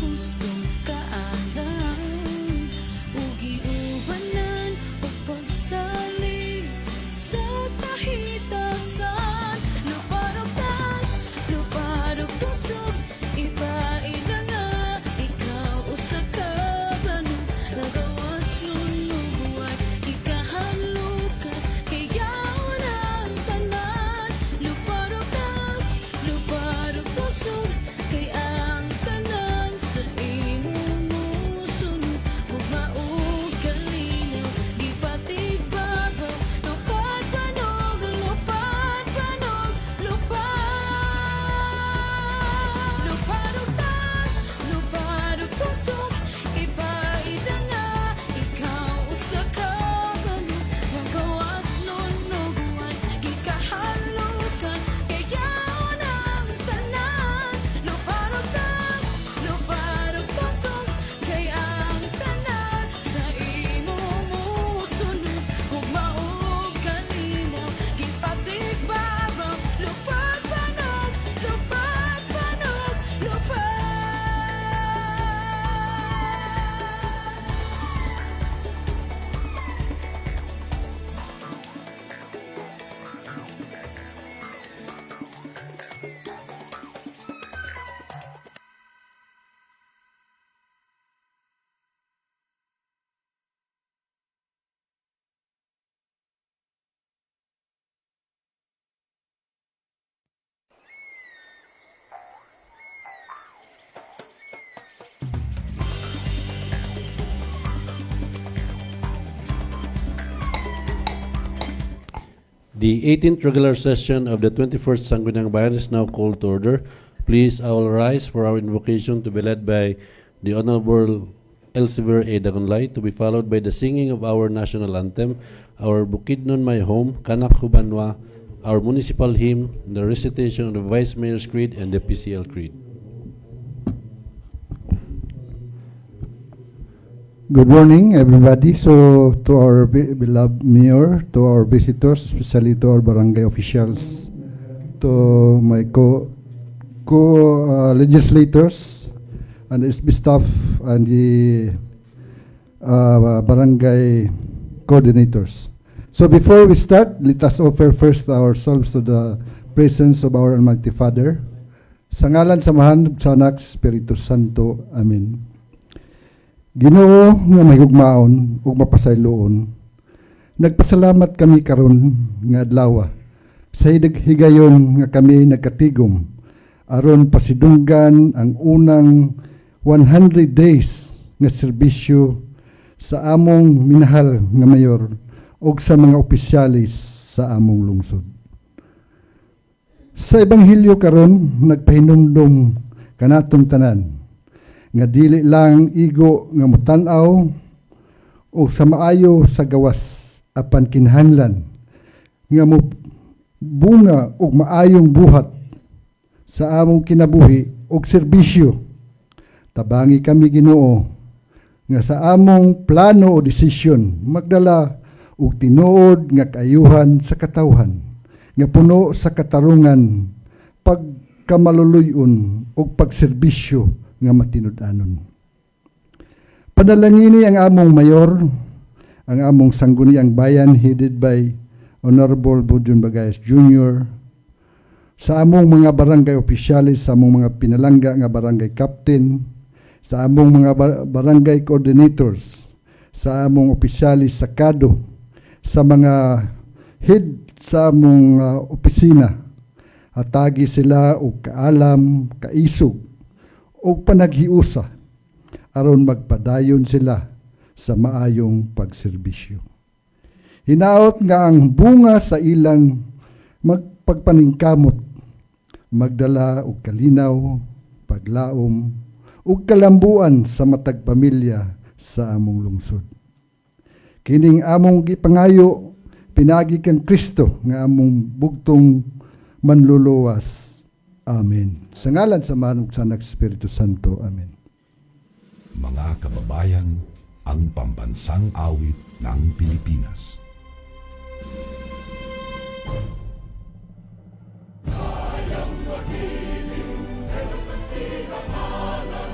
hustong kaalam ug giubanan ug pagsalig sa tahitasan. Luparugtas, luparug tusog, ipaila nga ikaw usa ka banong nagawas nun buhay ikahanlukan kayaon ang tanan. Luparugtas, luparug tusog, kay ang tanan sa imong musunod ug maug kalinaw gipatig babaw. Lupad panog, lupad panog, lupad. Luparugtas, luparug tusog, ipaida nga ikaw usa ka banong nagawas nun buhay gikahanlukan kayaon ang tanan. Luparugtas, luparug tusog, kay ang tanan sa imong musunod ug maug kalinaw gipatig babaw. Lupad panog, lupad panog, lupad. The 18th regular session of the 21st Sangguniang Bayan is now called to order. Please all rise for our invocation to be led by the Honorable Elsevier A. Dagonlay, to be followed by the singing of our national anthem, our Bukidnon My Home, Kanak Hubanwa, our municipal hymn, the recitation of the Vice Mayor's Creed, and the PCL Creed. Good morning, everybody. So, to our beloved mayor, to our visitors, especially to our barangay officials, to my co-legislators, and the SB staff, and the barangay coordinators. So, before we start, let us offer first ourselves to the presence of our Almighty Father. Sa ngalan, samahan, sa Anak, Espiritu Santo. Amen. Ginoo nga may hugmaon ug mapasayloon, nagpasalamat kami karon nga adlaw sa higayon nga kami nagkatigom aron pasidunggan ang unang 100 days nga serbisyo sa among minahal nga mayor ug sa mga opisyalis sa among lungsod. Sa ebanghelyo karon nagpahinumdom kanatong tanan nga dili lang igo nga mutan-aw o sa maayo sa gawas apan kinahanglan nga mo bunga og maayong buhat sa among kinabuhi og serbisyo. Tabangi kami Ginoo nga sa among plano o desisyon magdala og tinuod nga kaayuhan sa katawhan nga puno sa katarungan, pagkamaluluyon og pagserbisyo nga matinud-anon. Panalangini ang among mayor, ang among sangguniang bayan headed by Honorable Budjon Bagayas Jr., sa among mga barangay opisyalis, sa among mga pinalangga nga barangay captain, sa among mga barangay coordinators, sa among opisyalis sa KADO, sa mga head sa among opisina, hatagi sila og kaalam, kaisog, o panaghiusa aron magpadayon sila sa maayong pagserbisyo. Hinaot nga ang bunga sa ilang magpagpaningkamot magdala og kalinaw, paglaom ug kalambuan sa matag pamilya sa among lungsod. Kining among gipangayo pinagi kang Kristo nga among bugtong manluluwas. Amen. Sa ngalan sa Manong sa Anak, Espiritu Santo. Amen. Mga kababayan, ang pambansang awit ng Pilipinas. Kayang magiliw, elas ng sinamalan,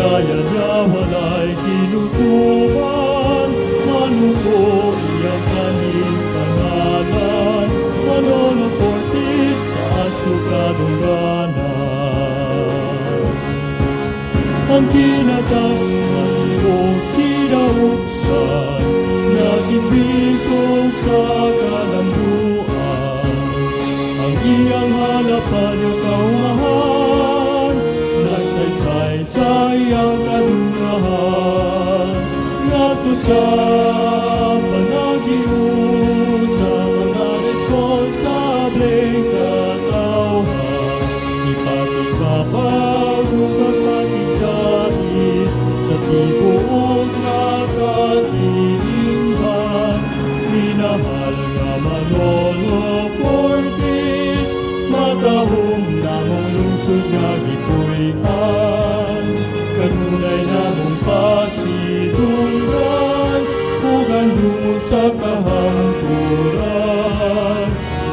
daya niya walay kinutuban, manuko iyang kaning pangalan, Manolo Ortiz sa asukadong ganan. Ang kinatas ng iyong kinaupsan, naging bisog sa kalambuan. Ang iyang hanapan ng kaumahan, nagsaysay sa iyang kadurahan. Ngato sa panagiun sa mga responsableng katawhan, ipatipapag magpatigdait sa tibuok na katilingban. Minahal nga Manolo Ortiz, matahong namong lungsod nga gipuy-an. Kanunay namong pasidunggan, hugan dumon sa kahangturan.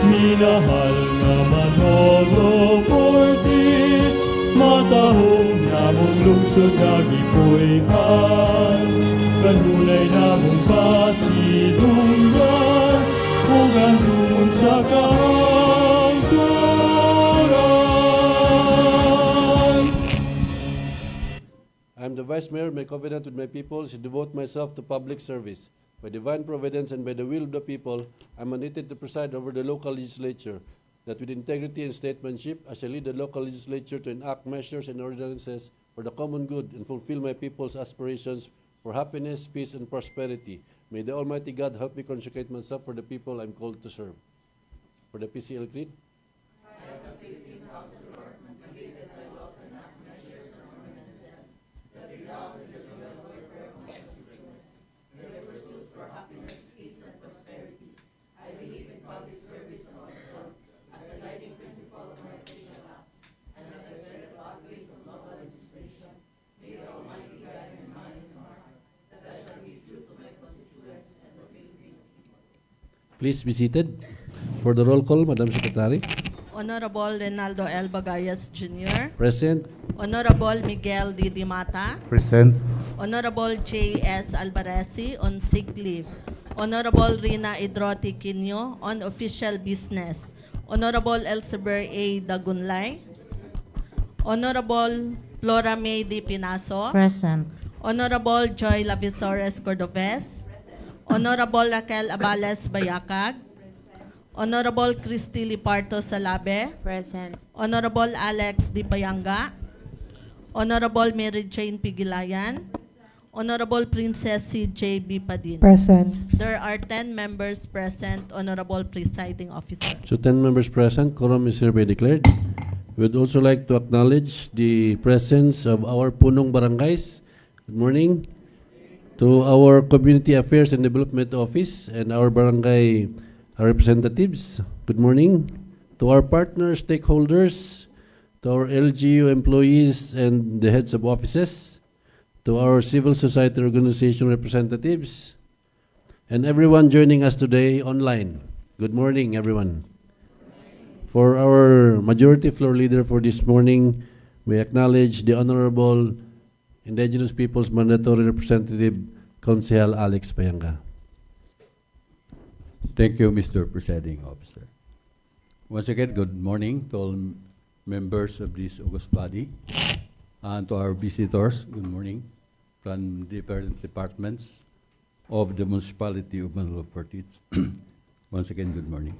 Minahal nga Manolo Ortiz, matahong namong lungsod nga gipuy-an. Kanunay namong pasidunggan, hugan dumon sa kahangturan. I am the Vice Mayor, my covenant with my people is to devote myself to public service. By divine providence and by the will of the people, I am mandated to preside over the local legislature, that with integrity and statesmanship, I shall lead the local legislature to enact measures and ordinances for the common good and fulfill my people's aspirations for happiness, peace, and prosperity. May the Almighty God help me consecrate myself for the people I am called to serve. For the PCL Creed. Please be seated. For the roll call, Madam Secretary. Honorable Renaldo L. Bagayas Jr., Present. Honorable Miguel D. Dimata, Present. Honorable J.S. Albaresi on sick leave, Honorable Rina Idroti Quino on official business, Honorable Elsevier A. Dagunlay, Honorable Flora May D. Pinaso, Present. Honorable Joy Lavisores Cordovez, Honorable Raquel Abales Bayakag, Honorable Christy Liparto Salabe, Present. Honorable Alex Di Bayanga, Honorable Mary Jane Pigilayan, Honorable Princess C.J. B. Padin. Present. There are 10 members present, Honorable Presiding Officer. So 10 members present, quorum is hereby declared. We would also like to acknowledge the presence of our punong barangays. Good morning. To our Community Affairs and Development Office and our barangay representatives. Good morning. To our partner stakeholders, to our LGU employees and the heads of offices, to our civil society organization representatives, and everyone joining us today online. Good morning, everyone. For our majority floor leader for this morning, we acknowledge the Honorable Indigenous Peoples Mandatory Representative, Consejal Alex Bayanga. Thank you, Mr. Presiding Officer. Once again, good morning to all members of this august body and to our visitors. Good morning from different departments of the municipality of Manolo Ortiz. Once again, good morning.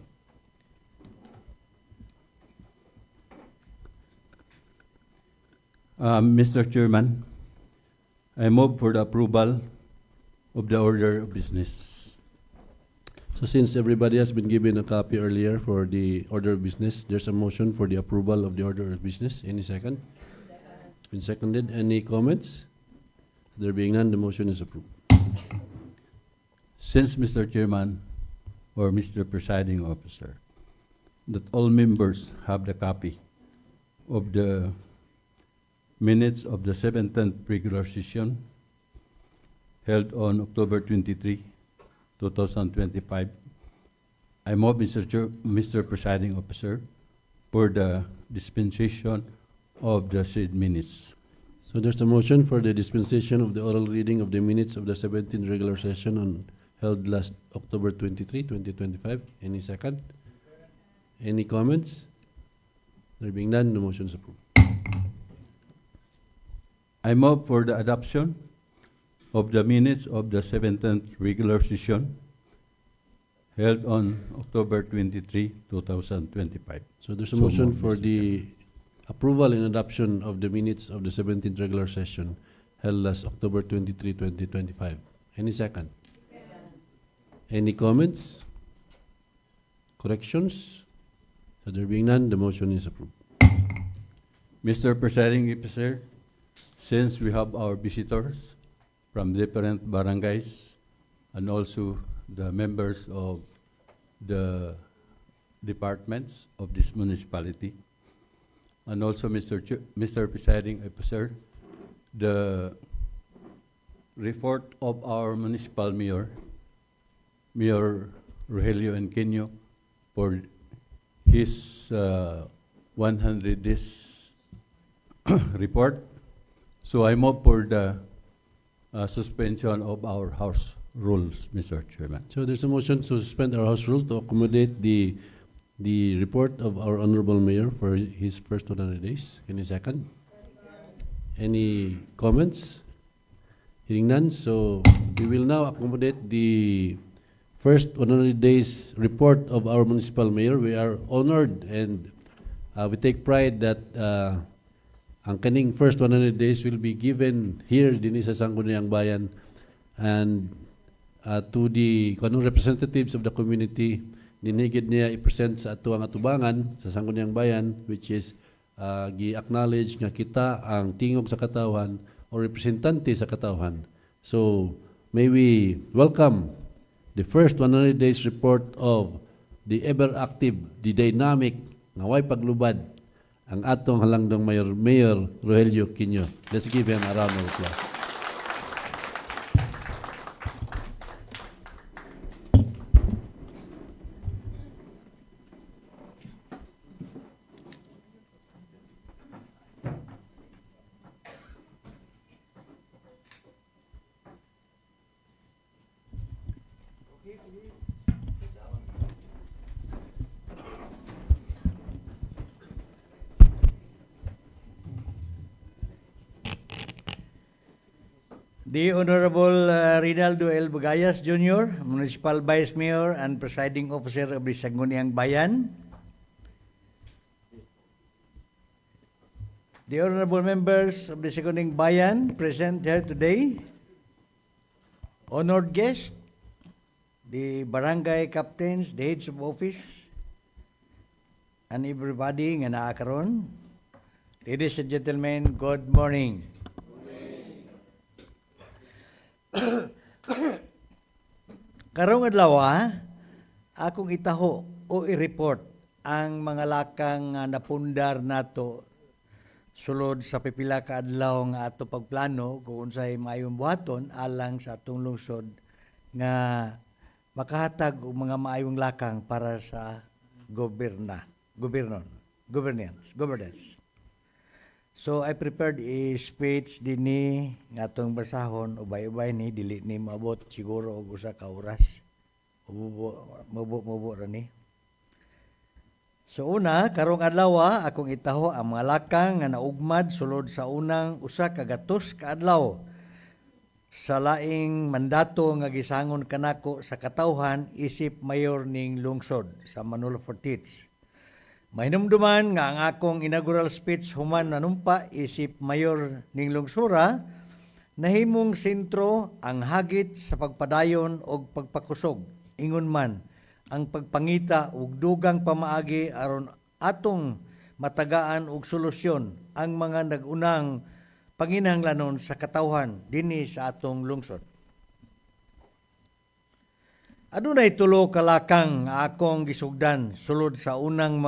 Mr. Chairman, I move for the approval of the order of business. So since everybody has been given a copy earlier for the order of business, there's a motion for the approval of the order of business. Any second? It's been seconded. Any comments? There being none, the motion is approved. Since, Mr. Chairman or Mr. Presiding Officer, that all members have the copy of the minutes of the 17th regular session held on October 23, 2025. I move, Mr. Presiding Officer, for the dispensation of the said minutes. So there's a motion for the dispensation of the oral reading of the minutes of the 17th regular session held last October 23, 2025. Any second? Any comments? There being none, the motion is approved. I move for the adoption of the minutes of the 17th regular session held on October 23, 2025. So there's a So motion moved, for Mr. the approval and adoption of the minutes of the 17th regular session held last October 23, 2025. Any second? Any comments? Corrections? So there being none, the motion is approved. Mr. Presiding Officer, since we have our visitors from different barangays and also the members of the departments of this municipality, and also Mr. Presiding Officer, the report of our municipal mayor, Mayor Rogelio Enquino, for his 100 days report. So I move for the suspension of our House rules, Mr. Chairman. So there's a motion to suspend our House rules to accommodate the report of our Honorable Mayor for his first 100 days. Any second? Any comments? Hearing none, so we will now accommodate the first 100 days report of our municipal mayor. We are honored and we take pride that ang kaning first 100 days will be given here din sa Sangguniang Bayan and to the kanong representatives of the community. Dinigid niya i-present sa ato ang atubangan sa Sangguniang Bayan, which is gi-acknowledge nga kita ang tingog sa katawhan o representante sa katawhan. So, may we welcome the first 100 days report of the ever-active, the dynamic, nga way paglubad, ang atong halangdong Mayor Rogelio Quino. Let's give him a round of applause. The Honorable Rinaldo L. Bagayas Jr., Municipal Vice Mayor and Presiding Officer of the Sangguniang Bayan. The Honorable Members of the Sangguniang Bayan present here today. Honored guests, the Barangay Captains, the Heads of Office, and everybody nga naa karon. Ladies and gentlemen, good morning. Karong adlaw akong itaho o i-report ang mga lakang nga napundar nato sulod sa pipila ka adlaw nga ato pagplano kung unsay maayong buhaton alang sa atong lungsod nga makahatag og mga maayong lakang para sa governance. So I prepared a speech dinhi nga atong basahon ubay-ubay ni dili ni maabot siguro og usa ka oras. Mubo ra ni. So una, karong adlaw akong itaho ang mga lakang nga naugmad sulod sa unang usa ka gatos ka adlaw sa laing mandato nga gisangon kanako sa katawhan isip mayor ning lungsod sa Manolo Fortich. Mahinumduman nga ang akong inaugural speech human nanumpa isip mayor ning lungsura nahimong sentro ang hagit sa pagpadayon og pagpakusog ingon man ang pagpangita og dugang pamaagi aron atong matagaan og solusyon ang mga nag-unang panginahanglanon sa katawhan dinhi sa atong lungsod. Adunay tulo ka lakang nga akong gisugdan sulod sa unang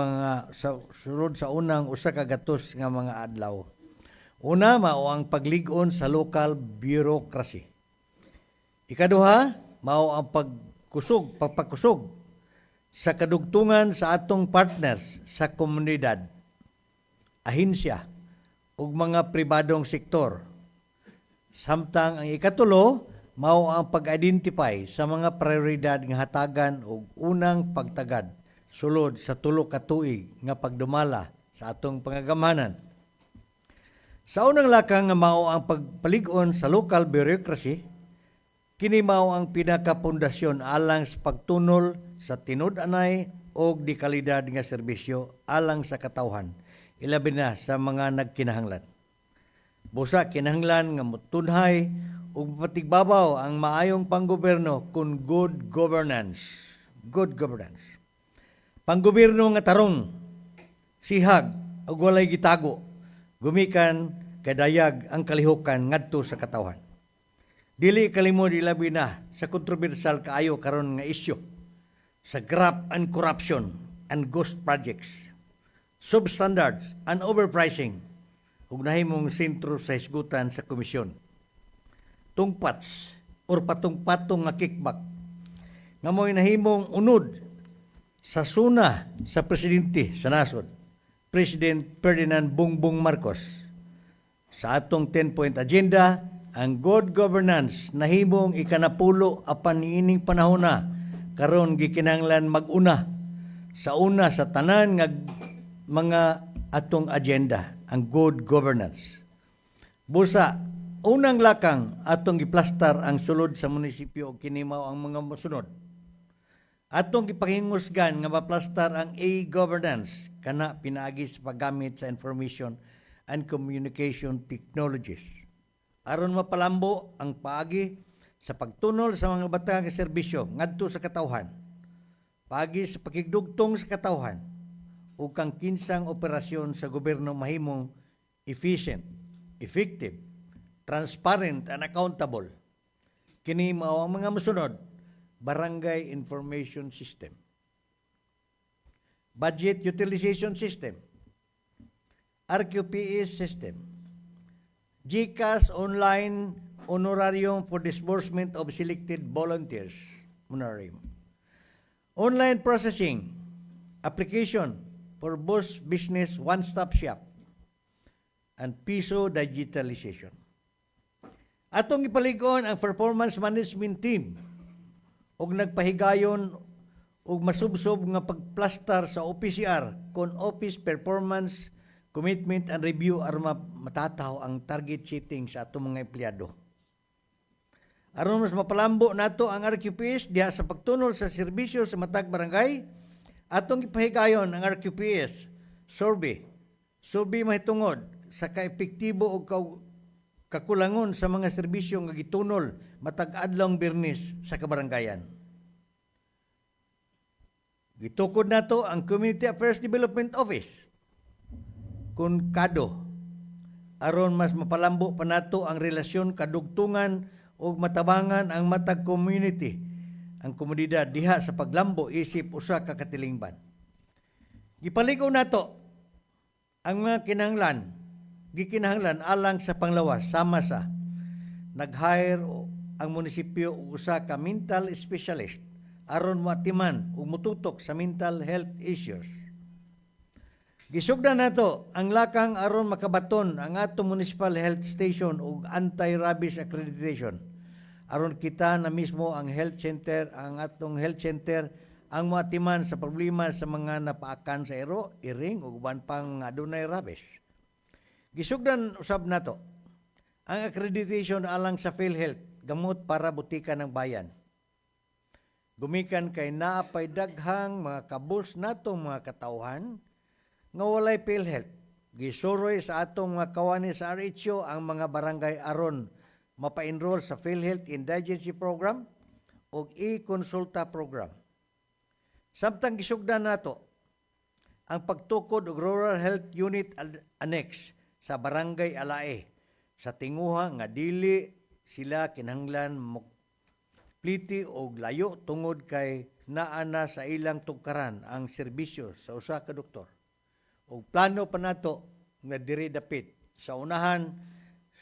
usa ka gatos nga mga adlaw. Una mao ang paglig-on sa local bureaucracy. Ikaduha mao ang pagpakusog sa kadugtungan sa atong partners sa komunidad, ahensya ug mga pribadong sektor. Samtang ang ikatulo mao ang pag-identify sa mga prioridad nga hatagan og unang pagtagad sulod sa tulo ka tuig nga pagdumala sa atong pangagamhanan. Sa unang lakang nga mao ang pagpalig-on sa local bureaucracy, kini mao ang pinakapundasyon alang sa pagtunol sa tinud-anay og di kalidad nga serbisyo alang sa katawhan, ilabi na sa mga nagkinahanglan. Busa kinahanglan nga motunhay ug matigbabaw ang maayong panggobyerno kun good governance. Good governance. Panggobyerno nga tarong, sihag ug walay gitago, gumikan kadayag ang kalihukan ngadto sa katawhan. Dili kalimod ilabi na sa kontrobersyal kaayo karon nga isyu sa graft and corruption and ghost projects, substandards and overpricing ug nahimong sentro sa hisgutan sa komisyon. Tungpats or patong-patong nga kickback nga mo'y nahimong unod sa suna sa presidente sa nasod, President Ferdinand Bongbong Marcos. Sa atong 10-point agenda, ang good governance nahimong ikanapulo apan niining panahon na karon gikinahanglan mag-una sa tanan nga mga atong agenda, ang good governance. Busa, unang lakang atong giplastar ang sulod sa munisipyo o kini mao ang mga mosunod. Atong gipahingusgan nga maplastar ang e-governance kana pinaagi sa paggamit sa information and communication technologies. Aron mapalambo ang paagi sa pagtunol sa mga batang serbisyo ngadto sa katawhan, paagi sa pakigdugtong sa katawhan, ug kang kinsang operasyon sa gobyerno mahimong efficient, effective, transparent, and accountable. Kini mao ang mga mosunod: Barangay Information System, Budget Utilization System, RQPS System, GCash Online Honorarium for Disbursement of Selected Volunteers, Honorarium, Online Processing Application for Boss Business One-Stop Shop, and Piso Digitalization. Atong ipaligon ang performance management team og nagpahigayon og masubsob nga pagplastar sa OPCR kon Office Performance Commitment and Review aron matataw ang target setting sa atong mga empleyado. Aron mas mapalambo nato ang RQPS diha sa pagtunol sa serbisyo sa matag barangay, atong ipahigayon ang RQPS survey mahitungod sa kaepektibo o kakulangon sa mga serbisyo nga gitunol matag adlawng Biyernes sa kabarangayan. Gitukod nato ang Community Affairs Development Office kun KADO aron mas mapalambo pa nato ang relasyon kadugtungan ug matabangan ang matag community, ang komunidad diha sa paglambo isip usa ka katilingban. Gipaligaw nato ang mga gikinahanglan alang sa panglawas sama sa nag-hire ang munisipyo og usa ka mental specialist aron moatiman ug mututok sa mental health issues. Gisugdan nato ang lakang aron makabaton ang atong municipal health station ug anti-rabies accreditation. Aron kita na mismo ang atong health center ang moatiman sa problema sa mga napaakan sa ero, iring ug uban pang adunay rabies. Gisugdan usab nato ang accreditation alang sa PhilHealth, gamot para butika ng bayan. Gumikan kay naapay daghang mga kabus natong mga katawhan nga walay PhilHealth. Gisuroy sa atong mga kawani sa RHO ang mga barangay aron mapa-enroll sa PhilHealth Indigency Program o e-consulta program. Samtang gisugdan nato ang pagtukod og Rural Health Unit Annex sa Barangay Alae sa tinguha nga dili sila kinahanglan pliti og layo tungod kay naana sa ilang tugkaran ang serbisyo sa usa ka doktor. Og plano pa nato nga diri dapit sa unahan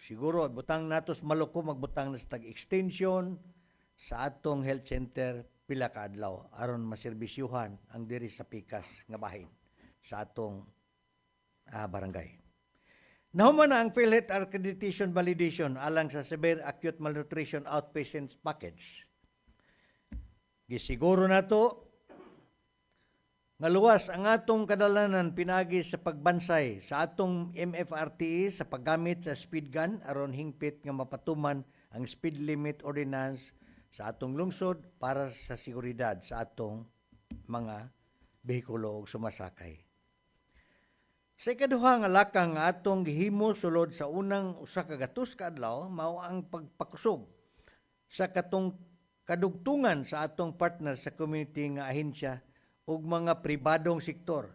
siguro butang natos Maluko magbutang na sa tag-extension sa atong health center pila ka adlaw aron maserbisyuhan ang diri sa pikas nga bahin sa atong barangay. Nahuman na ang PhilHealth Accreditation Validation alang sa Severe Acute Malnutrition Outpatients Package. Gisiguro na to nga luwas ang atong kadalanan pinagi sa pagbansay sa atong MFRTE sa paggamit sa speed gun aron hingpit nga mapatuman ang speed limit ordinance sa atong lungsod para sa seguridad sa atong mga behikulo ug sumasakay. Sa ikaduha nga lakang nga atong gihimo sulod sa unang usa ka gatos ka adlaw mao ang pagpakusog sa katong kadugtungan sa atong partner sa community nga ahensya ug mga pribadong sektor.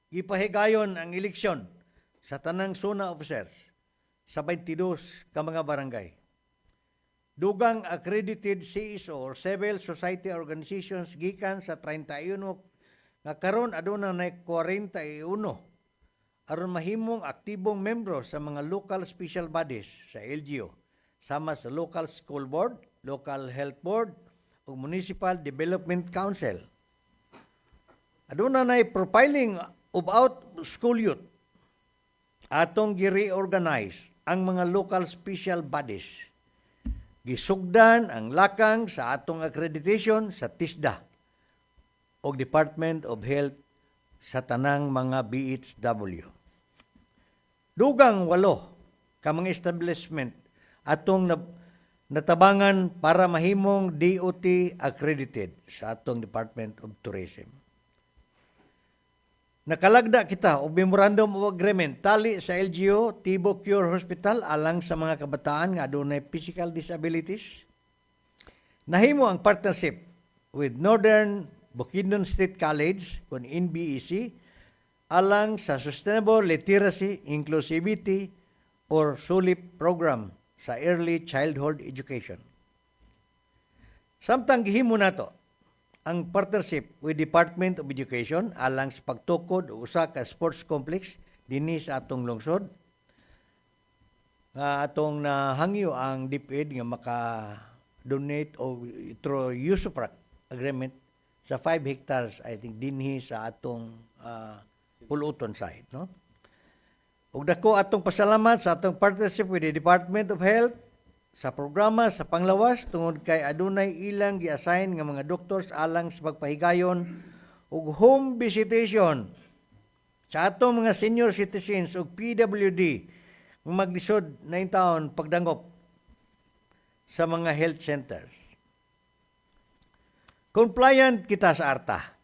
Gipahigayon ang eleksyon sa tanang zona officers sa 22 ka mga barangay. Dugang accredited CSO or civil society organizations gikan sa 31 nga karon aduna nay 41 aron mahimong aktibong membro sa mga local special bodies sa LGU sama sa local school board, local health board ug municipal development council. Aduna nay profiling of out school youth. Atong gi-reorganize ang mga local special bodies. Gisugdan ang lakang sa atong accreditation sa TISDA o Department of Health sa tanang mga BHW. Dugang 8 ka mga establishment atong natabangan para mahimong DOT accredited sa atong Department of Tourism. Nakalagda kita og memorandum of agreement tali sa LGU Tibo Cure Hospital alang sa mga kabataan nga adunay physical disabilities. Nahimo ang partnership with Northern Bukidnon State College kun NBEC alang sa Sustainable Literacy, Inclusivity, or SULIP program sa Early Childhood Education. Samtang gihimo nato ang partnership with Department of Education alang sa pagtukod o usa ka sports complex dinhi sa atong lungsod. Atong nahangyo ang DepEd nga maka-donate o through USUPRAC agreement sa 5 hectares, I think, dinhi sa atong Puluton side, no? Ug dako atong pasalamat sa atong partnership with the Department of Health sa programa sa panglawas tungod kay adunay ilang gi-assign nga mga doctors alang sa pagpahigayon ug home visitation sa atong mga senior citizens ug PWD nga maglisod na taon pagdangop sa mga health centers. Compliant kita sa ARTA.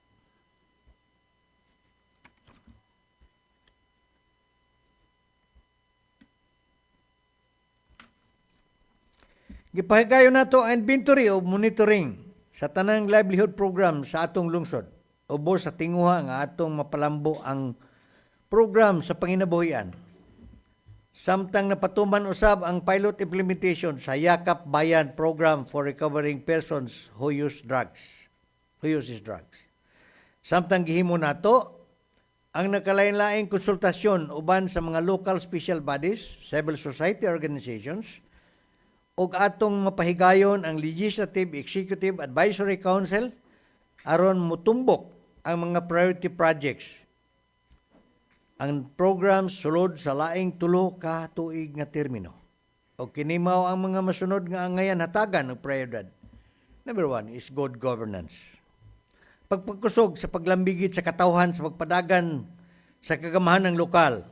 Gipahigayon nato ang inventory o monitoring sa tanang livelihood program sa atong lungsod. Ubos sa tinguha nga atong mapalambo ang program sa panginabuhian. Samtang napatuman usab ang pilot implementation sa Yakap Bayan Program for Recovering Persons who uses drugs. Samtang gihimo nato ang nakalain-laing konsultasyon uban sa mga local special bodies, civil society organizations, ug atong mapahigayon ang Legislative Executive Advisory Council aron mutumbok ang mga priority projects. Ang program sulod sa laing 3 ka tuig nga termino. O kinimaw ang mga masunod nga angayan hatagan og prioridad. Number 1 is good governance. Pagpagkusog sa paglambigit sa katawhan sa pagpadagan sa kagamahan ng lokal.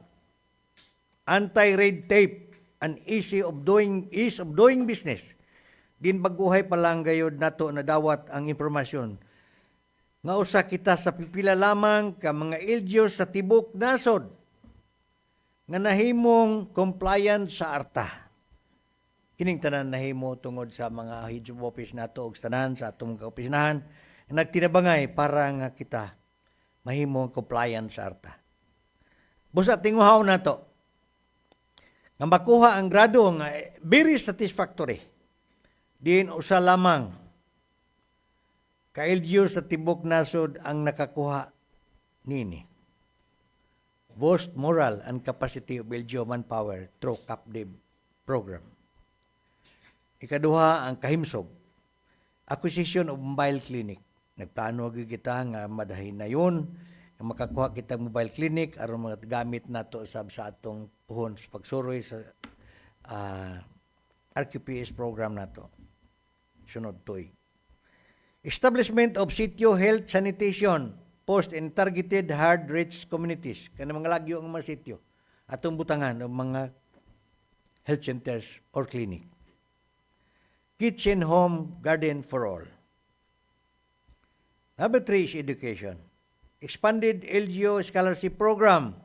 Anti-red tape and ease of doing business. Din baguhay pa lang gayod nato na dawat ang impormasyon. Nga usa kita sa pipila lamang ka mga LGU sa tibok nasod nga nahimong compliant sa ARTA. Kining tanan nahimo tungod sa mga heads of office nato ug tanan sa atong kaopisinahan nagtinabangay para nga kita mahimong compliant sa ARTA. Busa tinguhaw nato nga makuha ang grado nga very satisfactory. Din usa lamang ka LGU sa tibok nasod ang nakakuha nini. Boost moral and capacity of LGU manpower through CAPDIB program. Ikaduha ang kahimsog. Acquisition of mobile clinic. Nagplano kita nga madahin na yun nga makakuha kita mobile clinic aron mga gamit nato sa atong puhon sa pagsuroy sa RQPS program nato. Sunod toy. Establishment of sitio health sanitation post in targeted hard-reached communities. Kana mga lagyo ang mga sitio atong butangan ng mga health centers or clinic. Kitchen, home, garden for all. Number 3 is education. Expanded LGU scholarship program.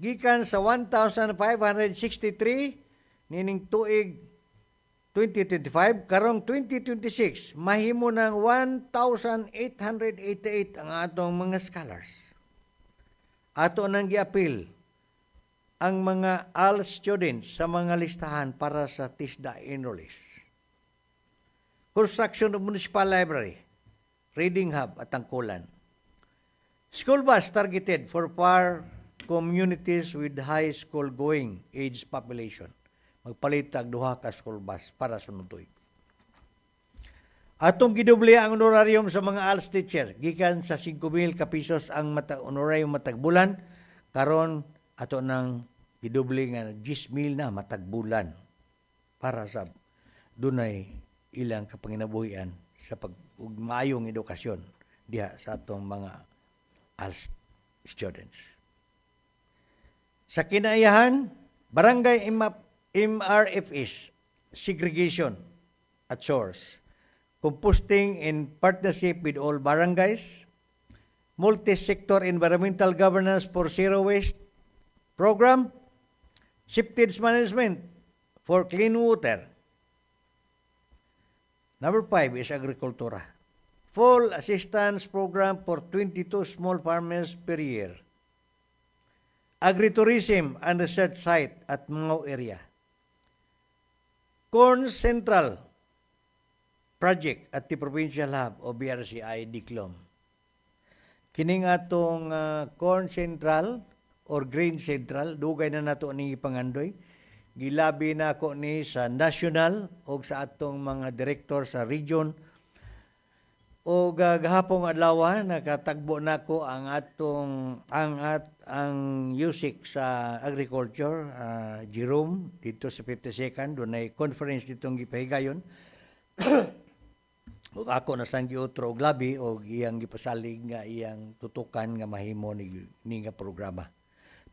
Gikan sa 1,563 nining tuig 2025 karong 2026 mahimo ng 1,888 ang atong mga scholars. Ato nang giapil ang mga AL students sa mga listahan para sa TISDA enrollees. Construction of municipal library, reading hub at tangkulan. School bus targeted for far communities with high school going age population. Magpalit tag duha ka school bus para sunutoy. Atong gidubli ang honorarium sa mga ALS teacher gikan sa 5,000 ka pesos ang honorarium matag bulan karon ato nang gidubli nga 10,000 na matag bulan para sa dunay ilang kapanginabuhian sa maayong edukasyon diha sa atong mga ALS students. Sa kinaiyahan, barangay MRFS, segregation at source, composting in partnership with all barangays, multi-sector environmental governance for zero waste program, septage management for clean water. Number 5 is agricultura. Full assistance program for 22 small farmers per year. Agritourism and research site at Mangao area. Corn Central project at the Provincial Hub o BRCI Diklom. Kining atong Corn Central or Grain Central, dugay na nato ni pangandoy. Gilabi na ako ni sa national o sa atong mga direktor sa region o gahapong adlaw nakatagbo nako ang USIC sa agriculture Jerome dito sa 52nd dunay conference ditong gipahigayon. Ug ako nasang giotro og labi og iyang gipasalig nga iyang tutukan nga mahimo ni nga programa.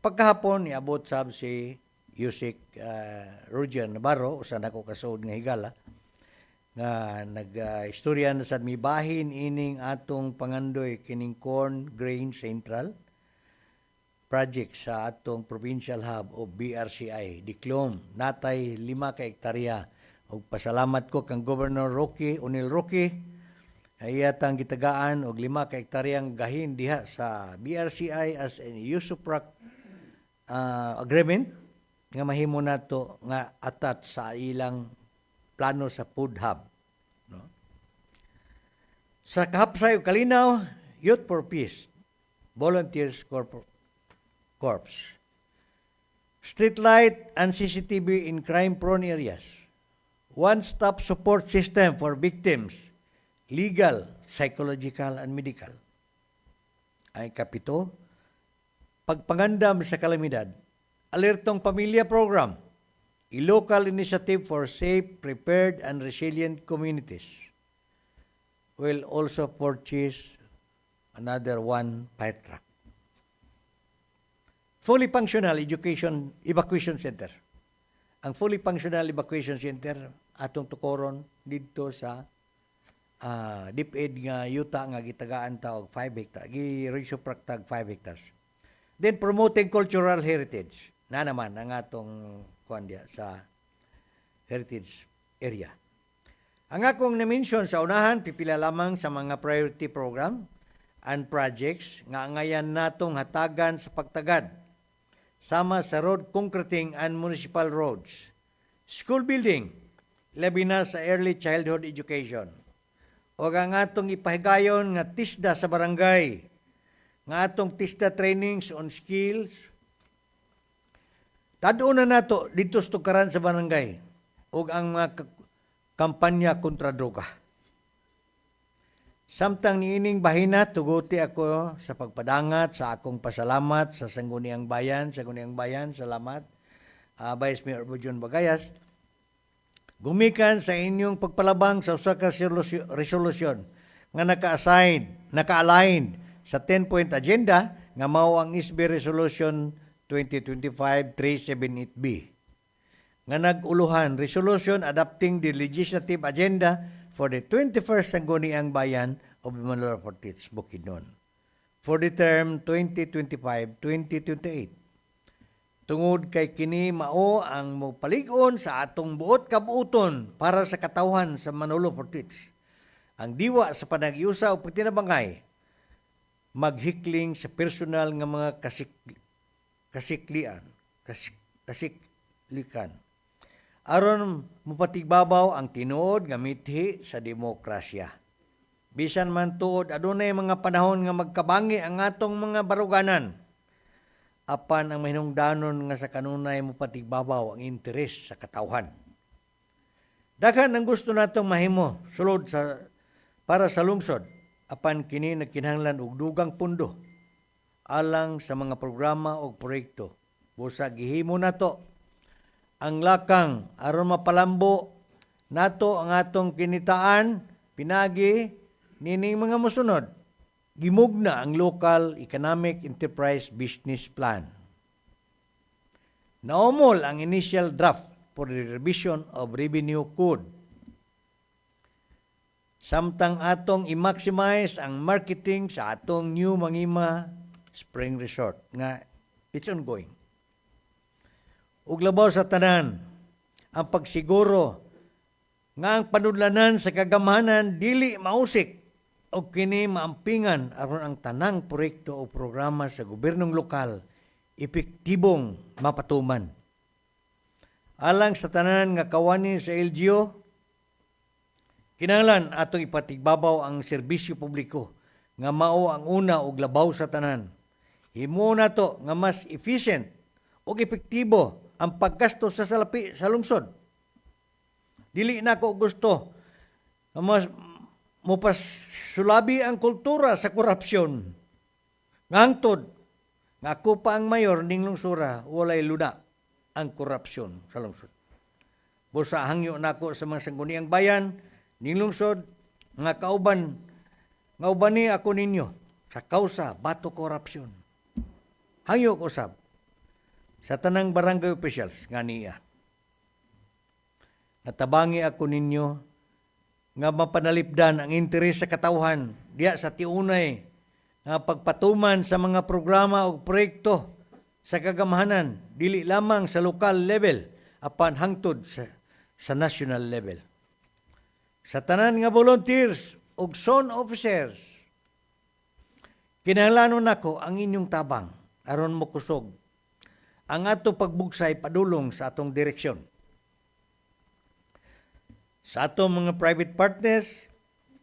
Pagkahapon niabot sab si USIC Roger Navarro usa nako kasud nga higala nga nag-istorya na sad mibahin ining atong pangandoy kining Corn Grain Central project sa atong provincial hub o BRCI Diklom. Natay 5 ka hektarya og pasalamat ko kang Governor O'Neil Roque ayatang gitagaan og 5 ka hektaryang gahin diha sa BRCI as an USUPRAC agreement nga mahimo nato nga atat sa ilang plano sa food hub. No? Sa Kahapsay ug Kalinaw, Youth for Peace, Volunteers Corps. Street light and CCTV in crime-prone areas. One-stop support system for victims, legal, psychological, and medical. Ay kapito, pagpangandam sa kalamidad, alertong pamilya program, a local initiative for safe, prepared, and resilient communities. Will also purchase another 1 fire truck. Fully functional evacuation center. Ang fully functional evacuation center atong tukoron dito sa DepEd nga yuta nga gitagaan ta og 5 hectares. Gi-resupract tag 5 hectares. Then promoting cultural heritage. Na naman ang atong kuan diya sa heritage area. Ang akong na-mention sa unahan, pipila lamang sa mga priority program and projects nga ngayon natong hatagan sa pagtagad sama sa road concreting and municipal roads, school building, labi na sa early childhood education, o ang atong ipahigayon nga TISDA sa barangay, nga atong TISDA trainings on skills. Taduna nato dito sa tukaran sa barangay ug ang mga kampanya kontra droga. Samtang niining bahina, tuguti ako sa pagpadangat, sa akong pasalamat sa Sangguniang Bayan. Sangguniang Bayan, salamat. Vice Mayor Bujon Bagayas. Gumikan sa inyong pagpalabang sa usa ka resolution nga naka-align sa 10-point agenda nga mao ang SB Resolution 2025-378B. Nga nag-uluhan, resolution adopting the legislative agenda for the 21st Sangguniang Bayan of Manolo Fortich, Bukidnon for the term 2025-2028. Tungod kay kini mao ang mopalig-on sa atong buot kabuuton para sa katawhan sa Manolo Fortich. Ang diwa sa panag-iusa o pagtinabangay, maghikling sa personal nga mga kasiklikan. Aron mopatigbabaw ang tinuod nga mithi sa demokrasya. Bisan man tuod adunay mga panahon nga magkabangi ang atong mga baruganan, apan ang mahinungdanon nga sa kanunay mopatigbabaw ang interes sa katawhan. Daghan ang gusto natong mahimo sulod para sa lungsod, apan kini nagkinahanglan og dugang pundo alang sa mga programa o proyekto. Busa gihimo nato ang lakang aron mapalambo nato ang atong kinitaan pinagi nining mga mosunod. Gimugna ang Local Economic Enterprise Business Plan. Naumol ang initial draft for the revision of Revenue Code. Samtang atong i-maximize ang marketing sa atong New Mangima Spring Resort nga it's ongoing. Ug labaw sa tanan, ang pagsiguro nga ang panudlanan sa kagamahanan dili mausik o kini maampingan aron ang tanang proyekto o programa sa gobyernong lokal epektibong mapatuman. Alang sa tanan nga kawani sa LGU, kinahanglan atong ipatigbabaw ang serbisyo publiko nga mao ang una ug labaw sa tanan. Himo nato nga mas efficient ug epektibo ang paggasto sa salapi sa lungsod. Dili na ko gusto nga mas mupasulabi ang kultura sa korupsyon. Ngangtod, nga ako pa ang mayor ning lungsura, walay luna ang korupsyon sa lungsod. Busa hangyo nako sa mga sangguniang bayan ning lungsod nga kauban ni ako ninyo sa kausa bato korupsyon. Hangyo ko sab sa tanang barangay officials nga niya. Natabangi ako ninyo nga mapanalipdan ang interes sa katawhan diya sa tiunay nga pagpatuman sa mga programa o proyekto sa kagamahanan dili lamang sa lokal level apan hangtod sa national level. Sa tanan nga volunteers ug zone officers, kinahanglanon nako ang inyong tabang aron mokusog ang ato pagbugsay padulong sa atong direksyon. Sa atong mga private partners,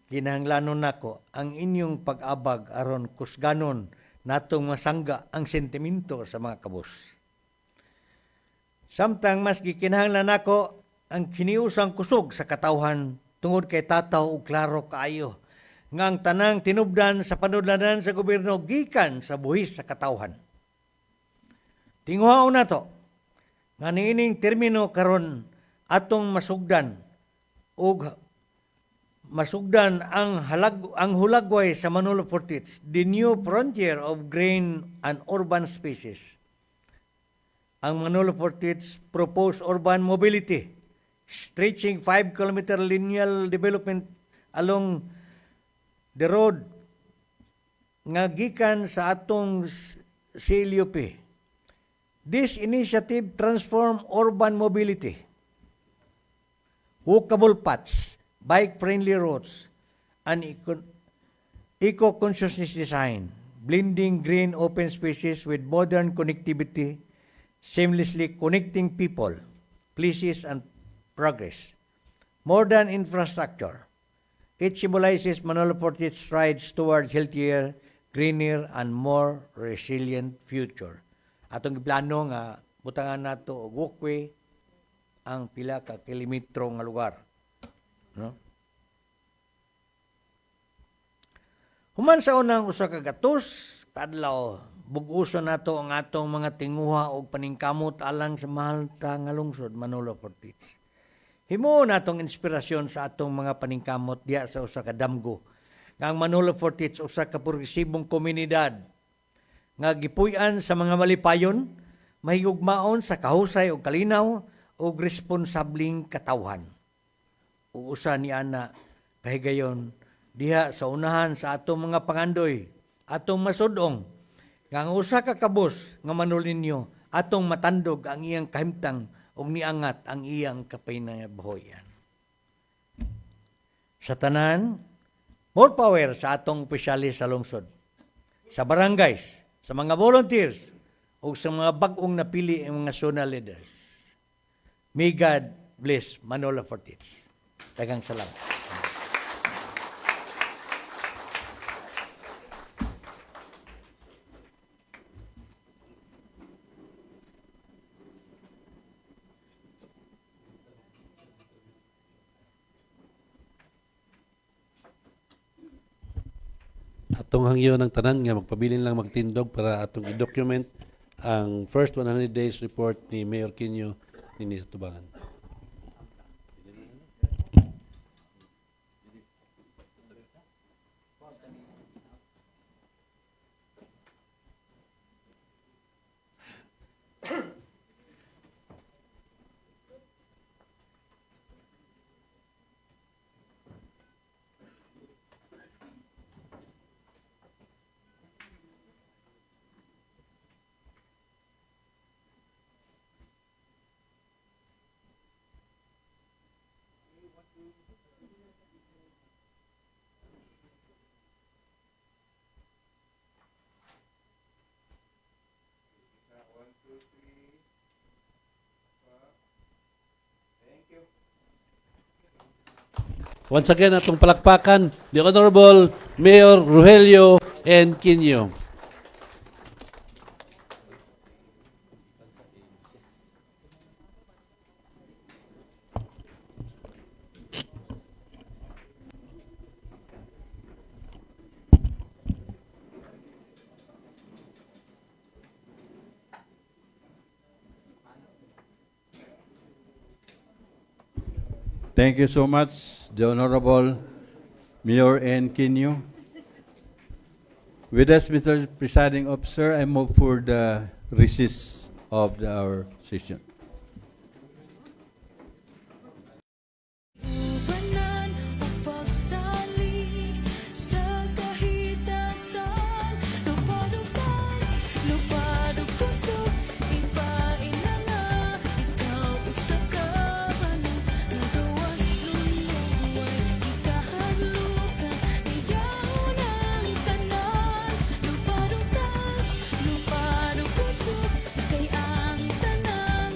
kinahanglanon nako ang inyong pag-abag aron kusganon natong masangga ang sentimento sa mga kabus. Samtang mas gikinahanglan nako ang kiniusang kusog sa katawhan tungod kay tataw ug klaro kaayo nga ang tanang tinubdan sa panudlanan sa gobyerno gikan sa buhis sa katawhan. Tinguhaon nato nga niining termino karon atong masugdan ang hulagway sa Manolo Fortich, the new frontier of green and urban spaces. Ang Manolo Fortich proposed urban mobility, stretching 5-kilometer lineal development along the road nga gikan sa atong CLUP. This initiative transform urban mobility, walkable paths, bike-friendly roads, and eco-consciousness design, blending green open spaces with modern connectivity, seamlessly connecting people, places, and progress. Modern infrastructure. It symbolizes Manolo Fortich strides towards healthier, greener, and more resilient future. Atong plano nga butangan nato og walkway ang pila ka kilometro nga lugar, no? Human sa unang usa ka gatos kadlaw, buguson nato ang atong mga tinguha o paningkamot alang sa mahal ta nga lungsod Manolo Portis. Himo natong inspirasyon sa atong mga paningkamot diya sa usa ka damgo. Nga ang Manolo Portis usa ka progresibong komunidad nga gipuy-an sa mga malipayon, mahigugmaon sa kahusay o kalinaw o responsabling katawhan. O usa ni ana kahigayon diha sa unahan sa atong mga pangandoy, atong masudong, nga ang usa ka kabus nga Manolinyo atong matandog ang iyang kahimtang ug niangat ang iyang kapaynabuhoyan. Sa tanan, more power sa atong opisyalis sa lungsod, sa barangays, sa mga volunteers, o sa mga bag-ong napili ang mga zonal leaders. May God bless Manolo Portis. Daghang salamat. Atong hangyo ng tanan nga magpabilin lang magtindog para atong i-document ang first 100 days report ni Mayor Quino dinhi sa Tubangan. Once again, atong palakpakan, the Honorable Mayor Rogelio N. Quino. Thank you so much, the Honorable Mayor N. Quino. With us, Mr. Presiding Officer, I move for the recess of our session. Ubanan o pagsali sa kahitasan, lupadukas, lupadugusok, ipain na nga, ikaw usa ka balo, nagawas lumuway, ikahadlukan, iyaw ng tanan, lupadukas, lupadugusok, kay ang tanang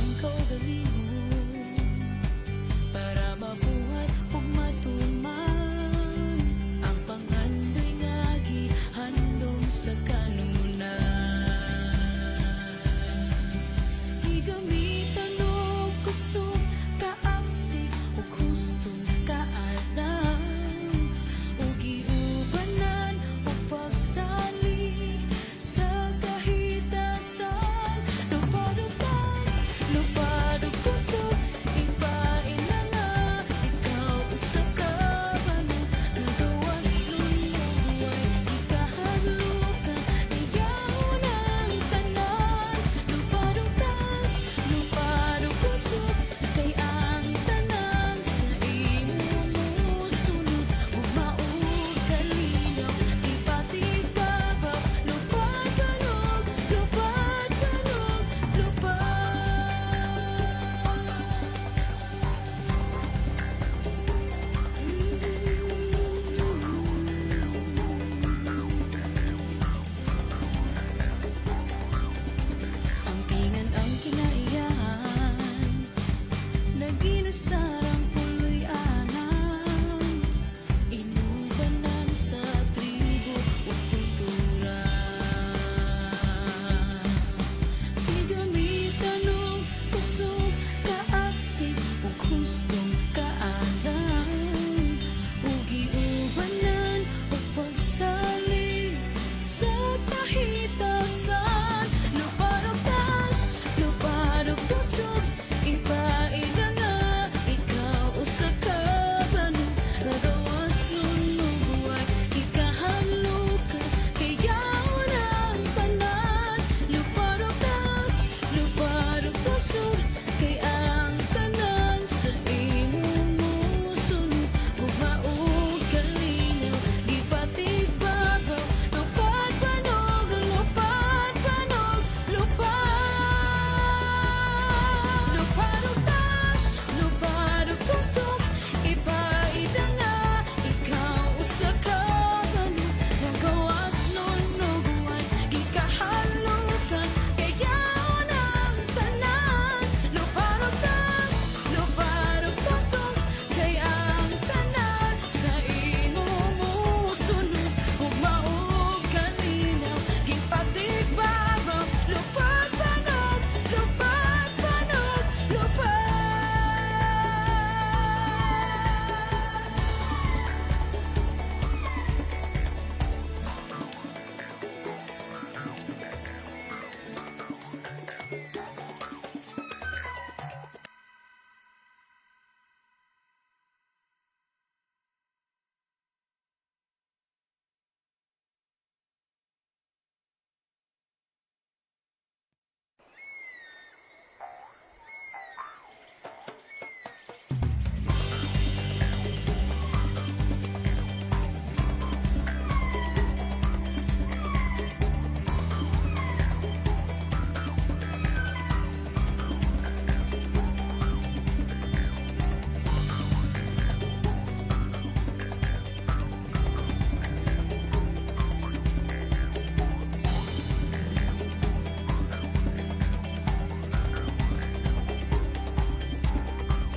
ang kaugalingon para mabuhat ug matuman ang pangandoy nga gihandom sa kanunay. Igamitan og kusog kaaptik ug hustong kaalam ug giubanan ug pagsali sa kahitasan. Lupad ug kusog ipain na nga ikaw usa ka bano nagawas nun buhay ikahadlukan iyaw ng tanan. Lupad ug kusog kay ang tanan sa imong musunod ug maud kalinaw ipatigbabaw. Lupad banog, lupad banog, lupad. Ang pingan ang kinaiyahan, naginasarang puloy-anan, inubanan sa tribo o kultura. Igamitan og kusog kaaktig ug hustong kaalam ug giubanan ug pagsalig sa kahitasan. Lupad ug kusog ipain na nga ikaw usa ka bano nagawas nun buhay ikahadlukan kay yaw ng tanan. Lupad ug kusog kay ang tanan sa imong musunod ug maud kalinaw gipatigbabaw. Lupad banog, lupad banog, lupad. Lupad ug kusog ipain na nga ikaw usa ka bano nagawas nun buhay ikahadlukan kay yaw ng tanan. Lupad ug kusog kay ang tanan sa imong musunod ug maud kalinaw gipatigbabaw. Lupad banog, lupad banog, lupad.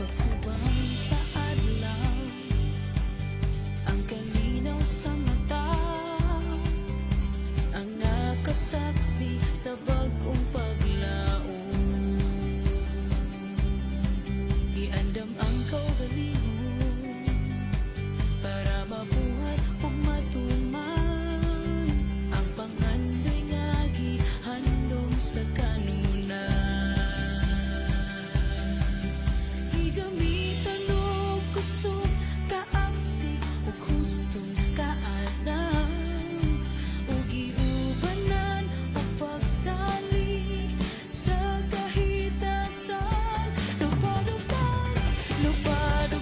Pagsubang sa adlaw, ang kalinaw sa mata, ang nakasaksi sa bagong paglaom. Iandam ang kaugalingon para mabuhat ug matuman ang pangandoy nga gihandom sa kanunay. Igamitan og kusog kaaptik ug hustong kaalam ug giubanan ug pagsali sa kahitasan. Lupad ug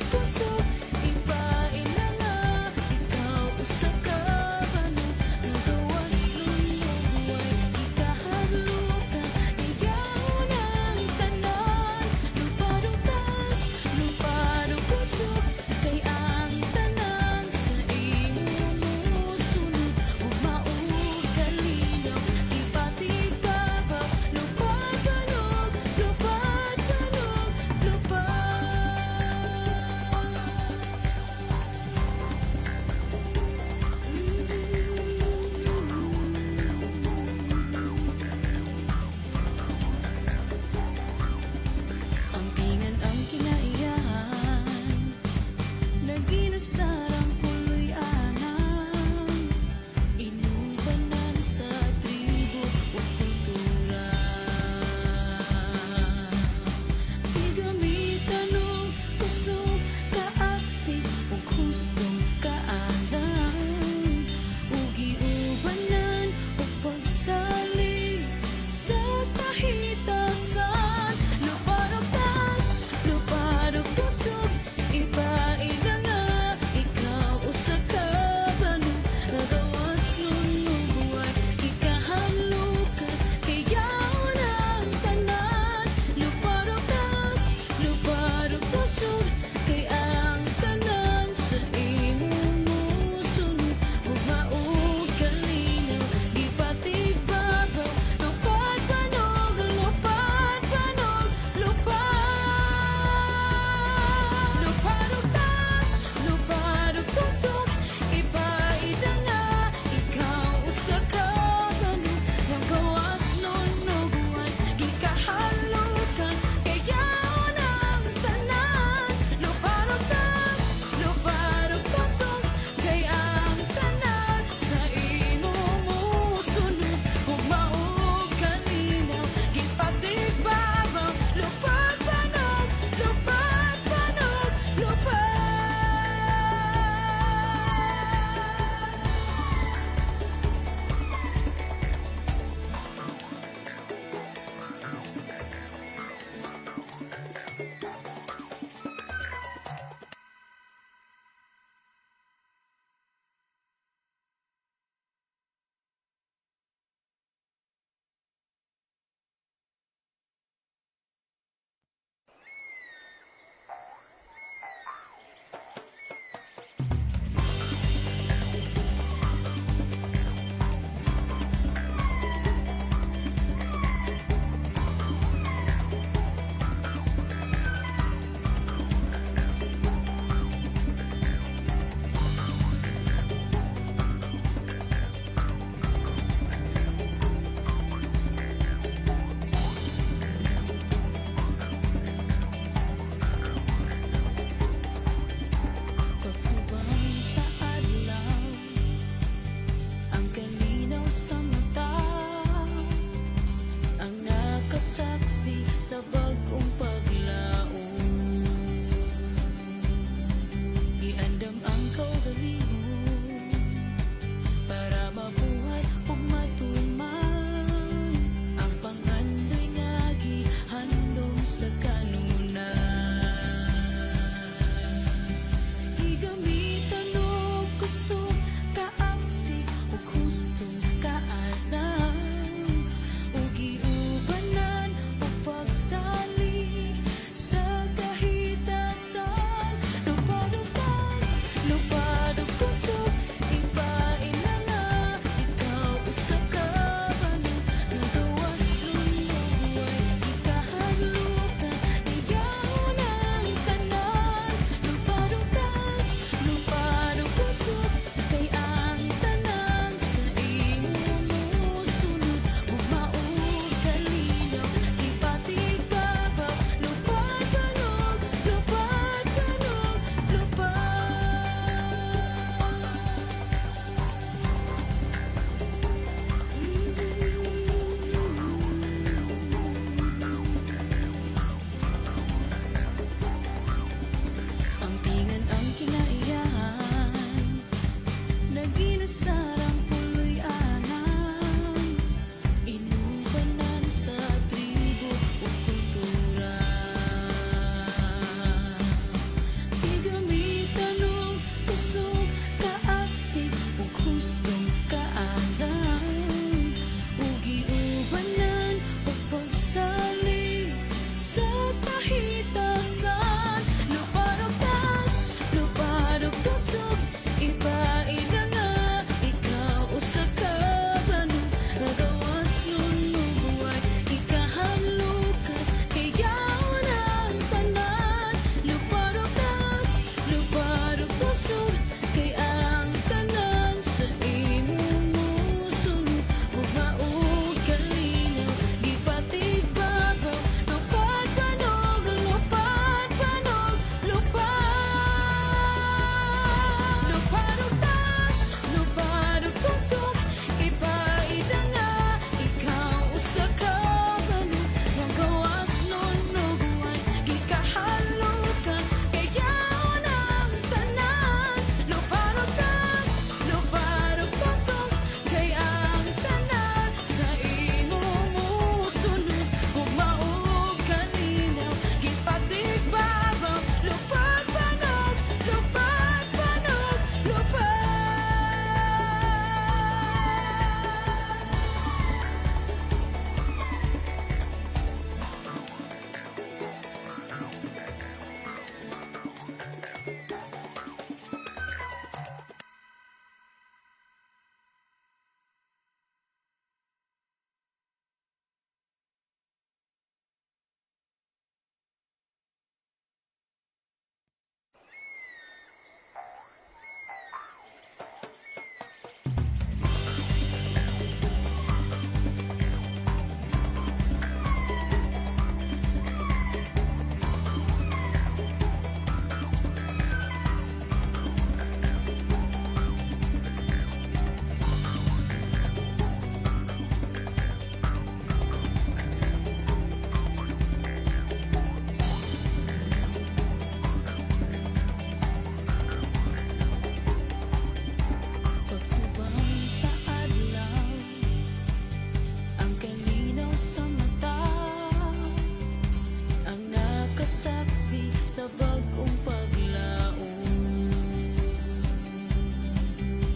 saksi sa bagong paglaom.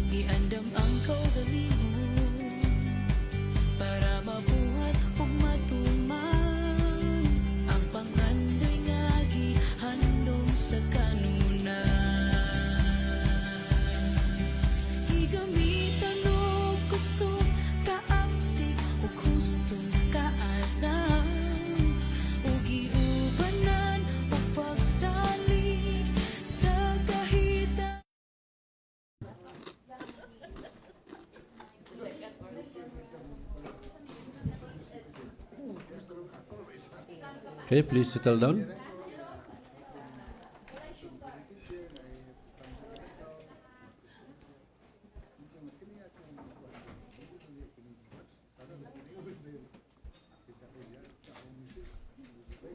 Iandam ang kaugalingon para mabuhat ug matuman ang pangandoy nga gihandom sa kanunay. Igamitan og kusog kaaktig ug hustong kaalam ug giubanan ug pagsalig sa kahitang. Okay, please settle down.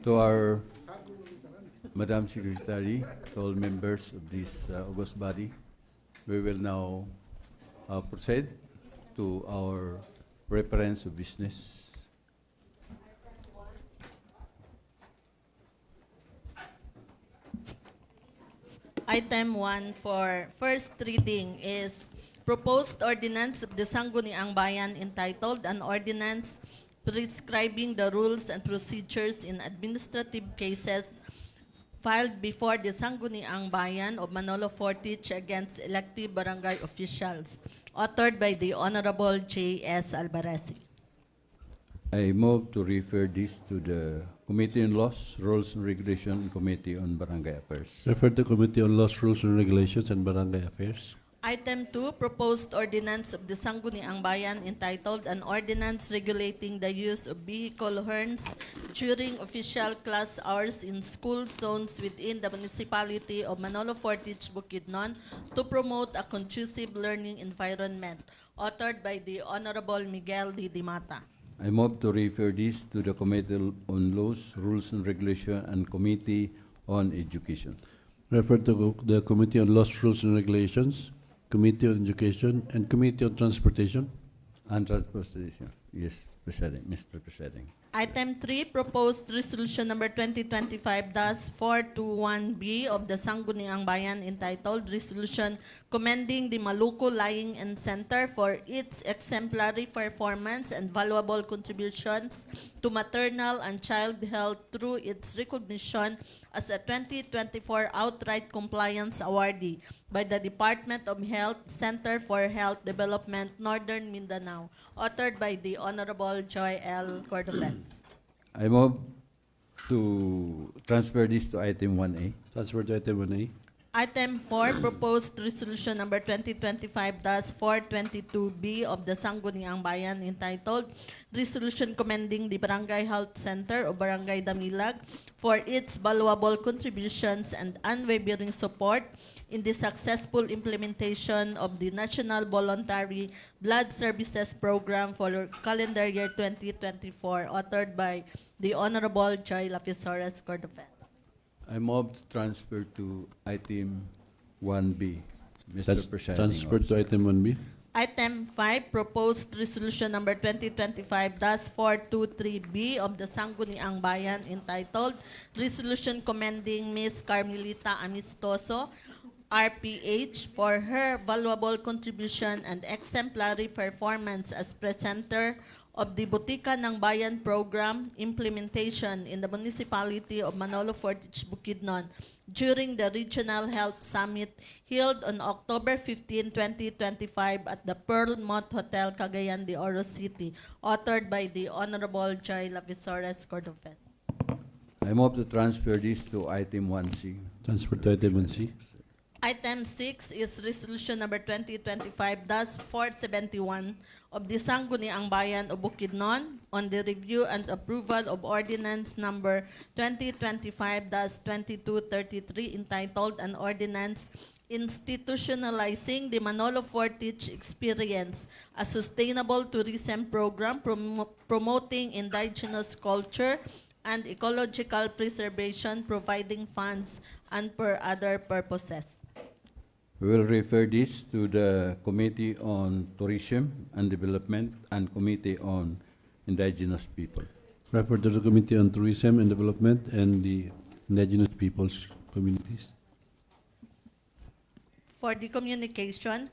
To our Madam Secretary, to all members of this august body, we will now proceed to our reference of business. Item 1 for first reading is proposed ordinance of the Sangguniang Bayan entitled An Ordinance Prescribing the Rules and Procedures in Administrative Cases filed before the Sangguniang Bayan of Manolo Fortich against elective barangay officials, authored by the Honorable J.S. Albaresi. I move to refer this to the Committee on Laws, Rules and Regulation, and Committee on Barangay Affairs. Refer to Committee on Laws, Rules and Regulations and Barangay Affairs. Item 2, proposed ordinance of the Sangguniang Bayan entitled An Ordinance Regulating the Use of Vehicle Horns during official class hours in school zones within the municipality of Manolo Fortich, Bukidnon to promote a conducive learning environment, authored by the Honorable Miguel D. Dimata. I move to refer this to the Committee on Laws, Rules and Regulation, and Committee on Education. Refer to the Committee on Laws, Rules and Regulations, Committee on Education, and Committee on Transportation. And Transportation. Yes, President, Mr. President. Item 3, proposed resolution number 2025-421B of the Sangguniang Bayan entitled Resolution Commending the Maluku Lying-in Center for its exemplary performance and valuable contributions to maternal and child health through its recognition as a 2024 outright compliance awardee by the Department of Health Center for Health Development, Northern Mindanao, authored by the Honorable Joy L. Cordovez. I move to transfer this to item 1A. Transfer to item 1A. Item 4, proposed resolution number 2025-422B of the Sangguniang Bayan entitled Resolution Commending the Barangay Health Center o Barangay Damilag for its valuable contributions and unwavering support in the successful implementation of the National Voluntary Blood Services Program for calendar year 2024, authored by the Honorable Joy Lapisores Cordovez. I move to transfer to item 1B. Mr. Presiding Transfer to Officer. item 1B. Item 5, proposed resolution number 2025-423B of the Sangguniang Bayan entitled Resolution Commending Ms. Carmelita Amistoso, RPH, for her valuable contribution and exemplary performance as presenter of the Butika ng Bayan program implementation in the municipality of Manolo Fortich, Bukidnon during the Regional Health Summit held on October 15, 2025 at the Pearl Mott Hotel, Cagayan de Oro City, authored by the Honorable Joy Lavisores Cordovez. I move to transfer this to item 1C. Transfer to item 1C. Item 6 is resolution number 2025-471 of the Sangguniang Bayan of Bukidnon on the review and approval of ordinance number 2025-2233 entitled An Ordinance Institutionalizing the Manolo Fortich Experience, a sustainable tourism program promoting indigenous culture and ecological preservation, providing funds and per other purposes. We will refer this to the Committee on Tourism and Development and Committee on Indigenous People. Refer to the Committee on Tourism and Development and the indigenous peoples communities. For the communication,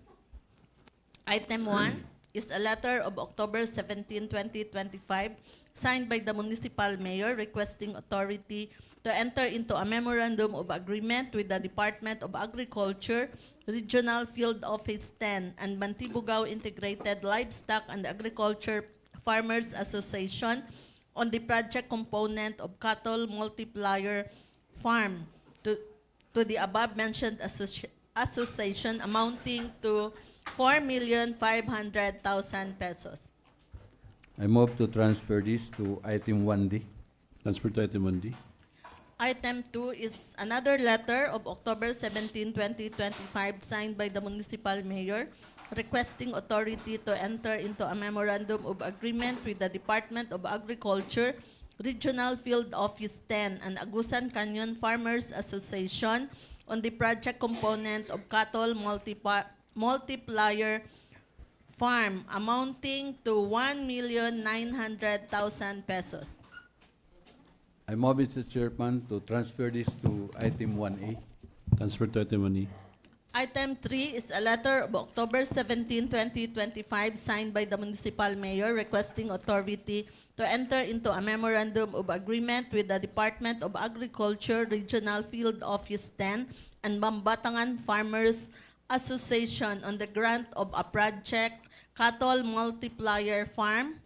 item 1 is a letter of October 17, 2025, signed by the municipal mayor requesting authority to enter into a memorandum of agreement with the Department of Agriculture, Regional Field Office 10, and Bantibugao Integrated Livestock and Agriculture Farmers Association on the project component of Cattle Multiplier Farm to the above-mentioned association amounting to 4,500,000 pesos. I move to transfer this to item 1D. Transfer to item 1D. Item 2 is another letter of October 17, 2025, signed by the municipal mayor requesting authority to enter into a memorandum of agreement with the Department of Agriculture, Regional Field Office 10, and Agusan Canyon Farmers Association on the project component of Cattle Multiplier Farm amounting to 1,900,000 pesos. I move, Mr. Chairman, to transfer this to item 1A. Transfer to item 1E. Item 3 is a letter of October 17, 2025, signed by the municipal mayor requesting authority to enter into a memorandum of agreement with the Department of Agriculture, Regional Field Office 10, and Bambatangan Farmers Association on the grant of a project, Cattle Multiplier Farm,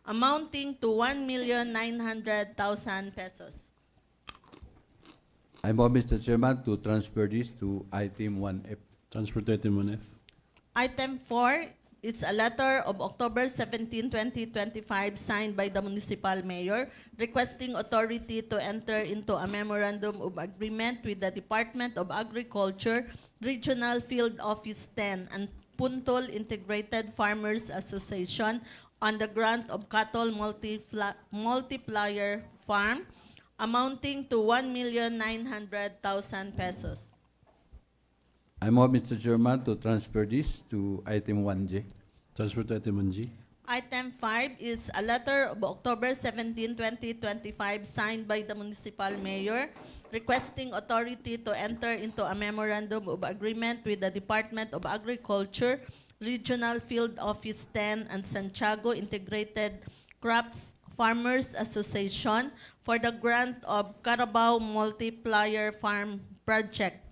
amounting to 1,900,000 pesos. I move, Mr. Chairman, to transfer this to item 1F. Transfer to item 1F. Item 4 is a letter of October 17, 2025, signed by the municipal mayor requesting authority to enter into a memorandum of agreement with the Department of Agriculture, Regional Field Office 10, and Puntol Integrated Farmers Association on the grant of Cattle Multiplier Farm amounting to 1,900,000 pesos. I move, Mr. Chairman, to transfer this to item 1J. Transfer to item 1G. Item 5 is a letter of October 17, 2025, signed by the municipal mayor requesting authority to enter into a memorandum of agreement with the Department of Agriculture, Regional Field Office 10, and Santiago Integrated Crops Farmers Association for the grant of Carabao Multiplier Farm Project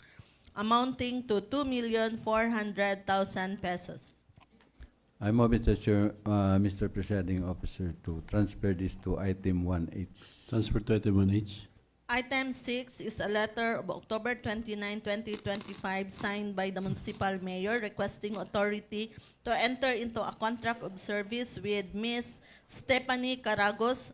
amounting to 2,400,000 pesos. I move, Mr. Presiding Officer, to transfer this to item 1H. Transfer to item 1H. Item 6 is a letter of October 29, 2025, signed by the municipal mayor requesting authority to enter into a contract of service with Ms. Stephanie Caragos,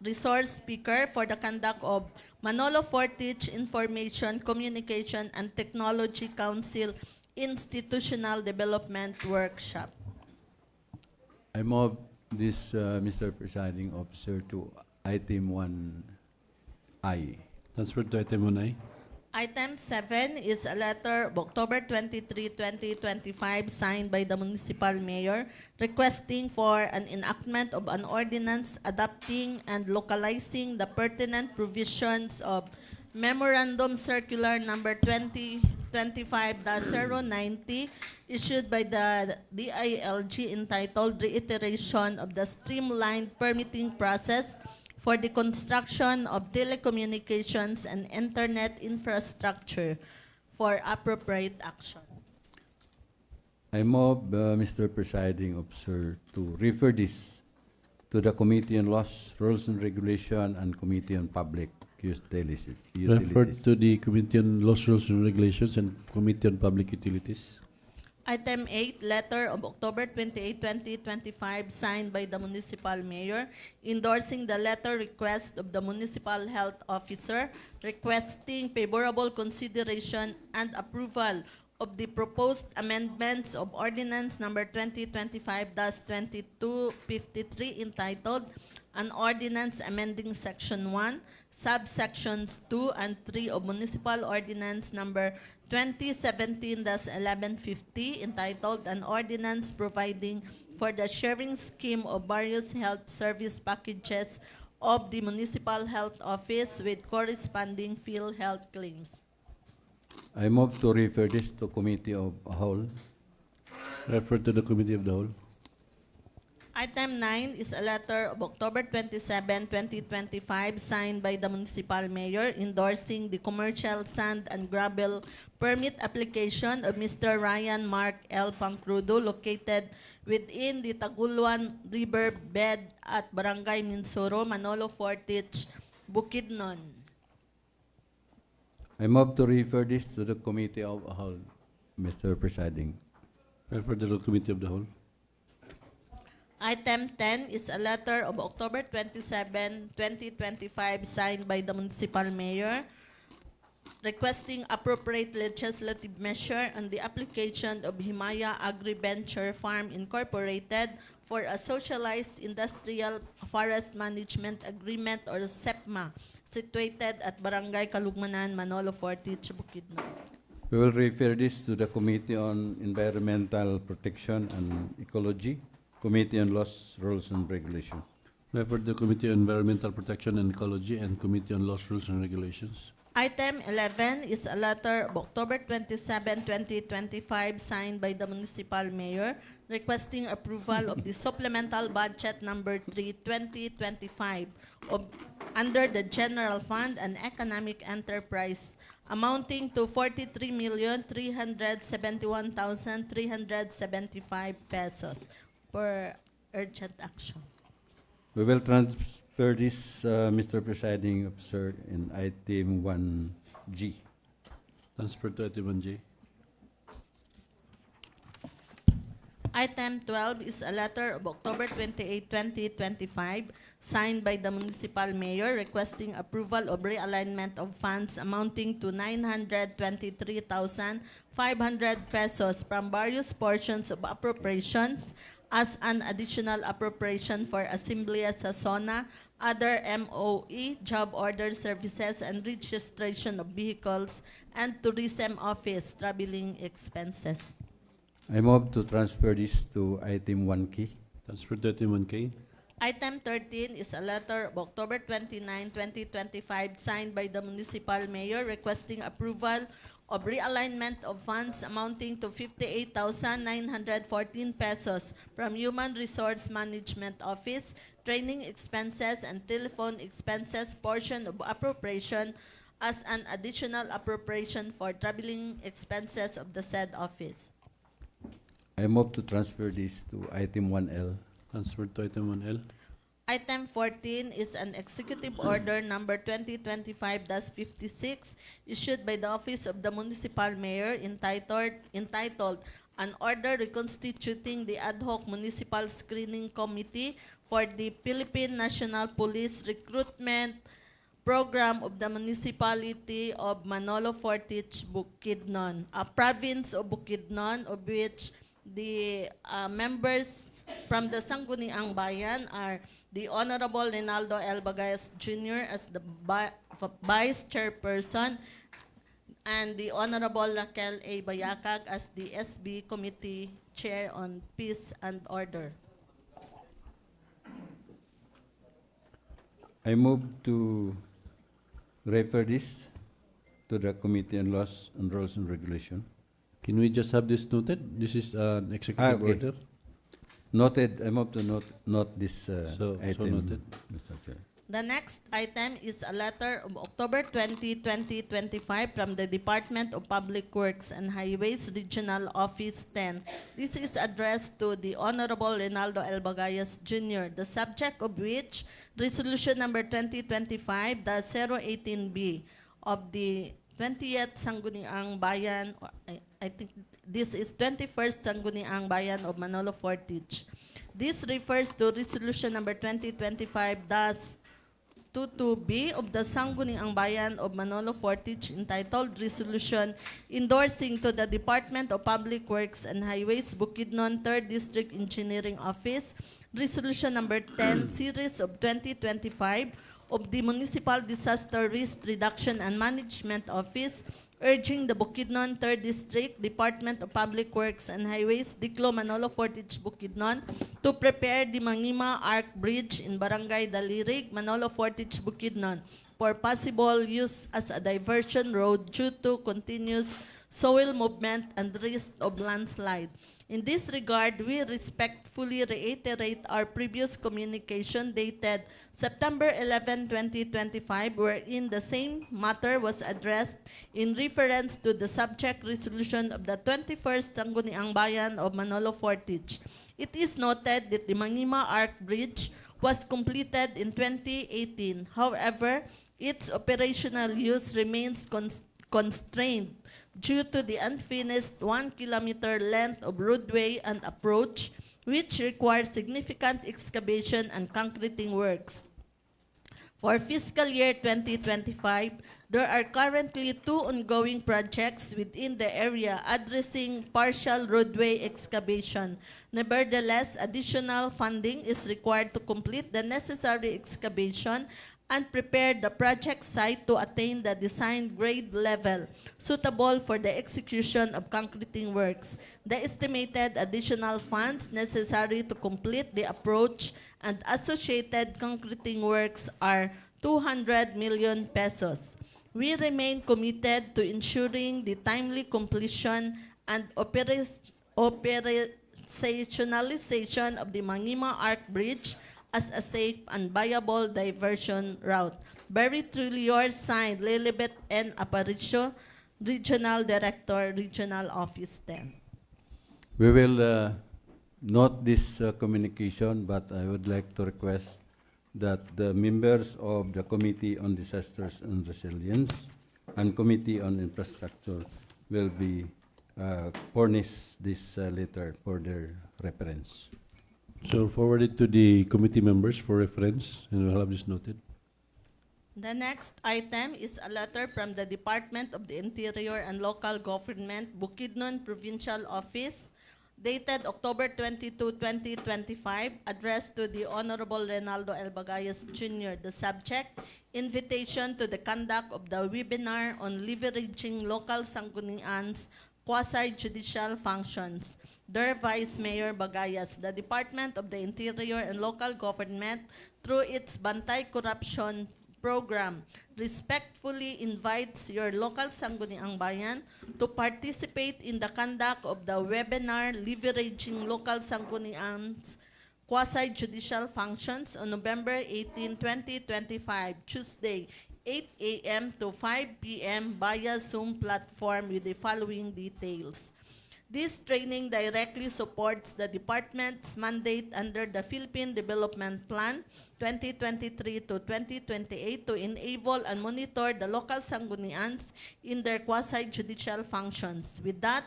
resource speaker, for the conduct of Manolo Fortich Information, Communication, and Technology Council Institutional Development Workshop. I move this, Mr. Presiding Officer, to item 1I. Transfer to item 1I. Item 7 is a letter of October 23, 2025, signed by the municipal mayor requesting for an enactment of an ordinance adopting and localizing the pertinent provisions of Memorandum Circular Number 2025-090 issued by the DILG entitled Reiteration of the Streamlined Permitting Process for the construction of telecommunications and internet infrastructure for appropriate action. I move, Mr. Presiding Officer, to refer this to the Committee on Laws, Rules and Regulation, and Committee on Public Utilities. Referred to the Committee on Laws, Rules and Regulations and Committee on Public Utilities. Item 8, letter of October 28, 2025, signed by the municipal mayor, endorsing the letter request of the municipal health officer, requesting favorable consideration and approval of the proposed amendments of Ordinance Number 2025-2253 entitled An Ordinance Amending Section 1, Subsections 2 and 3 of Municipal Ordinance Number 2017-1150 entitled An Ordinance Providing for the Sharing Scheme of Various Health Service Packages of the Municipal Health Office with corresponding PhilHealth claims. I move to refer this to Committee of Whole. Refer to the Committee of the Whole. Item 9 is a letter of October 27, 2025, signed by the Municipal Mayor endorsing the commercial sand and gravel permit application of Mr. Ryan Mark L. Pancrudo located within the Taguluan River bed at Barangay Minsuro, Manolo Fortich, Bukidnon. I move to refer this to the Committee of Whole, Mr. Presiding. Refer to the Committee of the Whole. Item 10 is a letter of October 27, 2025, signed by the Municipal Mayor requesting appropriate legislative measure on the application of Himaya Agriventure Farm Incorporated for a socialized industrial forest management agreement or SEPMA situated at Barangay Kalugmanan, Manolo Fortich, Bukidnon. We will refer this to the Committee on Environmental Protection and Ecology, Committee on Laws, Rules, and Regulations. Refer to the Committee on Environmental Protection and Ecology and Committee on Laws, Rules, and Regulations. Item 11 is a letter of October 27, 2025, signed by the Municipal Mayor requesting approval of the Supplemental Budget Number 3, 2025 of, under the General Fund and Economic Enterprise amounting to 43,371,375 pesos for urgent action. We will transfer this, Mr. Presiding Officer, in item 1G. Transfer to item 1J. Item 12 is a letter of October 28, 2025, signed by the Municipal Mayor requesting approval of realignment of funds amounting to 923,500 pesos from various portions of appropriations as an additional appropriation for Assembleya sa SONA, other MOE, job order services and registration of vehicles, and Tourism Office traveling expenses. I move to transfer this to item 1K. Transfer to item 1K. Item 13 is a letter of October 29, 2025, signed by the Municipal Mayor requesting approval of realignment of funds amounting to 58,914 pesos from Human Resource Management Office, training expenses and telephone expenses portion of appropriation as an additional appropriation for traveling expenses of the said office. I move to transfer this to item 1L. Transfer to item 1L. Item 14 is an executive order number 2025-56 issued by the Office of the Municipal Mayor entitled An Order Reconstituting the Ad Hoc Municipal Screening Committee for the Philippine National Police Recruitment Program of the Municipality of Manolo Fortich, Bukidnon, a province of Bukidnon, of which the members from the Sangguniang Bayan are the Honorable Rinaldo L. Bagayas Jr. as the Vice Chairperson and the Honorable Raquel A. Bayakag as the SB Committee Chair on Peace and Order. I move to refer this to the Committee on Laws and Rules and Regulation. Can we just have this noted? This is an executive Okay. order. Noted, I move to note this So item, noted. Mr. Chair. The next item is a letter of October 20, 2025 from the Department of Public Works and Highways Regional Office 10. This is addressed to the Honorable Rinaldo L. Bagayas Jr., the subject of which Resolution number 2025-018B of the 20th Sangguniang Bayan, I think this is 21st Sangguniang Bayan of Manolo Fortich. This refers to Resolution number 2025-22B of the Sangguniang Bayan of Manolo Fortich entitled Resolution endorsing to the Department of Public Works and Highways Bukidnon 3rd District Engineering Office Resolution number 10 Series of 2025 of the Municipal Disaster Risk Reduction and Management Office, urging the Bukidnon 3rd District Department of Public Works and Highways, Diclo Manolo Fortich Bukidnon, to prepare the Mangima Arc Bridge in Barangay Dalirig, Manolo Fortich Bukidnon, for possible use as a diversion road due to continuous soil movement and risk of landslide. In this regard, we respectfully reiterate our previous communication dated September 11, 2025, wherein the same matter was addressed in reference to the subject resolution of the 21st Sangguniang Bayan of Manolo Fortich. It is noted that the Mangima Arc Bridge was completed in 2018. However, its operational use remains constrained due to the unfinished 1 kilometer length of roadway and approach, which requires significant excavation and concreting works. For fiscal year 2025, there are currently 2 ongoing projects within the area addressing partial roadway excavation. Nevertheless, additional funding is required to complete the necessary excavation and prepare the project site to attain the design grade level suitable for the execution of concreting works. The estimated additional funds necessary to complete the approach and associated concreting works are 200 million pesos. We remain committed to ensuring the timely completion and operationalization of the Mangima Arc Bridge as a safe and viable diversion route. Very truly yours, signed, Lilibet N. Aparicio, Regional Director, Regional Office 10. We will note this communication, but I would like to request that the members of the Committee on Disasters and Resilience and Committee on Infrastructure will be furnished this letter for their reference. So forward it to the committee members for reference, and we'll have this noted. The next item is a letter from the Department of the Interior and Local Government, Bukidnon Provincial Office, dated October 22, 2025, addressed to the Honorable Reynaldo L. Bagayas Jr. The subject, invitation to the conduct of the webinar on leveraging local sanggunians quasi-judicial functions. Dear Vice Mayor Bagayas, the Department of the Interior and Local Government, through its Bantay Corruption Program, respectfully invites your local Sangguniang Bayan to participate in the conduct of the webinar Leveraging Local Sanggunians Quasi-Judicial Functions on November 18, 2025, Tuesday, 8 a.m. to 5 p.m. via Zoom platform with the following details. This training directly supports the department's mandate under the Philippine Development Plan 2023 to 2028 to enable and monitor the local sanggunians in their quasi-judicial functions. With that,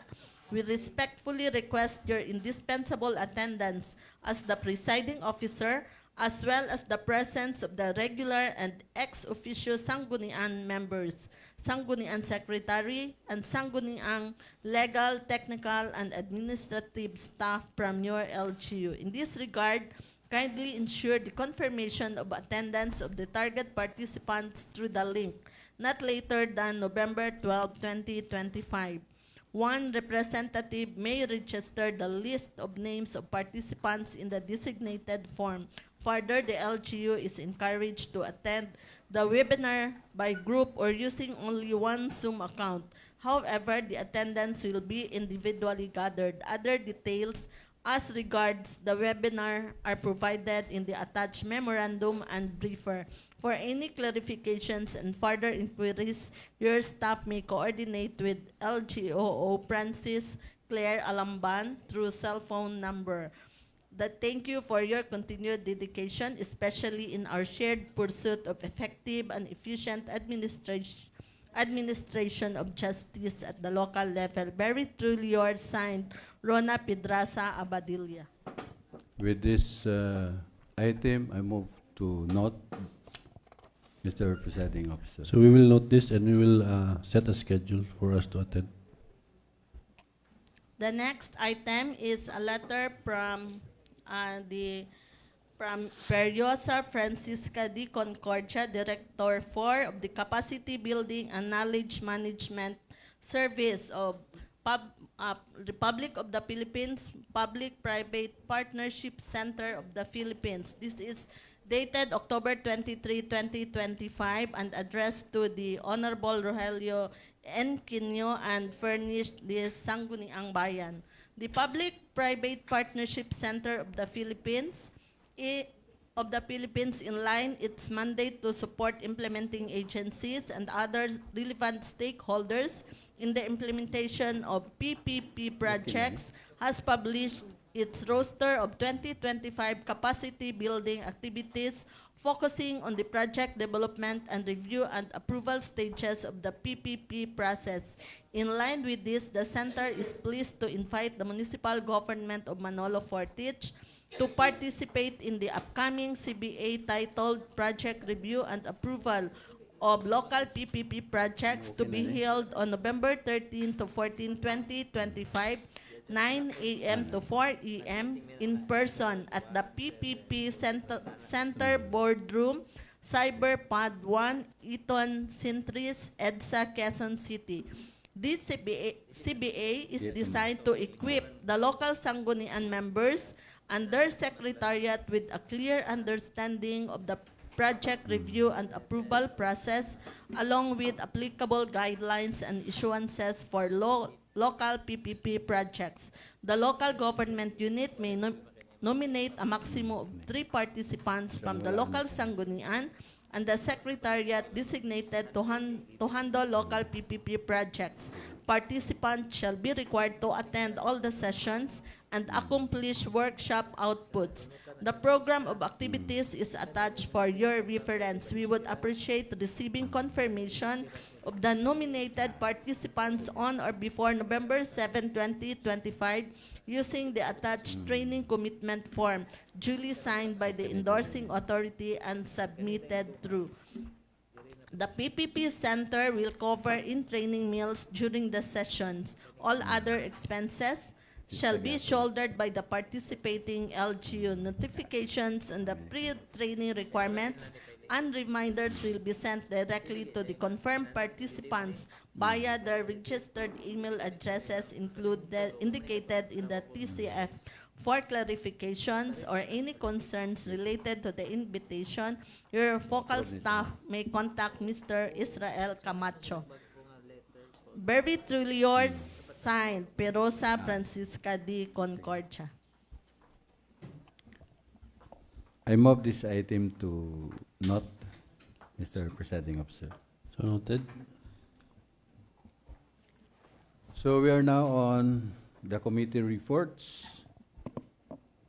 we respectfully request your indispensable attendance as the presiding officer, as well as the presence of the regular and ex-officio Sanggunian members, Sanggunian Secretary, and Sangguniang legal, technical, and administrative staff from your LGU. In this regard, kindly ensure the confirmation of attendance of the target participants through the link, not later than November 12, 2025. One representative may register the list of names of participants in the designated form. Further, the LGU is encouraged to attend the webinar by group or using only one Zoom account. However, the attendance will be individually gathered. Other details as regards the webinar are provided in the attached memorandum and briefer. For any clarifications and further inquiries, your staff may coordinate with LGOO Francis Claire Alamban through cell phone number. Thank you for your continued dedication, especially in our shared pursuit of effective and efficient administration of justice at the local level. Very truly yours, signed, Rona Pedraza Abadilla. With this item, I move to note, Mr. Presiding Officer. So we will note this and we will set a schedule for us to attend. The next item is a letter from the From Periosa Francisca D. Concordia, Director 4 of the Capacity Building and Knowledge Management Service of Republic of the Philippines, Public-Private Partnership Center of the Philippines. This is dated October 23, 2025 and addressed to the Honorable Rogelio N. Quino and furnished the Sangguniang Bayan. The Public-Private Partnership Center of the Philippines in line its mandate to support implementing agencies and other relevant stakeholders in the implementation of PPP projects, has published its roster of 2025 capacity building activities focusing on the project development and review and approval stages of the PPP process. In line with this, the Center is pleased to invite the municipal government of Manolo Fortich to participate in the upcoming CBA titled Project Review and Approval of Local PPP Projects to be held on November 13 to 14, 2025, 9 a.m. to 4 a.m. in person at the PPP Center Boardroom, Cyberpod 1, Eton Sintris, EDSA, Quezon City. This CBA is designed to equip the local Sanggunian members and their secretariat with a clear understanding of the project review and approval process, along with applicable guidelines and issuances for local PPP projects. The local government unit may nominate a maximum of 3 participants from the local Sanggunian, and the secretariat designated to handle local PPP projects. Participants shall be required to attend all the sessions and accomplish workshop outputs. The program of activities is attached for your reference. We would appreciate receiving confirmation of the nominated participants on or before November 7, 2025, using the attached training commitment form, duly signed by the endorsing authority and submitted through. The PPP Center will cover in-training meals during the sessions. All other expenses shall be shouldered by the participating LGU. Notifications and the pre-training requirements and reminders will be sent directly to the confirmed participants via their registered email addresses indicated in the TCF. For clarifications or any concerns related to the invitation, your focal staff may contact Mr. Israel Camacho. Very truly yours, signed, Perosa Francisca D. Concordia. I move this item to not, Mr. Presiding Officer. So noted. So we are now on the committee reports.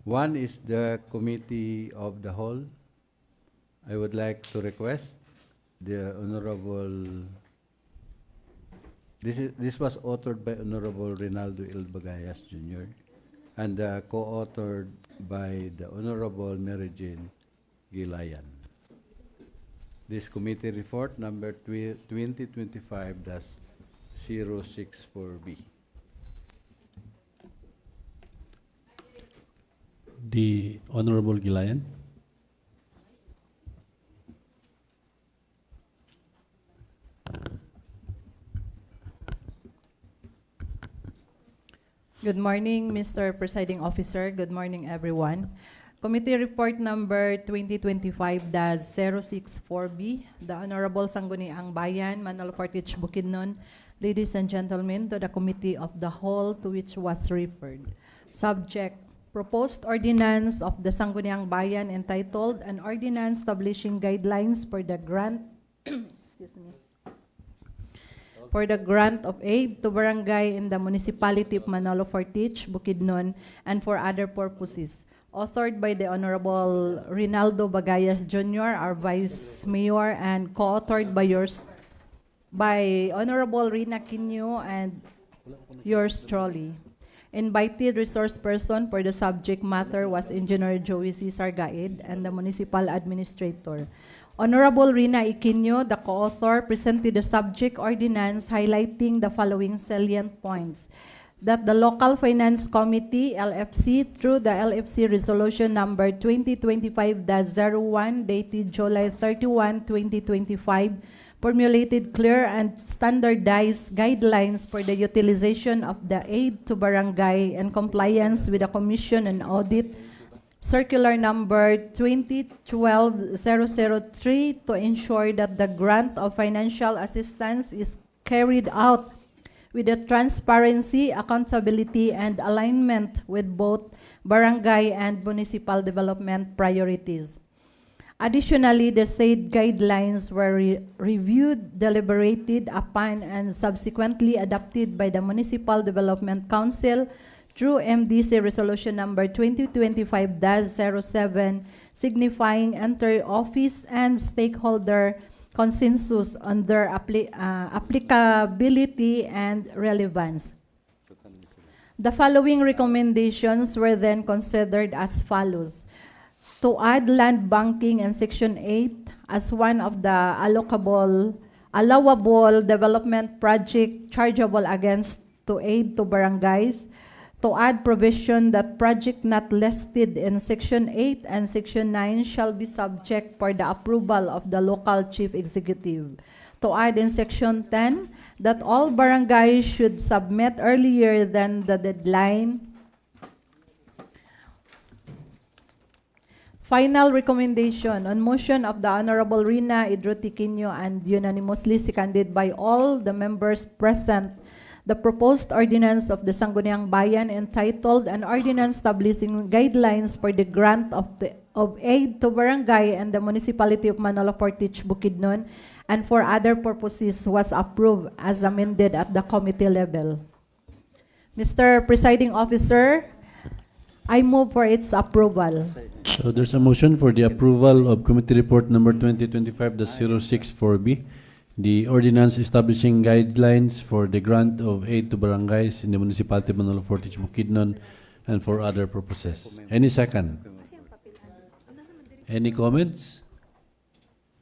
One is the committee of the whole. I would like to request the Honorable, this was authored by Honorable Rinaldo L. Bagayas Jr. and co-authored by the Honorable Mary Jane Gilayan. This committee report number 2025-064B. The Honorable Gilayan. Good morning, Mr. Presiding Officer. Good morning, everyone. Committee report number 2025-064B, the Honorable Sangguniang Bayan, Manolo Fortich Bukidnon, ladies and gentlemen, to the Committee of the Whole to which was referred. Subject, proposed ordinance of the Sangguniang Bayan entitled An Ordinance Establishing Guidelines for the Grant for the grant of aid to barangay in the municipality of Manolo Fortich, Bukidnon, and for other purposes. Authored by the Honorable Rinaldo Bagayas Jr., our Vice Mayor, and co-authored by Honorable Rina Quino and yours truly. Invited resource person for the subject matter was Engineer Joey Cesar Gaid and the Municipal Administrator. Honorable Rina Iquino, the co-author, presented the subject ordinance highlighting the following salient points. that the Local Finance Committee, LFC, through the LFC Resolution Number 2025-01 dated July 31, 2025, formulated clear and standardized guidelines for the utilization of the aid to barangay and compliance with the Commission on Audit Circular Number 2012-003 to ensure that the grant of financial assistance is carried out with the transparency, accountability, and alignment with both barangay and municipal development priorities. Additionally, the said guidelines were reviewed, deliberated upon, and subsequently adopted by the Municipal Development Council through MDC Resolution Number 2025-07, signifying inter-office and stakeholder consensus on their applicability and relevance. The following recommendations were then considered as follows: to add land banking in Section 8 as one of the allowable development project chargeable against to aid to barangays, to add provision that project not listed in Section 8 and Section 9 shall be subject for the approval of the local chief executive, to add in Section 10 that all barangays should submit earlier than the deadline. Final recommendation on motion of the Honorable Rina Idrotiquinho and unanimously seconded by all the members present, the proposed ordinance of the Sangguniang Bayan entitled An Ordinance Establishing Guidelines for the Grant of Aid to Barangay and the Municipality of Manolo Portage, Bukidnon, and for other purposes was approved as amended at the committee level. Mr. Presiding Officer, I move for its approval. So there's a motion for the approval of Committee Report Number 2025-064B, the ordinance establishing guidelines for the grant of aid to barangays in the municipality of Manolo Fortich, Bukidnon, and for other purposes. Any second? Any comments?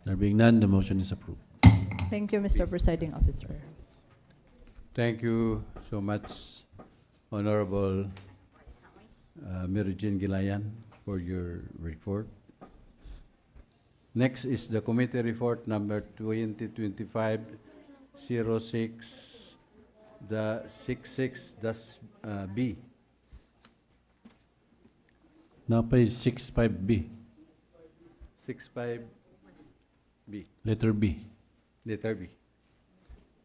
There being none, the motion is approved. Thank you, Mr. Presiding Officer. Thank you so much, Honorable Mary Jean Gilayan, for your report. Next is the committee report number 2025-06, the 66-B. Now pa is 65B, 65B, letter B. letter B.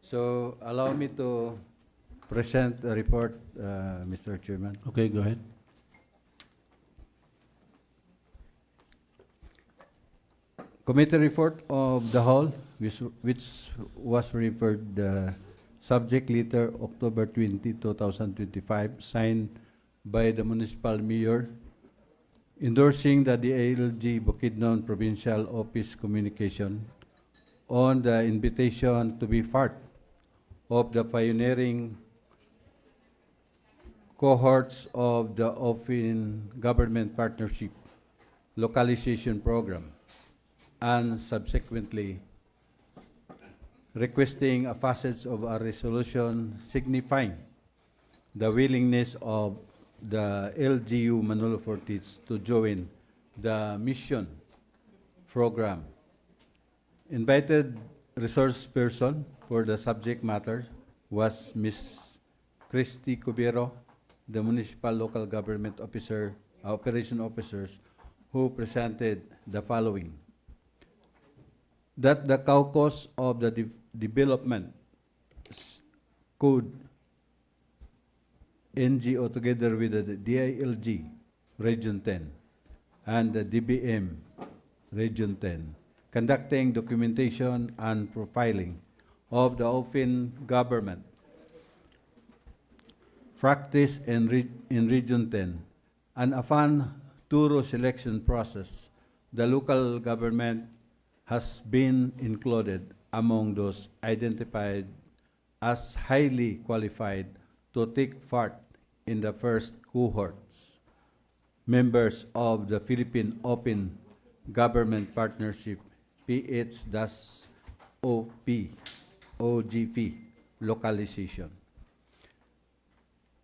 So allow me to present a report, Mr. Chairman. Okay, go ahead. Committee report of the whole, which was referred the subject letter October 20, 2025, signed by the municipal mayor, endorsing the DILG Bukidnon Provincial Office communication on the invitation to be part of the pioneering cohorts of the Open Government Partnership Localization Program, and subsequently requesting a passage of a resolution signifying the willingness of the LGU Manolo Fortis to join the mission program. Invited resource person for the subject matter was Ms. Christy Cubero, the Municipal Local Government Officer, Operation Officers, who presented the following: that the caucus of the development could NGO together with the DILG Region 10 and the DBM Region 10 conducting documentation and profiling of the open government practice in Region 10, and upon thorough selection process, the local government has been included among those identified as highly qualified to take part in the first cohorts, members of the Philippine Open Government Partnership, PH-OP, OGP, localization.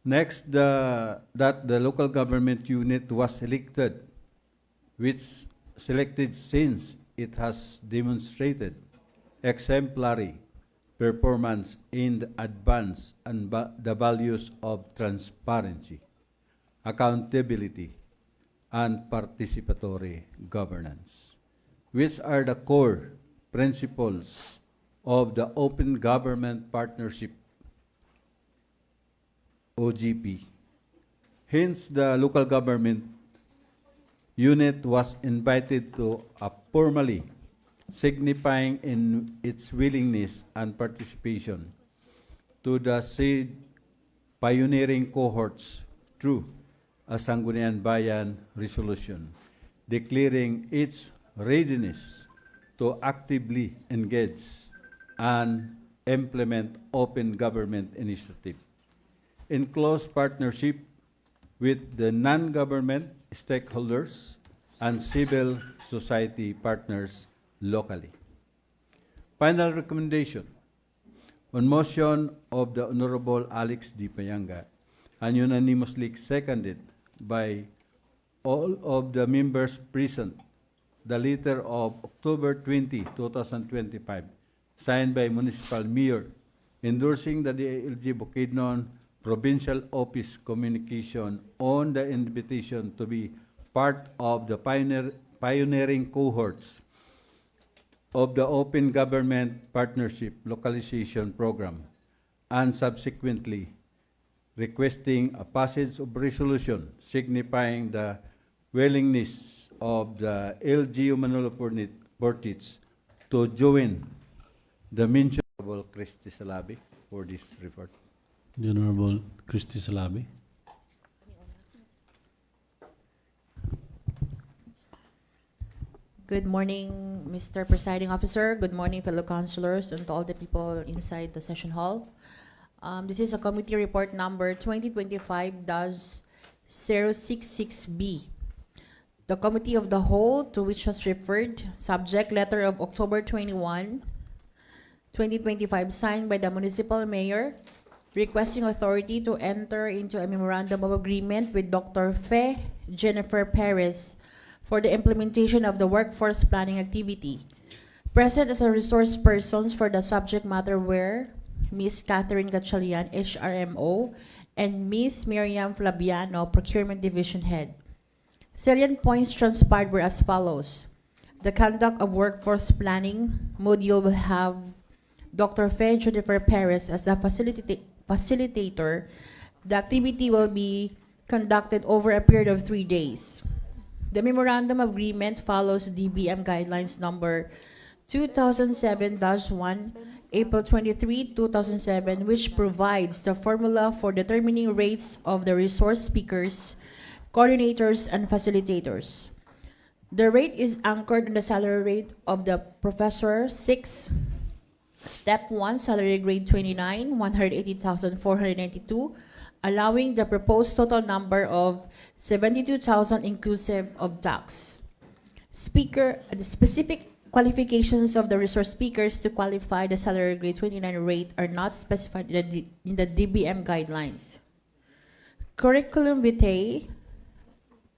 Next, that the local government unit was selected, which selected since it has demonstrated exemplary performance in the advance and the values of transparency, accountability, and participatory governance, which are the core principles of the Open Government Partnership, OGP. Hence, the local government unit was invited to formally signifying in its willingness and participation to the said pioneering cohorts through a Sangguniang Bayan resolution declaring its readiness to actively engage and implement open government initiative in close partnership with the non-government stakeholders and civil society partners locally. Final recommendation on motion of the Honorable Alex D. Payanga and unanimously seconded by all of the members present, the letter of October 20, 2025, signed by Municipal Mayor, endorsing the DILG Bukidnon Provincial Office communication on the invitation to be part of the pioneering cohorts of the Open Government Partnership Localization Program, and subsequently requesting a passage of resolution signifying the willingness of the LGU Manolo Portage to join the mentioned Honorable Christy Salabi for this report. The Honorable Christy Salabi. Good morning, Mr. Presiding Officer. Good morning, fellow councilors, and to all the people inside the session hall. This is a committee report number 2025-066B. The Committee of the Whole, to which was referred, subject letter of October 21, 2025, signed by the Municipal Mayor, requesting authority to enter into a memorandum of agreement with Dr. Fe Jennifer Perez for the implementation of the workforce planning activity. Present as a resource persons for the subject matter were Ms. Catherine Gatchalian, HRMO, and Ms. Miriam Flaviano, Procurement Division Head. Salient points transpired were as follows. The conduct of workforce planning module will have Dr. Fe Jennifer Perez as the facilitator. The activity will be conducted over a period of 3 days. The memorandum of agreement follows DBM guidelines number 2007-1, April 23, 2007, which provides the formula for determining rates of the resource speakers, coordinators, and facilitators. The rate is anchored on the salary rate of the Professor 6, Step 1, salary grade 29, 180,492, allowing the proposed total number of 72,000 inclusive of tax. The specific qualifications of the resource speakers to qualify the salary grade 29 rate are not specified in the DBM guidelines. Curriculum vitae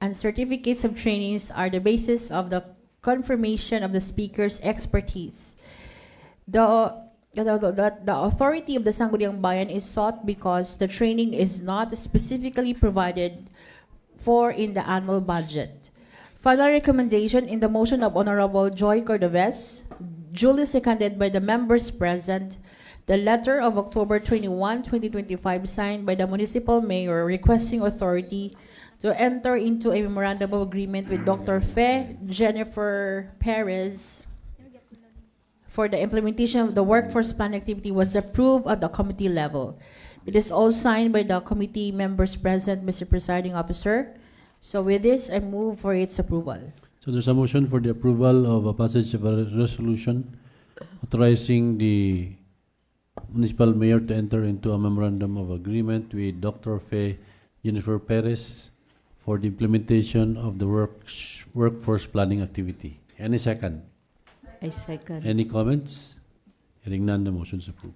and certificates of trainings are the basis of the confirmation of the speaker's expertise. The authority of the Sangguniang Bayan is sought because the training is not specifically provided for in the annual budget. Final recommendation in the motion of Honorable Joy Cordovez, duly seconded by the members present, the letter of October 21, 2025, signed by the Municipal Mayor requesting authority to enter into a memorandum of agreement with Dr. Fe Jennifer Perez for the implementation of the workforce plan activity was approved at the committee level. It is all signed by the committee members present, Mr. Presiding Officer. So with this, I move for its approval. So there's a motion for the approval of a passage of a resolution authorizing the municipal mayor to enter into a memorandum of agreement with Dr. Fe Jennifer Perez for the implementation of the workforce planning activity. Any second? I second. Any comments? Hearing none, the motion is approved.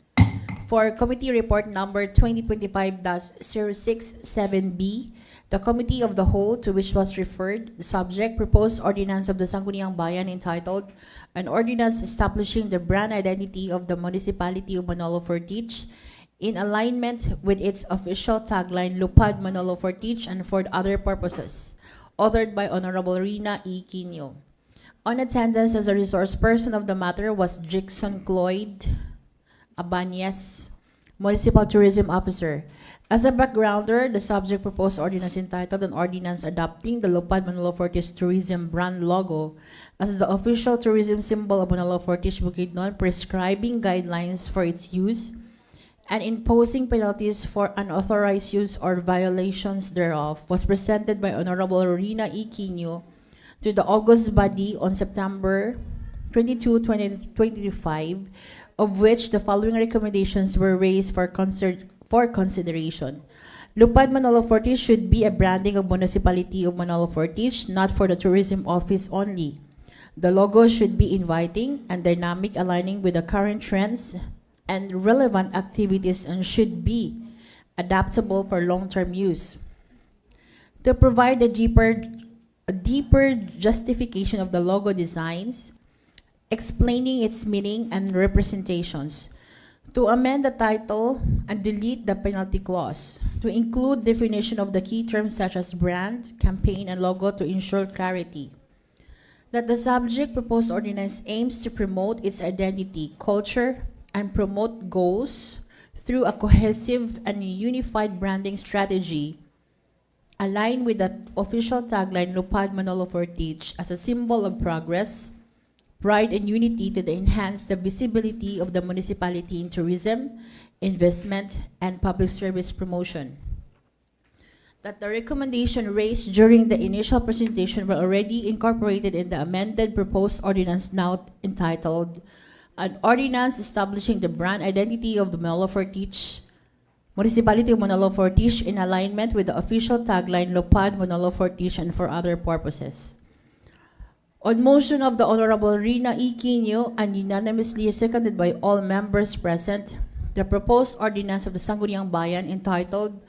For Committee Report Number 2025-067B, the Committee of the Whole to which was referred, the subject proposed ordinance of the Sangguniang Bayan entitled An Ordinance Establishing the Brand Identity of the Municipality of Manolo Fortich in alignment with its official tagline Lupad Manolo Fortich and for other purposes, authored by Honorable Rina E. Quino. On attendance as a resource person of the matter was Jixon Cloyd Abanez, Municipal Tourism Officer. As a backgrounder, the subject proposed ordinance entitled An Ordinance Adopting the Lupad Manolo Fortich Tourism Brand Logo as the official tourism symbol of Manolo Fortich Bukidnon, prescribing guidelines for its use and imposing penalties for unauthorized use or violations thereof, was presented by Honorable Rina E. Quino to the August body on September 22, 2025, of which the following recommendations were raised for consideration. Lupad Manolo Fortich should be a branding of Municipality of Manolo Fortich, not for the Tourism Office only. The logo should be inviting and dynamic, aligning with the current trends and relevant activities, and should be adaptable for long-term use. To provide a deeper justification of the logo designs, explaining its meaning and representations, to amend the title and delete the penalty clause, to include definition of the key terms such as brand, campaign, and logo to ensure clarity, that the subject proposed ordinance aims to promote its identity, culture, and promote goals through a cohesive and unified branding strategy aligned with the official tagline Lupad Manolo Fortich as a symbol of progress, pride, and unity to enhance the visibility of the municipality in tourism, investment, and public service promotion. That the recommendation raised during the initial presentation were already incorporated in the amended proposed ordinance now entitled An Ordinance Establishing the Brand Identity of the Manolo Fortich Municipality of Manolo Fortich in alignment with the official tagline Lupad Manolo Fortich and for other purposes. On motion of the Honorable Rina E. Quino and unanimously seconded by all members present, the proposed ordinance of the Sangguniang Bayan entitled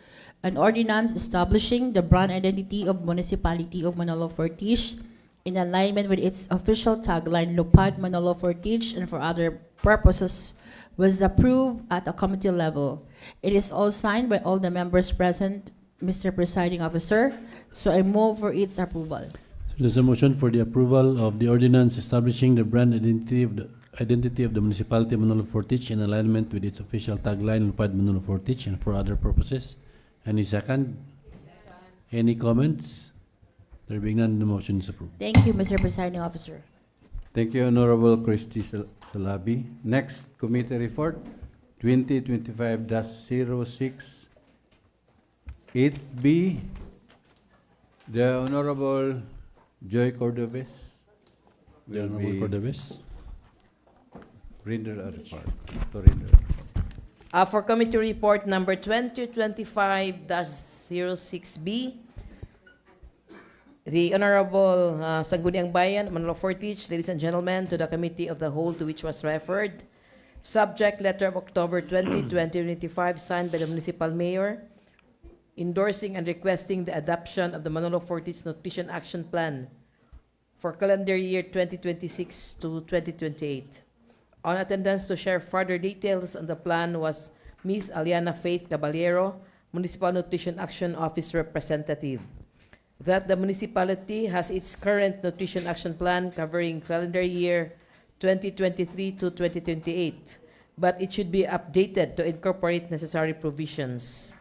An Ordinance Establishing the Brand Identity of Municipality of Manolo Fortich in alignment with its official tagline Lupad Manolo Fortich and for other purposes was approved at a committee level. It is all signed by all the members present, Mr. Presiding Officer, so I move for its approval. So there's a motion for the approval of the ordinance establishing the brand identity of the municipality of Manolo Fortich in alignment with its official tagline Lupad Manolo Fortich and for other purposes. Any second? Any comments? There being none, the motion is approved. Thank you, Mr. Presiding Officer. Thank you, Honorable Christy Salabi. Next committee report, 2025-068B. The Honorable Joy Cordobes will be render a report. For committee report number 2025-06B, the Honorable Sangguniang Bayan, Manolo Fortich, ladies and gentlemen, to the Committee of the Whole to which was referred. Subject letter of October 20, 2025, signed by the Municipal Mayor, endorsing and requesting the adoption of the Manolo Fortich Nutrition Action Plan for calendar year 2026 to 2028. On attendance to share further details on the plan was Ms. Aliana Faith Caballero, Municipal Nutrition Action Office Representative. That the municipality has its current nutrition action plan covering calendar year 2023 to 2028, but it should be updated to incorporate necessary provisions.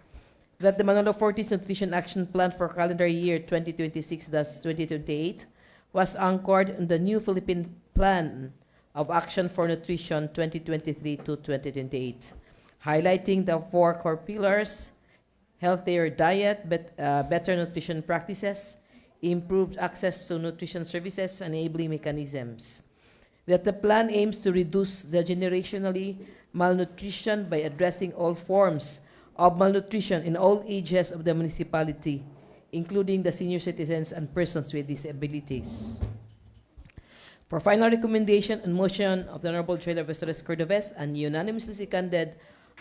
That the Manolo Fortich Nutrition Action Plan for calendar year 2026-2028 was anchored in the new Philippine Plan of Action for Nutrition 2023 to 2028, highlighting the 4 core pillars: healthier diet, better nutrition practices, improved access to nutrition services, and enabling mechanisms. That the plan aims to reduce the generationally malnutrition by addressing all forms of malnutrition in all ages of the municipality, including the senior citizens and persons with disabilities. For final recommendation and motion of the Honorable Trader Vestoles Cordobes and unanimously seconded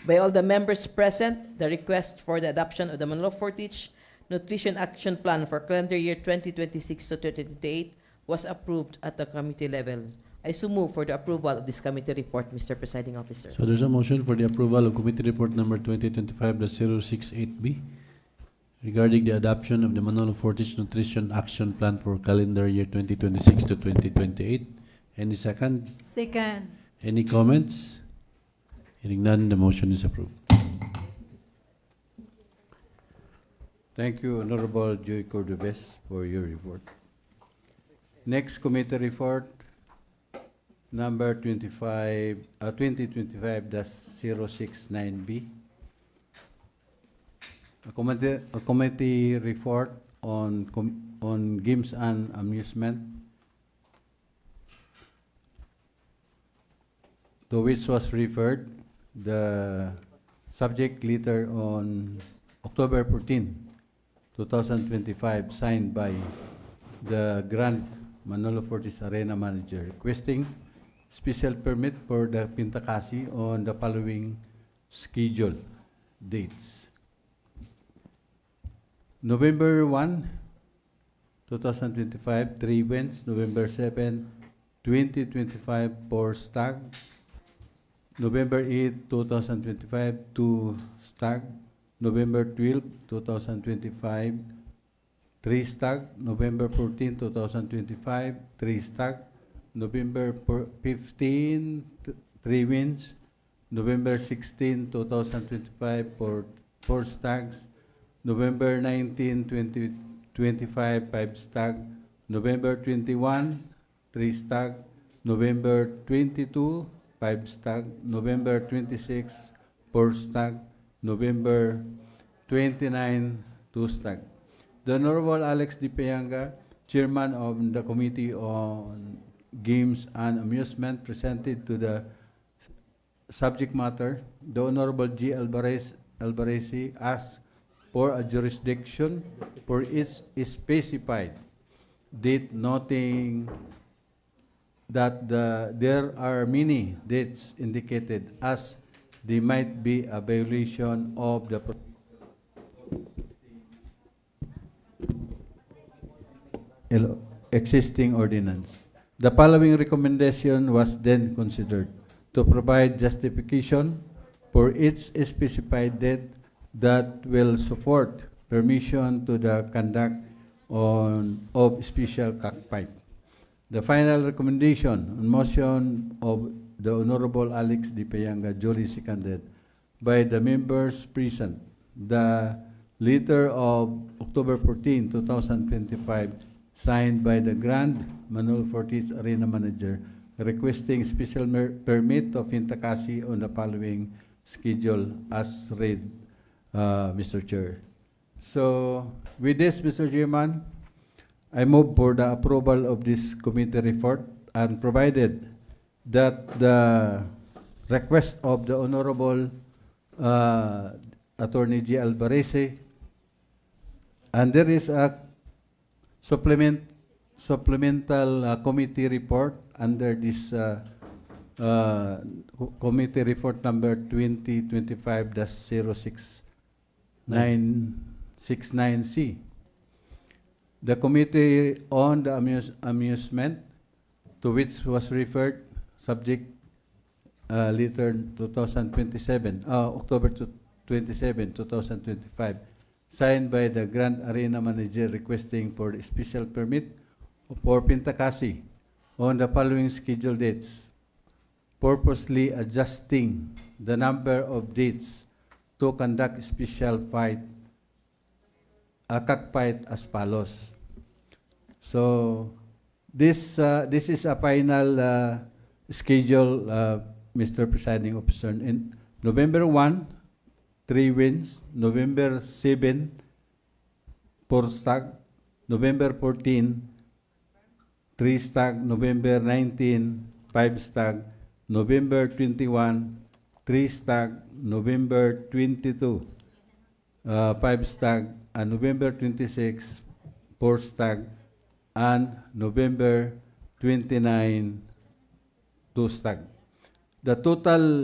by all the members present, the request for the adoption of the Manolo Fortich Nutrition Action Plan for calendar year 2026 to 2028 was approved at the committee level. I so move for the approval of this committee report, Mr. Presiding Officer. So there's a motion for the approval of Committee Report number 2025-068B regarding the adoption of the Manolo Fortich Nutrition Action Plan for calendar year 2026 to 2028. Any second? Second. Any comments? Hearing none, the motion is approved. Thank you, Honorable Joy Cordobes, for your report. Next committee report, number 2025-069B. A committee report on games and amusement, to which was referred the subject letter on October 14, 2025, signed by the Grand Manolo Fortis Arena manager, requesting special permit for the Pintakasi on the following schedule dates. November 1, 2025, 3 events. November 7, 2025, 4 stag. November 8, 2025, 2 stag. November 12, 2025, 3 stag. November 14, 2025, 3 stag. November 15, 3 wins. November 16, 2025, 4 stags. November 19, 2025, 5 stag. November 21, 3 stag. November 22, 5 stag. November 26, 4 stag. November 29, 2 stag. The Honorable Alex D. Payanga, Chairman of the Committee on Games and Amusement, presented to the subject matter. The Honorable G. Alvarez asked for a jurisdiction for its specified date, noting that there are many dates indicated as they might be a violation of the existing ordinance. The following recommendation was then considered: to provide justification for its specified date that will support permission to the conduct of special cockfight. The final recommendation on motion of the Honorable Alex D. Payanga, duly seconded by the members present. The letter of October 14, 2025, signed by the Grand Manolo Fortis Arena manager, requesting special permit of Intakasi on the following schedule as read, Mr. Chair. So, with this, Mr. Chairman, I move for the approval of this committee report, and provided that the request of the Honorable Attorney G. Alvarez, and there is a supplemental committee report under this committee report number 2025-069C. The Committee on the Amusement, to which was referred subject letter 2027, October 27, 2025, signed by the Grand Arena manager, requesting for the special permit for Pintakasi on the following schedule dates, purposely adjusting the number of dates to conduct special cockfight as follows. So this is a final schedule, Mr. Presiding Officer. In November 1, 3 wins. November 7, 4 stag. November 14, 3 stag. November 19, 5 stag. November 21, 3 stag. November 22, 5 stag. And November 26, 4 stag. And November 29, 2 stag. the total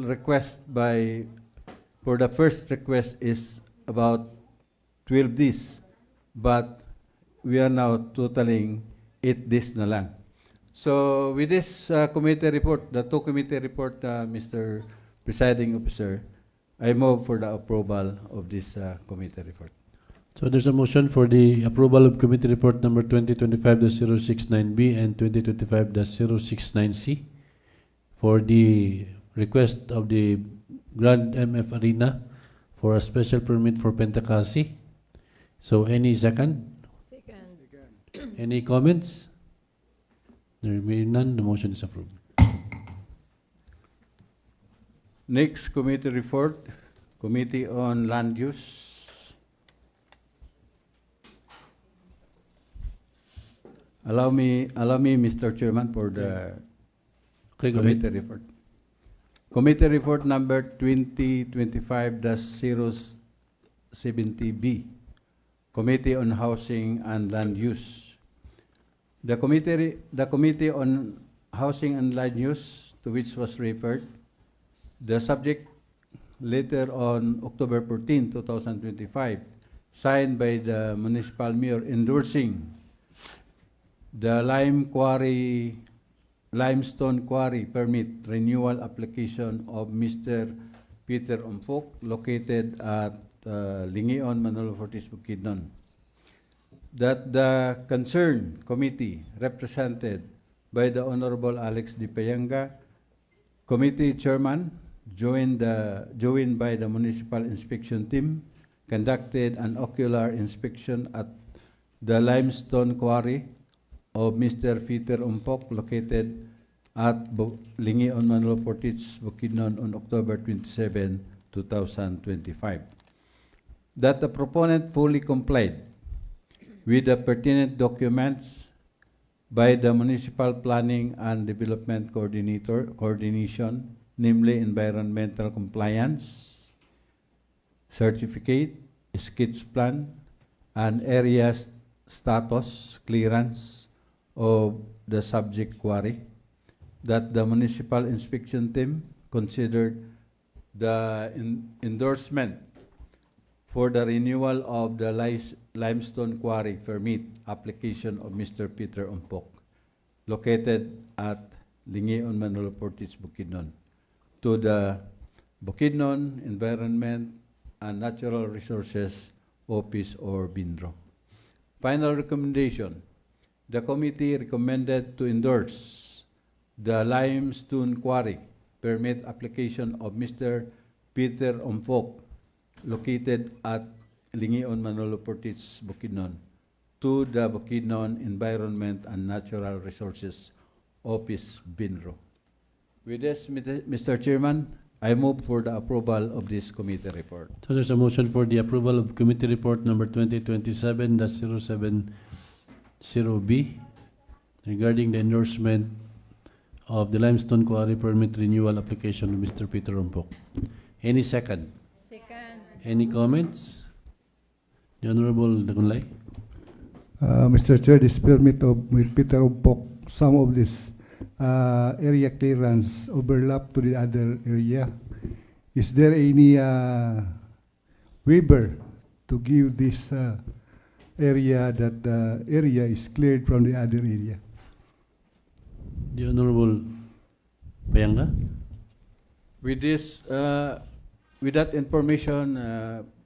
request for the first request is about 12 days, but we are now totaling 8 days na lang. So with this committee report, the two committee report, Mr. Presiding Officer, I move for the approval of this committee report. So there's a motion for the approval of committee report number 2025-069B and 2025-069C for the request of the Grand MF Arena for a special permit for Pentacasi. So any second? Second. Any comments? There being none, the motion is approved. Next committee report, Committee on Land Use. Allow me, Mr. Chairman, for the Okay, go committee ahead. report. Committee report number 2025-070B, Committee on Housing and Land Use. The Committee on Housing and Land Use, to which was referred, the subject letter on October 14, 2025, signed by the municipal mayor endorsing the limestone quarry permit renewal application of Mr. Peter Ompok, located at Lingion, Manolo Fortis, Bukidnon. That the concerned committee, represented by the Honorable Alex Di Payanga, committee chairman, joined by the municipal inspection team, conducted an ocular inspection at the limestone quarry of Mr. Peter Ompok, located at Lingion, Manolo Fortis, Bukidnon on October 27, 2025. That the proponent fully complied with the pertinent documents by the Municipal Planning and Development Coordination, namely environmental compliance, certificate, sketch plan, and area status clearance of the subject quarry. That the municipal inspection team considered the endorsement for the renewal of the limestone quarry permit application of Mr. Peter Ompok, located at Lingion, Manolo Fortis, Bukidnon, to the Bukidnon Environment and Natural Resources Office, or BINRO. Final recommendation: the committee recommended to endorse the limestone quarry permit application of Mr. Peter Ompok, located at Lingion, Manolo Fortis, Bukidnon, to the Bukidnon Environment and Natural Resources Office, BINRO. With this, Mr. Chairman, I move for the approval of this committee report. So there's a motion for the approval of committee report number 2027-070B regarding the endorsement of the limestone quarry permit renewal application of Mr. Peter Ompok. Any second? Second. Any comments? The Honorable Dagunlay. Mr. Chair, this permit with Peter Ompok, some of this area clearance overlap to the other area. Is there any waiver to give this area that the area is cleared from the other area? The Honorable Payanga. With this, with that information,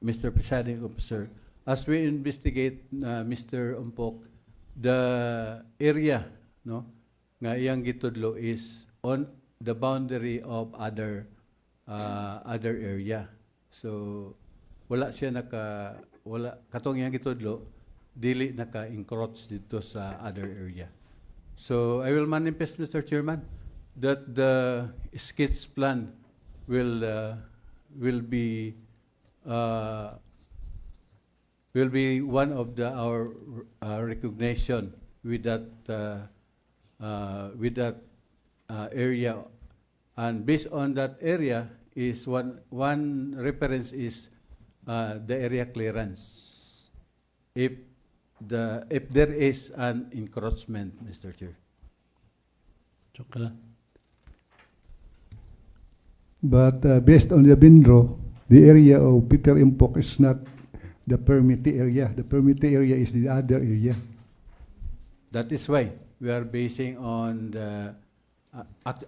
Mr. Presiding Officer, as we investigate, Mr. Ompok, the area, no, nga iyang gitudlo is on the boundary of other area. So wala katong iyang gitudlo dili naka-encroach dito sa other area. So I will manifest, Mr. Chairman, that the sketch plan will be one of our recognition with that area, and based on that area is one reference is the area clearance. If there is an encroachment, Mr. Chair. But based on the Bindro, the area of Peter Impok is not the permittee area. The permittee area is the other area. That is why we are basing on the,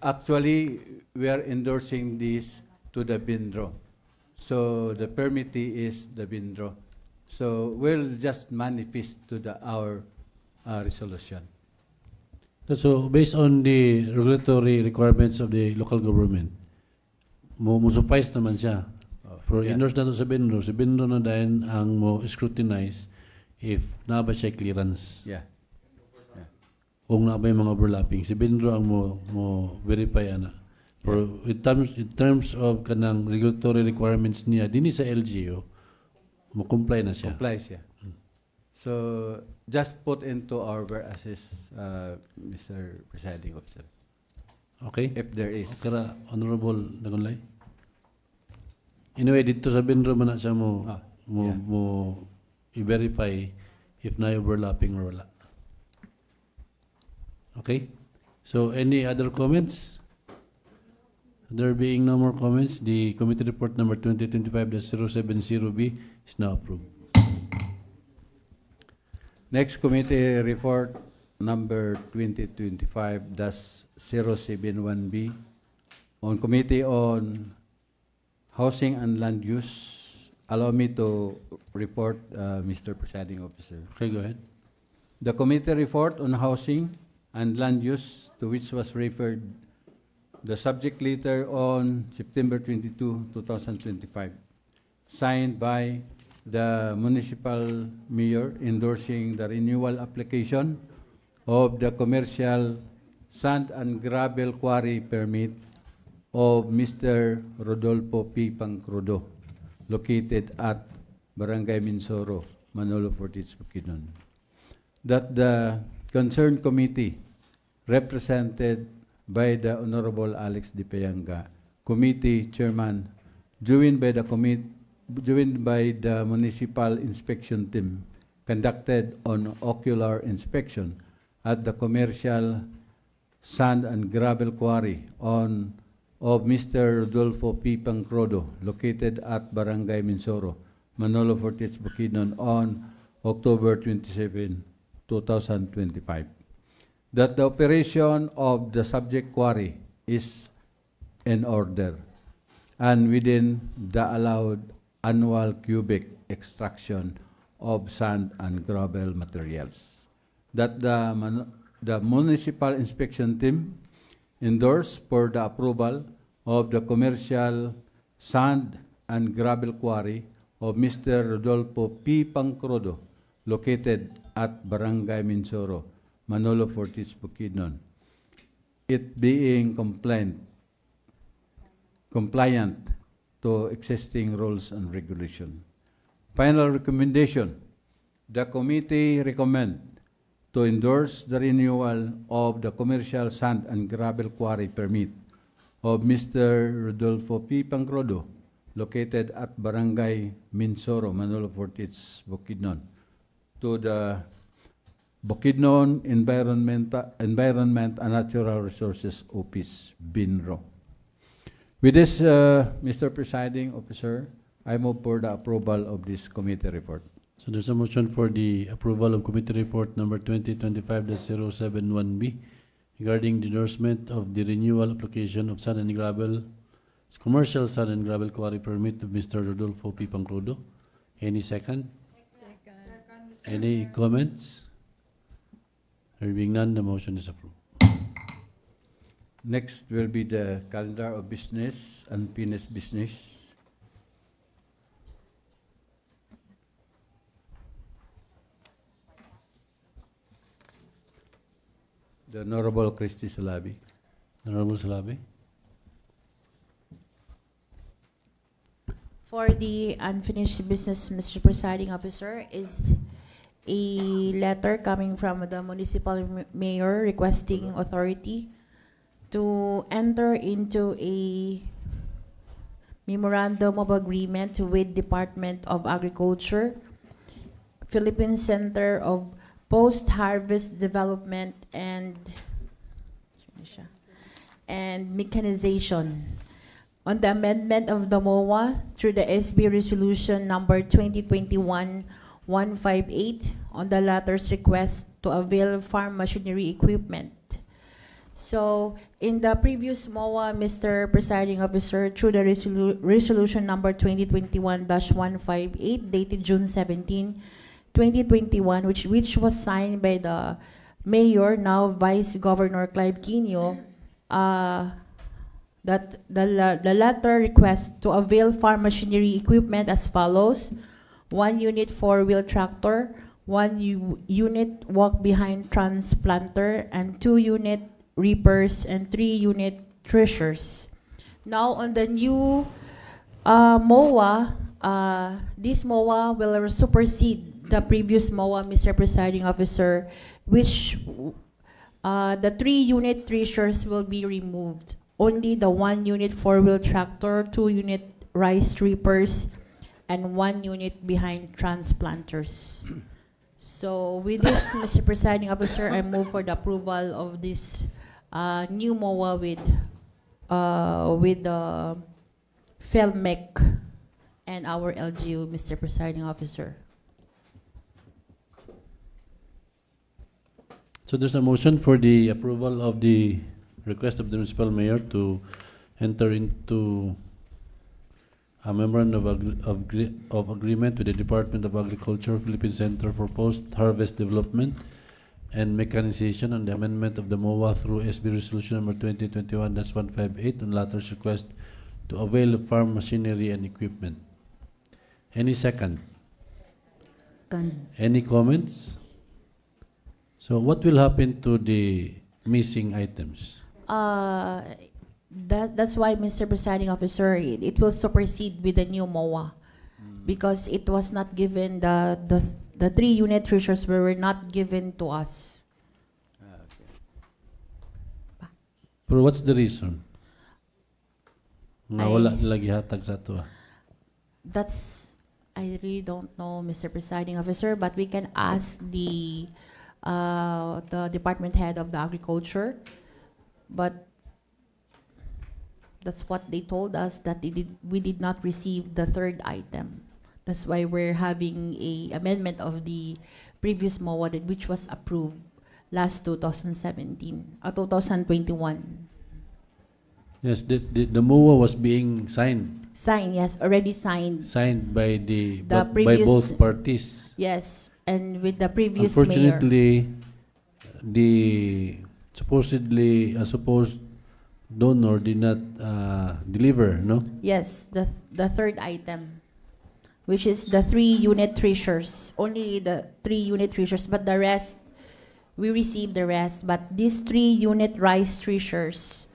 actually, we are endorsing this to the Bindro. So the permittee is the Bindro. So we'll just manifest to our resolution. So based on the regulatory requirements of the local government, mo suffice naman siya. For Yeah. endorse na to sa Bindro, si Bindro na dahil ang mo scrutinize if na ba siya clearance. Yeah. Kung na ba yung mga overlapping, si Bindro ang mo verify ana. For in terms of kanang regulatory requirements niya dinhi sa LGU, mo comply na siya. Complies, yeah. So just put into our whereas, Mr. Presiding Officer, Okay? if there is. Okay ra, Honorable Nagunlay. Anyway, dito sa Bindro man na siya mo yeah. mo i-verify if na overlapping or wala. Okay? So any other comments? There being no more comments, the committee report number 2025-070B is now approved. Next committee report number 2025-071B on Committee on Housing and Land Use. Allow me to report, Mr. Presiding Officer. Okay, go ahead. The committee report on housing and land use, to which was referred the subject letter on September 22, 2025, signed by the municipal mayor endorsing the renewal application of the commercial sand and gravel quarry permit of Mr. Rodolfo P. Pancrudo, located at Barangay Minsoro, Manolo Fortich, Bukidnon. That the concerned committee, represented by the Honorable Alex Di Payanga, committee chairman, joined by the municipal inspection team, conducted on ocular inspection at the commercial sand and gravel quarry of Mr. Rodolfo P. Pancrodo, located at Barangay Minsoro, Manolo Fortich, Bukidnon, on October 27, 2025. That the operation of the subject quarry is in order and within the allowed annual cubic extraction of sand and gravel materials. That the municipal inspection team endorsed for the approval of the commercial sand and gravel quarry of Mr. Rodolfo P. Pancrodo, located at Barangay Minsoro, Manolo Fortich, Bukidnon, it being compliant to existing rules and regulation. Final recommendation, the committee recommend to endorse the renewal of the commercial sand and gravel quarry permit of Mr. Rodolfo P. Pancrodo, located at Barangay Minsoro, Manolo Fortich, Bukidnon, to the Bukidnon Environment and Natural Resources Office, BINRO. With this, Mr. Presiding Officer, I move for the approval of this committee report. So there's a motion for the approval of committee report number 2025-071B regarding the endorsement of the renewal application of sand and gravel, commercial sand and gravel quarry permit of Mr. Rodolfo P. Pancrodo. Any second? Second. Any comments? There being none, the motion is approved. Next will be the calendar of business, unfinished business. The Honorable Christy Salabi. Honorable Salabi. For the unfinished business, Mr. Presiding Officer, is a letter coming from the municipal mayor requesting authority to enter into a memorandum of agreement with Department of Agriculture, Philippine Center of Post-Harvest Development and Mechanization on the amendment of the MOA through the SB Resolution number 2021-158 on the latter's request to avail farm machinery equipment. So, in the previous MOA, Mr. Presiding Officer, through the resolution number 2021-158 dated June 17, 2021, which was signed by the Mayor, now Vice Governor Clive Quino, that the latter request to avail farm machinery equipment as follows: 1 unit 4-wheel tractor, 1 unit walk-behind transplanter, and 2 unit reapers, and 3 unit threshers. Now, on the new MOA, this MOA will supersede the previous MOA, Mr. Presiding Officer, which the 3 unit threshers will be removed. Only the 1 unit 4-wheel tractor, 2 unit rice reapers, and 1 unit behind transplanters. So with this, Mr. Presiding Officer, I move for the approval of this new MOA with the FELMEC and our LGU, Mr. Presiding Officer. So there's a motion for the approval of the request of the municipal mayor to enter into a memorandum of agreement with the Department of Agriculture, Philippine Center for Post-Harvest Development and Mechanization on the amendment of the MOA through SB Resolution number 2021-158 on latter's request to avail of farm machinery and equipment. Any second? Any comments? So what will happen to the missing items? That's why, Mr. Presiding Officer, it will supersede with the new MOA because it was not given, the 3 unit threshers were not given to us. Pero what's the reason? Wala nila gihatag sa ato. That's, I really don't know, Mr. Presiding Officer, but we can ask the department head of the agriculture, but that's what they told us, that we did not receive the 3rd item. That's why we're having a amendment of the previous MOA which was approved last 2021. Yes, the MOA was being signed. Signed, yes, already signed. Signed by by previous, both parties. Yes, and with the previous Unfortunately, the supposedly supposed donor did not deliver, no? Yes, the 3rd item, which is the 3 unit threshers. Only the 3 unit threshers, but the rest, we received the rest. But these 3 unit rice threshers,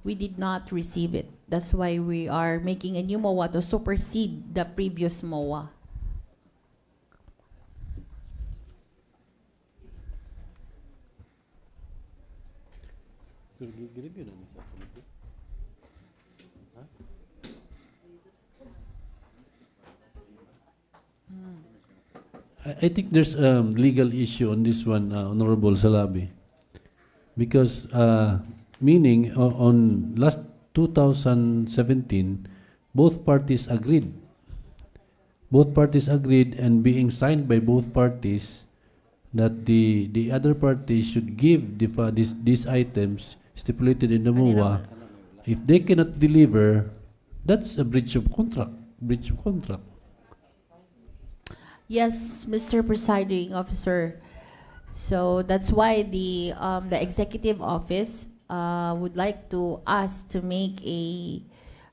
we did not receive it. That's why we are making a new MOA to supersede the previous MOA. I think there's a legal issue on this one, Honorable Salabi, because meaning on last 2017, both parties agreed. Both parties agreed, and being signed by both parties, that the other party should give these items stipulated in the MOA. If they cannot deliver, that's a breach of contract. Breach of contract. Yes, Mr. Presiding Officer. So that's why the executive office would like to us to make a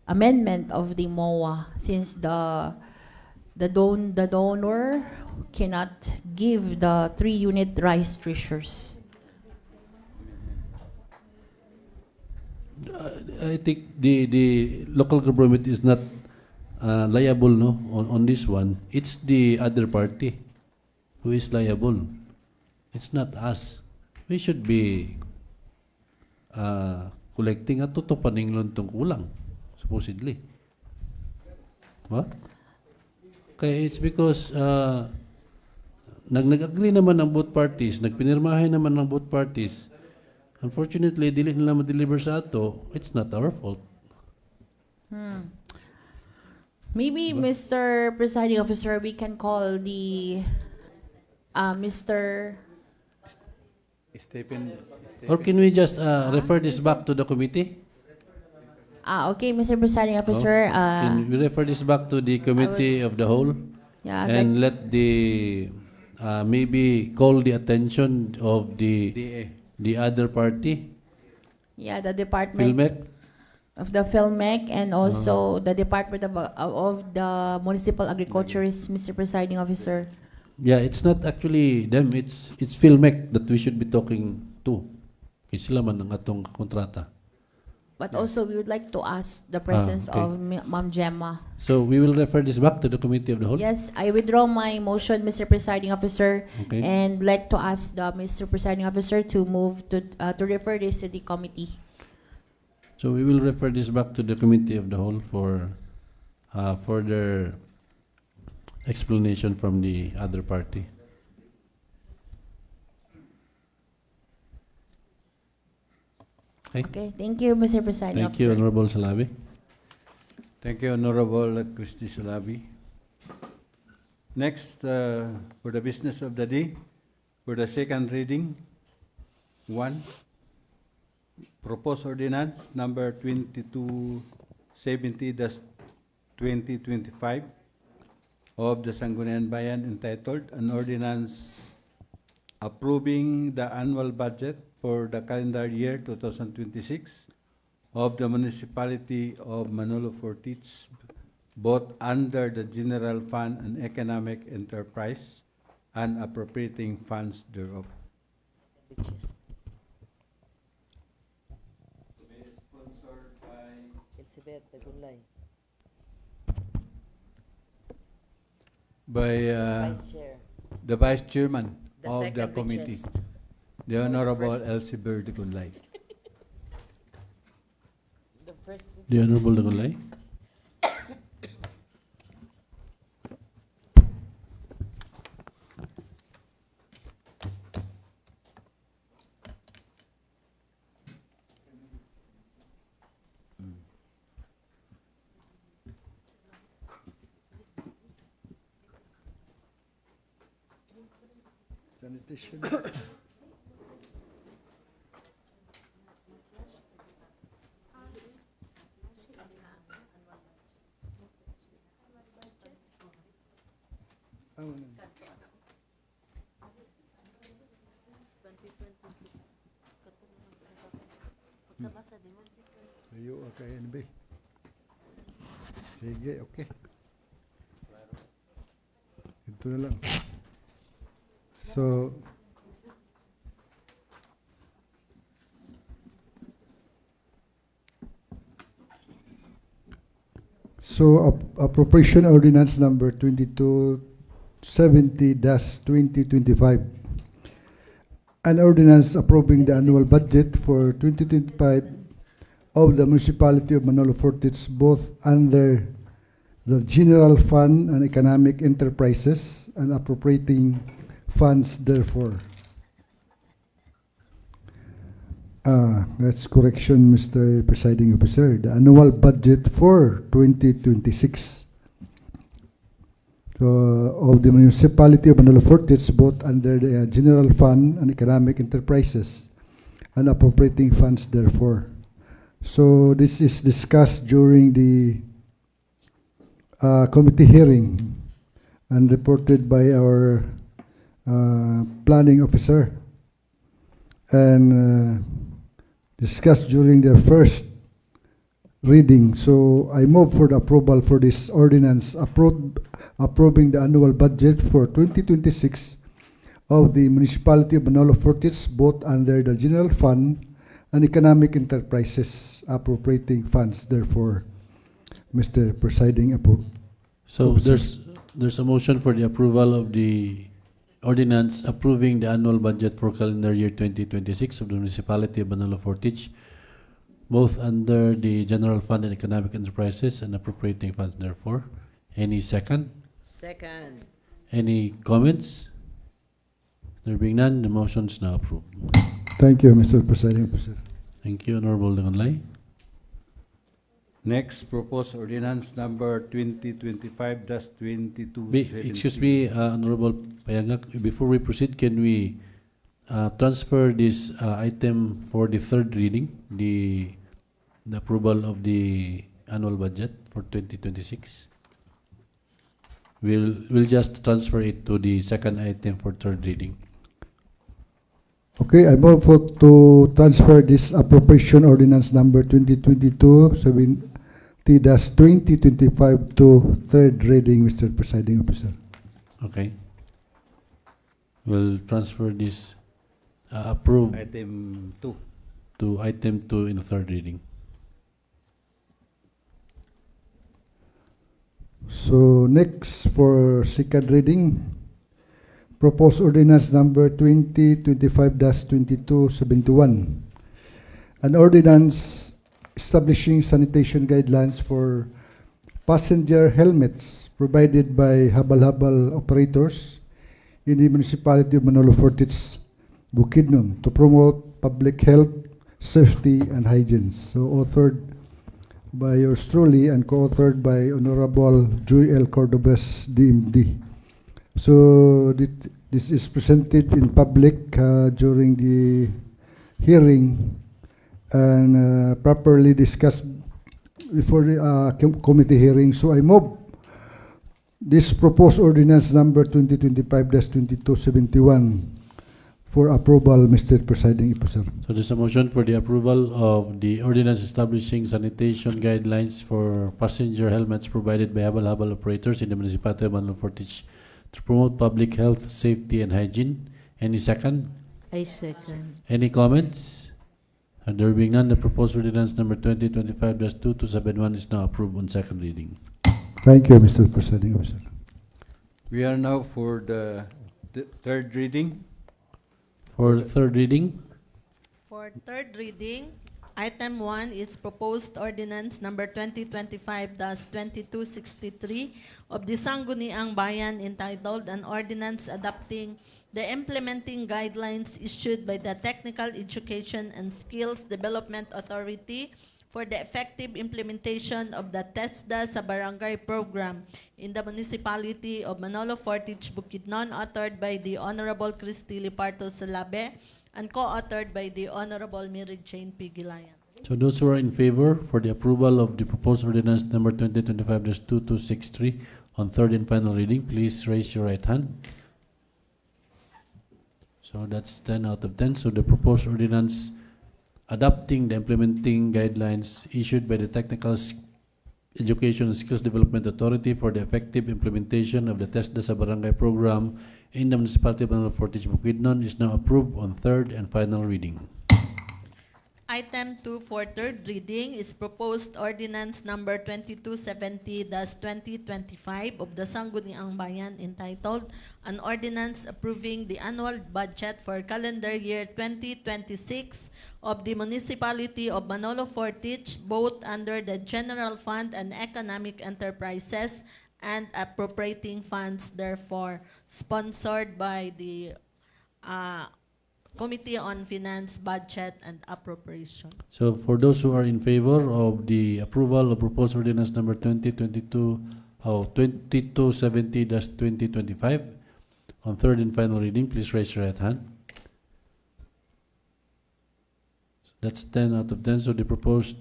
amendment of the MOA, since the donor cannot give the 3 unit rice threshers. I think the local government is not liable, no, on this one. It's the other party who is liable. It's not us. We should be collecting at to paninglon tong kulang, supposedly. What? Kaya it's because nag-agree naman ang both parties, nagpinirmahin naman ng both parties. Unfortunately, dili nila ma-deliver sa ato, it's not our fault. Maybe, Mr. Presiding Officer, we can call the Mr. Stephen. Or can we just refer this back to the committee? Okay, Mr. Presiding Officer. Can we refer this back to the committee of the whole? Yeah, And let the, maybe call the attention of DA. the other party, yeah, the Department Philmec? of the PhilMec and also the Department of the Municipal Agriculturist, Mr. Presiding Officer. Yeah, it's not actually them, it's Philmec that we should be talking to. Kaya sila man ang atong kontrata. But also, we would like to ask the presence okay. of Ma'am Gemma. So we will refer this back to the committee of the whole? Yes, I withdraw my motion, Mr. Presiding Officer, Okay. and like to ask the Mr. Presiding Officer to move to refer this to the committee. So we will refer this back to the committee of the whole for further explanation from the other party. Okay. Okay, thank you, Mr. Presiding Thank you, Officer. Honorable Salabi. Thank you, Honorable Christy Salabi. Next, for the business of the day, for the second reading, 1, proposed ordinance number 2270-2025 of the Sangguniang Bayan entitled An Ordinance Approving the Annual Budget for the Calendar Year 2026 of the Municipality of Manolo Fortich, both under the General Fund and Economic Enterprise and appropriating funds thereof. By the Vice Chairman of the committee, the Honorable Elsie Bird Gunlay. The Honorable Dagulay. Sanitation. Tayo ka NB. Sige, okay. Ito na lang. So appropriation ordinance number 2270-2025. An ordinance approving the annual budget for 2025 of the Municipality of Manolo Fortich, both under the General Fund and Economic Enterprises and appropriating funds therefore. That's correction, Mr. Presiding Officer. The annual budget for 2026 of the Municipality of Manolo Fortich, both under the General Fund and Economic Enterprises and appropriating funds therefore. So this is discussed during the committee hearing and reported by our planning officer and discussed during the first reading. So I move for the approval for this ordinance approving the annual budget for 2026 of the Municipality of Manolo Fortich, both under the General Fund and Economic Enterprises, appropriating funds therefore. Mr. Presiding So Officer. there's a motion for the approval of the ordinance approving the annual budget for calendar year 2026 of the Municipality of Manolo Fortich, both under the General Fund and Economic Enterprises and appropriating funds therefore. Any second? Second. Any comments? There being none, the motion is now approved. Thank you, Mr. Presiding Officer. Thank you, Honorable Danganlay. Next, proposed ordinance number 2025-22. Excuse me, Honorable Payangak, before we proceed, can we transfer this item for the third reading, the approval of the annual budget for 2026? We'll just transfer it to the second item for third reading. Okay, I move to transfer this appropriation ordinance number 2022-70-2025 to third reading, Mr. Presiding Officer. Okay. We'll transfer this approved Item 2. to item 2 in the third reading. So next for second reading, proposed ordinance number 2025-2271, an ordinance establishing sanitation guidelines for passenger helmets provided by habal-habal operators in the municipality of Manolo Fortich, Bukidnon, to promote public health, safety, and hygiene. So authored by yours truly and co-authored by Honorable Joy L. Cordobes, DMD. So this is presented in public during the hearing and properly discussed before the committee hearing. So I move this proposed ordinance number 2025-2271 for approval, Mr. Presiding Officer. So there's a motion for the approval of the ordinance establishing sanitation guidelines for passenger helmets provided by habal-habal operators in the municipality of Manolo Fortich to promote public health, safety, and hygiene. Any second? I second. Any comments? And there being none, the proposed ordinance number 2025-2271 is now approved on second reading. Thank you, Mr. Presiding Officer. We are now for the third reading. For the third reading, For third reading, item 1 is proposed ordinance number 2025-2263 of the Sangguniang Bayan entitled An Ordinance Adopting the Implementing Guidelines Issued by the Technical Education and Skills Development Authority for the effective implementation of the TESDA sa Barangay program in the municipality of Manolo Fortich, Bukidnon, authored by the Honorable Christy Liparto Salabe and co-authored by the Honorable Mary Jane P. Gilayan. so those who are in favor for the approval of the proposed ordinance number 2025-2263 on third and final reading, please raise your right hand. So that's 10 out of 10. So the proposed ordinance adopting the implementing guidelines issued by the Technical Education and Skills Development Authority for the effective implementation of the TESDA sa Barangay program in the municipality of Manolo Fortich, Bukidnon is now approved on third and final reading. Item 2 for third reading is proposed ordinance number 2270-2025 of the Sangguniang Bayan entitled An Ordinance Approving the Annual Budget for Calendar Year 2026 of the Municipality of Manolo Fortich, both under the General Fund and Economic Enterprises and appropriating funds therefore, sponsored by the Committee on Finance, Budget, and Appropriation. So for those who are in favor of the approval of proposed ordinance number 2270-2025 on third and final reading, please raise your right hand. That's 10 out of 10. So the proposed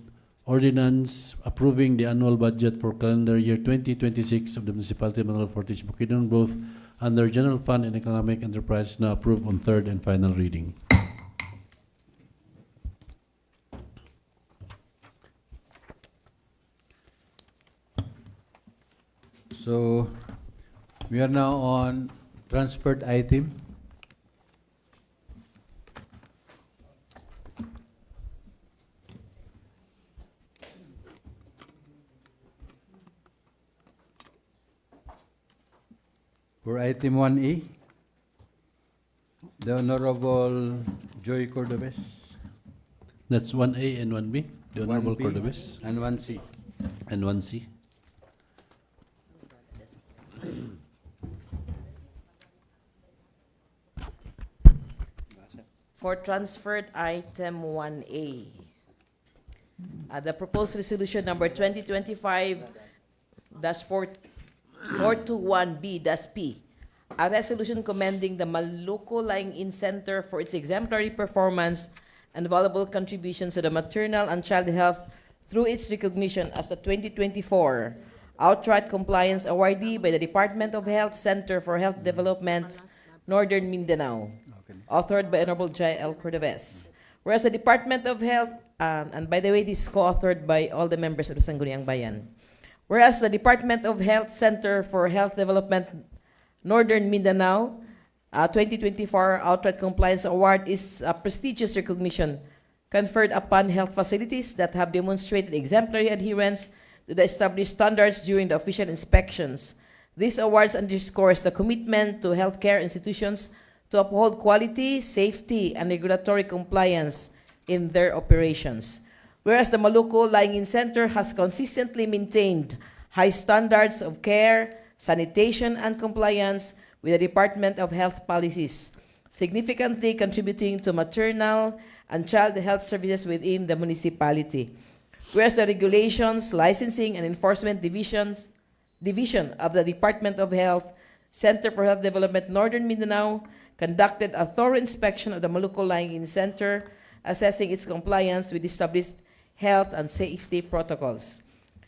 ordinance approving the annual budget for calendar year 2026 of the municipality of Manolo Fortich, Bukidnon, both under General Fund and Economic Enterprise, now approved on third and final reading. So we are now on transferred item. For item 1A, the Honorable Joy Cordobes. That's 1A and 1B, the Honorable 1B Cordobes, and 1C. and 1C. For transferred item 1A. The proposed resolution number 2025-421B-P, a resolution commending the Maluco Lying-in Center for its exemplary performance and valuable contributions to the maternal and child health through its recognition as a 2024 outright compliance awardee by the Department of Health Center for Health Development, Northern Mindanao, authored by Honorable Jai L. Cordobes. Whereas the Department of Health, and by the way, this is co-authored by all the members of the Sangguniang Bayan. Whereas the Department of Health Center for Health Development, Northern Mindanao, 2024 Outright Compliance Award is a prestigious recognition conferred upon health facilities that have demonstrated exemplary adherence to the established standards during the official inspections. These awards underscores the commitment to healthcare institutions to uphold quality, safety, and regulatory compliance in their operations. Whereas the Maluco Lying-in Center has consistently maintained high standards of care, sanitation, and compliance with the Department of Health policies, significantly contributing to maternal and child health services within the municipality. Whereas the regulations, licensing, and enforcement division of the Department of Health Center for Health Development Northern Mindanao conducted a thorough inspection of the Maluco Lying-in Center, assessing its compliance with established health and safety protocols.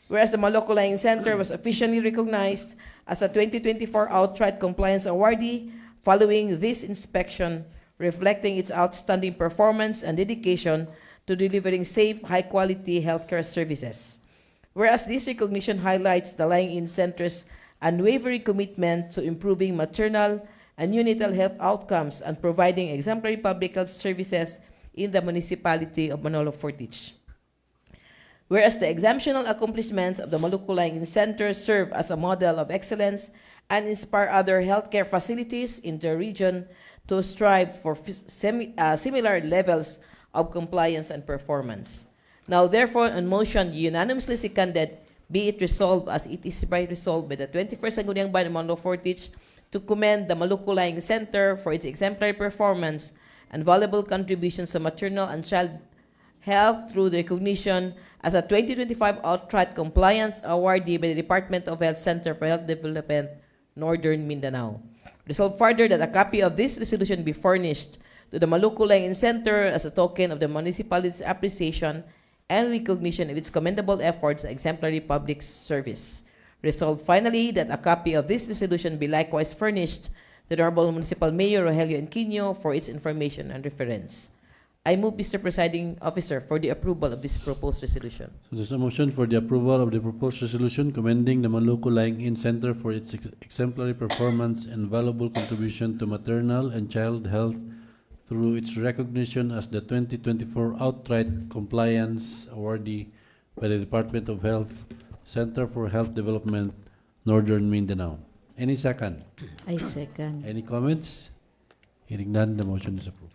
Whereas the Maluco Lying Center was officially recognized as a 2024 Outright Compliance Awardee following this inspection, reflecting its outstanding performance and dedication to delivering safe, high-quality healthcare services. Whereas this recognition highlights the Lying-in Center's unwavering commitment to improving maternal and neonatal health outcomes and providing exemplary public health services in the municipality of Manolo Fortich. Whereas the exceptional accomplishments of the Maluco Lying-in Center serve as a model of excellence and inspire other healthcare facilities in the region to strive for similar levels of compliance and performance. Now, therefore, on motion unanimously seconded, be it resolved as it is hereby resolved by the 21st Sangguniang Bayan of Manolo Fortich to commend the Maluco Lying Center for its exemplary performance and valuable contributions to maternal and child health through the recognition as a 2025 Outright Compliance Awardee by the Department of Health Center for Health Development, Northern Mindanao. Resolved further that a copy of this resolution be furnished to the Maluco Lying Center as a token of the municipality's appreciation and recognition of its commendable efforts and exemplary public service. Resolved finally that a copy of this resolution be likewise furnished to the Honorable Municipal Mayor Rogelio Enquino for its information and reference. I move, Mr. Presiding Officer, for the approval of this proposed resolution. So there's a motion for the approval of the proposed resolution commending the Maluco Lying-in Center for its exemplary performance and valuable contribution to maternal and child health through its recognition as the 2024 Outright Compliance Awardee by the Department of Health Center for Health Development, Northern Mindanao. Any second? I second. Any comments? Hearing none, the motion is approved.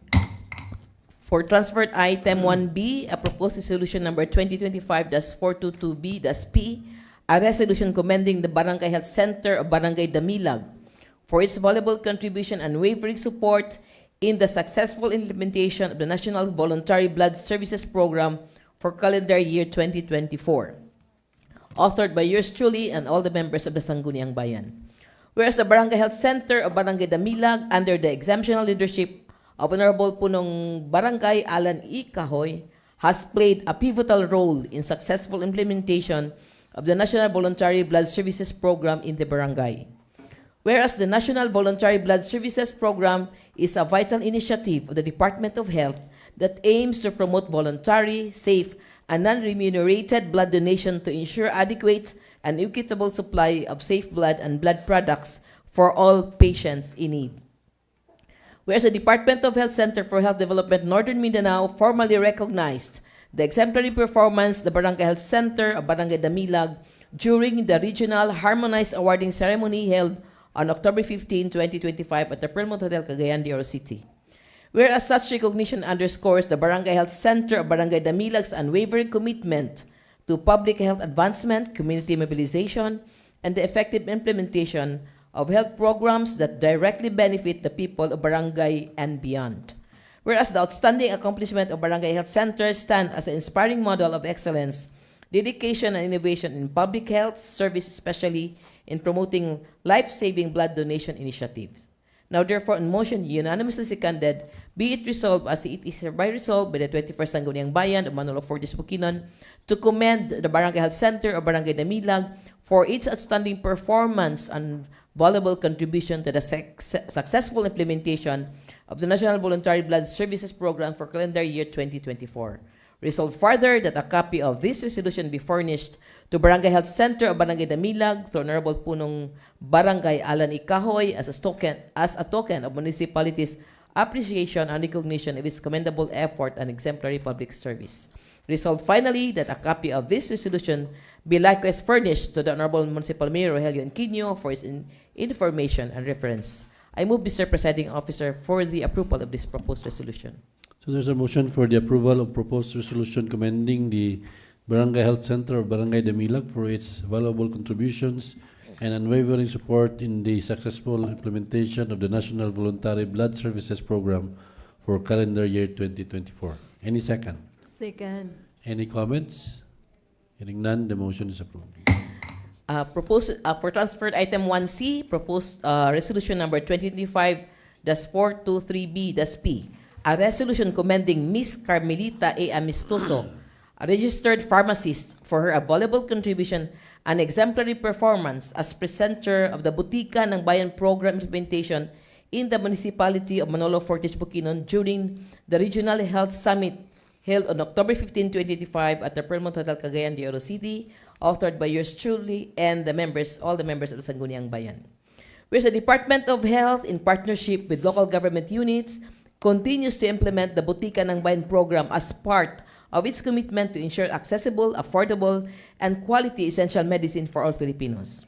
For transferred item 1B, a proposed resolution number 2025-422B-P, a resolution commending the Barangay Health Center of Barangay Damilag for its valuable contribution and unwavering support in the successful implementation of the National Voluntary Blood Services Program for calendar year 2024. Authored by yours truly and all the members of the Sangguniang Bayan. Whereas the Barangay Health Center of Barangay Damilag, under the exemptional leadership of Honorable Punong Barangay Alan E. Cahoy, has played a pivotal role in successful implementation of the National Voluntary Blood Services Program in the barangay. Whereas the National Voluntary Blood Services Program is a vital initiative of the Department of Health that aims to promote voluntary, safe, and non-remunerated blood donation to ensure adequate and equitable supply of safe blood and blood products for all patients in need. Whereas the Department of Health Center for Health Development Northern Mindanao formally recognized the exemplary performance of the Barangay Health Center of Barangay Damilag during the regional harmonized awarding ceremony held on October 15, 2025 at the Pearlmont Hotel, Cagayan de Oro City. Whereas such recognition underscores the Barangay Health Center of Barangay Damilag's unwavering commitment to public health advancement, community mobilization, and the effective implementation of health programs that directly benefit the people of barangay and beyond. Whereas the outstanding accomplishment of Barangay Health Centers stand as an inspiring model of excellence, dedication, and innovation in public health service, especially in promoting life-saving blood donation initiatives. Now, therefore, in motion unanimously seconded, be it resolved as it is hereby resolved by the 21st Sangguniang Bayan of Manolo Fortis Bukidnon to commend the Barangay Health Center of Barangay Damilag for its outstanding performance and valuable contribution to the successful implementation of the National Voluntary Blood Services Program for calendar year 2024. Resolved further that a copy of this resolution be furnished to Barangay Health Center of Barangay Damilag to Honorable Punong Barangay Alan Ikahoy as a token of municipality's appreciation and recognition of its commendable effort and exemplary public service. Resolved finally that a copy of this resolution be likewise furnished to the Honorable Municipal Mayor Rogelio Inquino for its information and reference. I move, Mr. Presiding Officer, for the approval of this proposed resolution. So there's a motion for the approval of proposed resolution commending the Barangay Health Center of Barangay Damilag for its valuable contributions and unwavering support in the successful implementation of the National Voluntary Blood Services Program for calendar year 2024. Any second? Second. Any comments? Hearing none, the motion is approved. For transferred item 1C, proposed resolution number 2025-423B-P, a resolution commending Miss Carmelita A. Amistoso, a registered pharmacist, for her available contribution and exemplary performance as presenter of the Butika ng Bayan program implementation in the municipality of Manolo Fortis Bukidnon during the Regional Health Summit held on October 15, 2025 at the Permont Hotel Cagayan de Oro City, authored by yours truly and all the members of the Sangguniang Bayan. Whereas the Department of Health, in partnership with local government units, continues to implement the Butika ng Bayan program as part of its commitment to ensure accessible, affordable, and quality essential medicine for all Filipinos.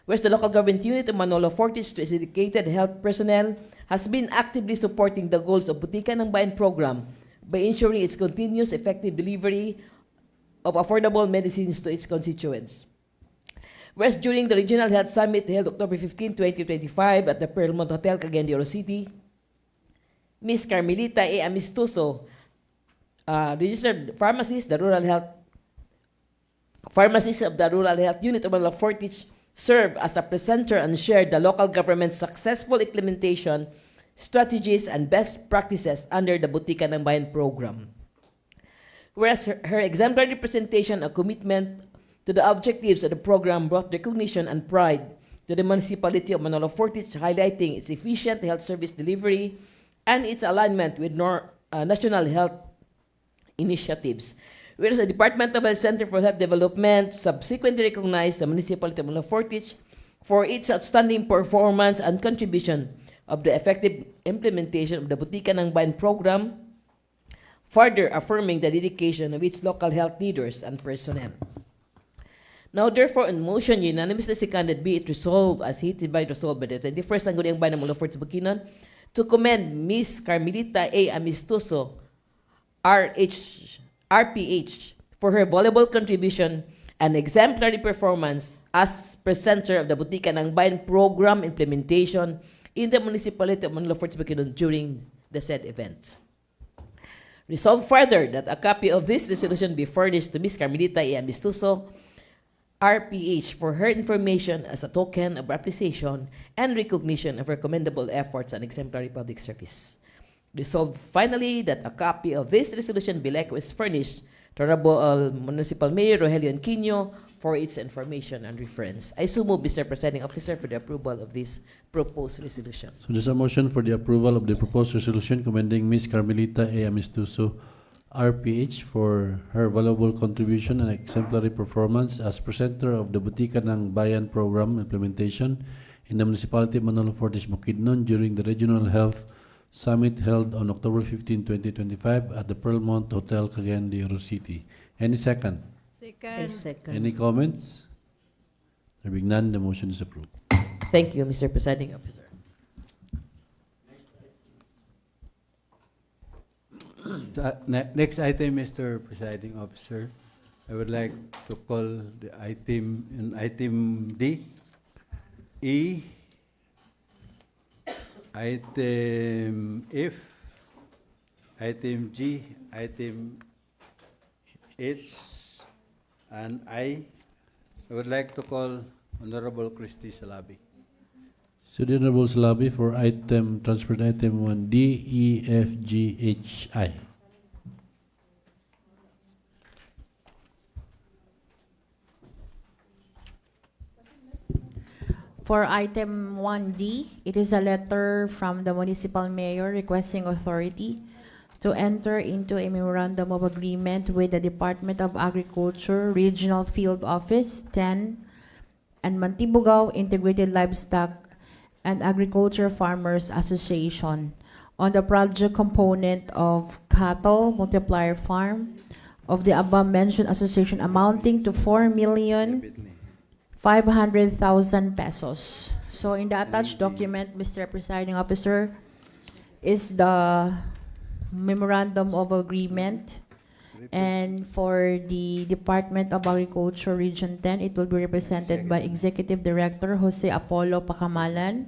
Whereas the local government unit of Manolo Fortis, to its dedicated health personnel, has been actively supporting the goals of Butika ng Bayan program by ensuring its continuous effective delivery of affordable medicines to its constituents. Whereas during the Regional Health Summit held October 15, 2025 at the Permont Hotel, Cagayan de Oro City, Ms. Carmelita A. Amistoso, registered pharmacist, pharmacist of the Rural Health Unit of Manolo Fortis, served as a presenter and shared the local government's successful implementation strategies and best practices under the Butika ng Bayan program. Whereas her exemplary representation and commitment to the objectives of the program brought recognition and pride to the municipality of Manolo Fortis, highlighting its efficient health service delivery and its alignment with national health initiatives. Whereas the Department of Health Center for Health Development subsequently recognized the municipality of Manolo Fortis for its outstanding performance and contribution of the effective implementation of the Butika ng Bayan program, further affirming the dedication of its local health leaders and personnel. Now, therefore, in motion unanimously seconded, be it resolved as hereby resolved by the 21st Sangguniang Bayan of Manolo Fortis Bukidnon to commend Ms. Carmelita A. Amistoso, RPH, for her valuable contribution and exemplary performance as presenter of the Butika ng Bayan program implementation in the municipality of Manolo Fortis Bukidnon during the said event. Resolved further that a copy of this resolution be furnished to Ms. Carmelita A. Amistoso, RPH, for her information as a token of appreciation and recognition of her commendable efforts and exemplary public service. Resolved finally that a copy of this resolution be likewise furnished to Honorable Municipal Mayor Rogelio Inquino for its information and reference. I so move, Mr. Presiding Officer, for the approval of this proposed resolution. So there's a motion for the approval of the proposed resolution commending Ms. Carmelita A. Amistoso, RPH, for her valuable contribution and exemplary performance as presenter of the Butika ng Bayan program implementation in the municipality of Manolo Fortis Bukidnon during the Regional Health Summit held on October 15, 2025 at the Permont Hotel, Cagayan de Oro City. Any second? I second. Any comments? There being none, the motion is approved. Thank you, Mr. Presiding Officer. Next item, Mr. Presiding Officer. I would like to call the item D, E, item F, item G, item H, and I would like to call Honorable Christy Salabi. So the Honorable Salabi for item, transferred item 1D, E, F, G, H, I. For item 1D, it is a letter from the municipal mayor requesting authority to enter into a memorandum of agreement with the Department of Agriculture Regional Field Office 10 and Mantibugao Integrated Livestock and Agriculture Farmers Association on the project component of cattle multiplier farm of the above-mentioned association amounting to 4,500,000 pesos. So in the attached document, Mr. Presiding Officer, is the memorandum of agreement, and for the Department of Agriculture Region 10, it will be represented by Executive Director Jose Apollo Pacamalan,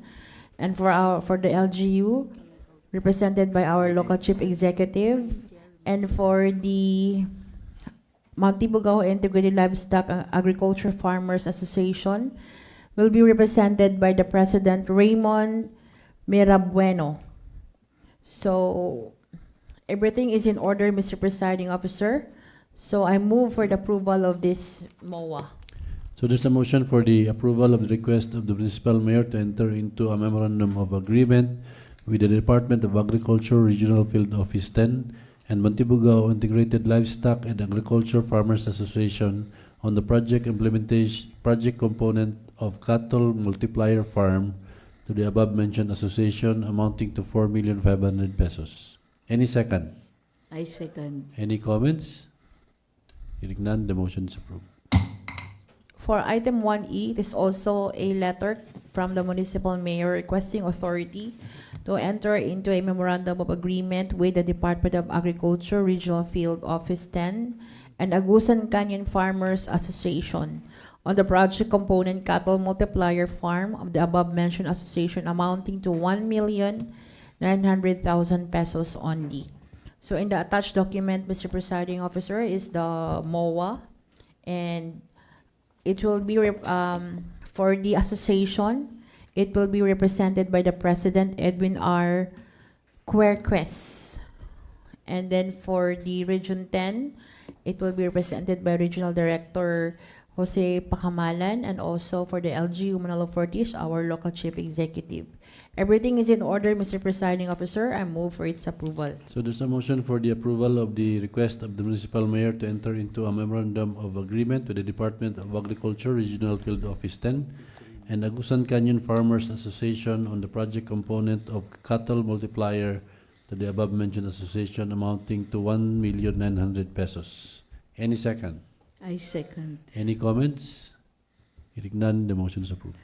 and for the LGU, represented by our local chief executive, and for the Mantibugao Integrated Livestock and Agriculture Farmers Association, will be represented by the President Raymond Mirabueno. So everything is in order, Mr. Presiding Officer. So I move for the approval of this MOA. So there's a motion for the approval of the request of the municipal mayor to enter into a memorandum of agreement with the Department of Agriculture Regional Field Office 10 and Mantibugao Integrated Livestock and Agriculture Farmers Association on the project component of cattle multiplier farm to the above-mentioned association amounting to 4,500,000 pesos. Any second? I second. Any comments? Hearing none, the motion is approved. For item 1E, it is also a letter from the municipal mayor requesting authority to enter into a memorandum of agreement with the Department of Agriculture Regional Field Office 10 and Agusan Canyon Farmers Association on the project component cattle multiplier farm of the above-mentioned association amounting to 1,900,000 pesos only. So in the attached document, Mr. Presiding Officer, is the MOA, and it will be for the association. It will be represented by the President Edwin R. Querques, and then for the Region 10, it will be represented by Regional Director Jose Pacamalan, and also for the LGU Manalo Fortis, our local chief executive. Everything is in order, Mr. Presiding Officer. I move for its approval. So there's a motion for the approval of the request of the municipal mayor to enter into a memorandum of agreement with the Department of Agriculture Regional Field Office 10 and Agusan Canyon Farmers Association on the project component of cattle multiplier to the above-mentioned association amounting to 1,900,000 pesos. Any second? I second. Any comments? Hearing none, the motion is approved.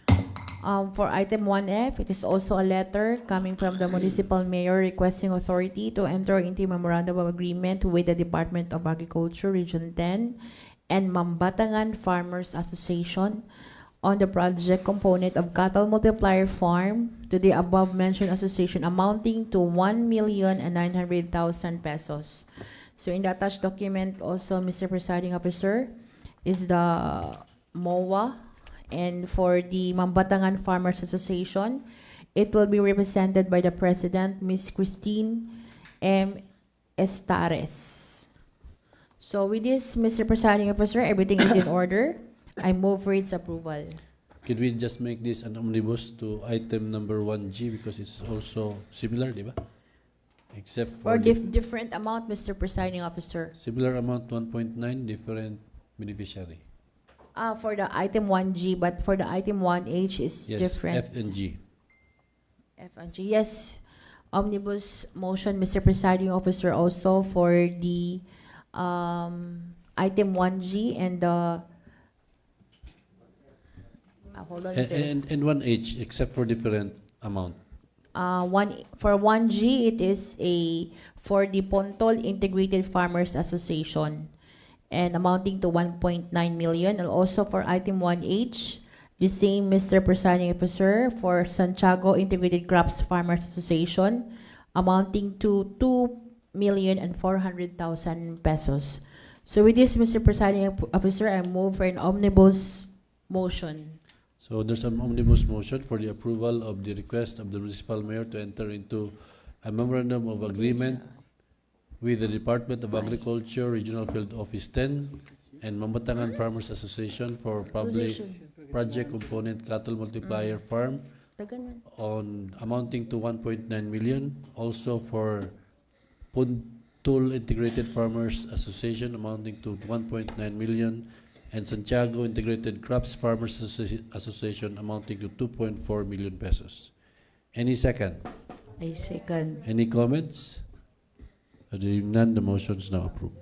For item 1F, it is also a letter coming from the municipal mayor requesting authority to enter into a memorandum of agreement with the Department of Agriculture Region 10 and Mambatangan Farmers Association on the project component of cattle multiplier farm to the above-mentioned association amounting to 1,900,000 pesos. So in the attached document also, Mr. Presiding Officer, is the MOA, and for the Mambatangan Farmers Association, it will be represented by the President, Ms. Christine M. Estares. So with this, Mr. Presiding Officer, everything is in order. I move for its approval. Could we just make this an omnibus to item number 1G because it's also similar, di ba? Except For for different amount, Mr. Presiding Officer. similar amount 1.9, different beneficiary. For the item 1G, but for the item 1H is Yes, different. F and G. F and G. Yes. Omnibus motion, Mr. Presiding Officer, also for the item 1G and the hold on a second. And 1H, except for different amount. For 1G, it is for the Pontol Integrated Farmers Association and amounting to 1.9 million. And also for item 1H, the same, Mr. Presiding Officer, for Santiago Integrated Crops Farmers Association, amounting to million pesos. So with this, Mr. Presiding Officer, I move for an omnibus motion. So there's an omnibus motion for the approval of the request of the municipal mayor to enter into a memorandum of agreement with the Department of Agriculture, Regional Field Office 10, and Mambatangan Farmers Association for public project component cattle multiplier farm on amounting to 1.9 million. Also for Puntul Integrated Farmers Association amounting to 1.9 million, and Santiago Integrated Crops Farmers Association amounting to 2.4 million pesos. Any second? I second. Any comments? Hearing none, the motion is now approved.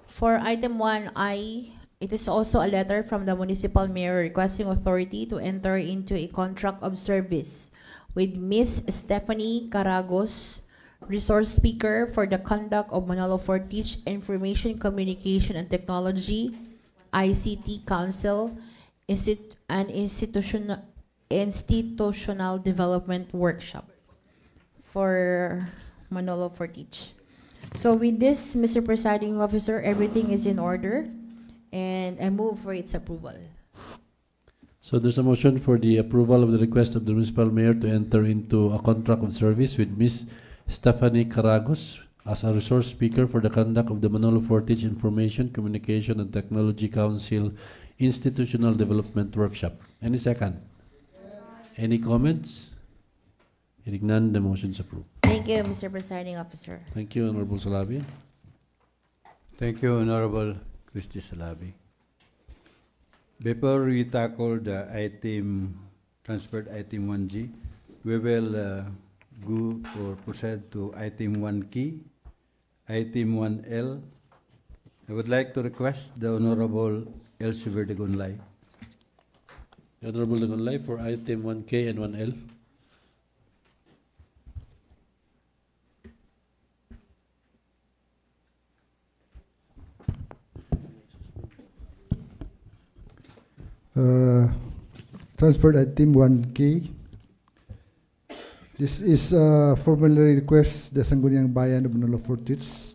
For item 1I, it is also a letter from the municipal mayor requesting authority to enter into a contract of service with Miss Stephanie Caragos, resource speaker for the conduct of Manolo Fortich Information Communication and Technology ICT Council and institutional development workshop for Manolo Fortich. So with this, Mr. Presiding Officer, everything is in order, and I move for its approval. So there's a motion for the approval of the request of the municipal mayor to enter into a contract of service with Miss Stephanie Caragos as a resource speaker for the conduct of the Manolo Fortich Information, Communication and Technology Council Institutional Development Workshop. Any second? Any comments? Hearing none, the motion is approved. Thank you, Mr. Presiding Officer. Thank you, Honorable Salabi. Thank you, Honorable Christy Salabi. Before we tackle the item, transferred item 1G, we will go or proceed to item 1K, item 1L. I would like to request the Honorable Elsevier de Gunlay. The Honorable Nagunlay for item 1K and 1L. Transferred item 1K. This is formally request the Sangguniang Bayan of Manolo Fortich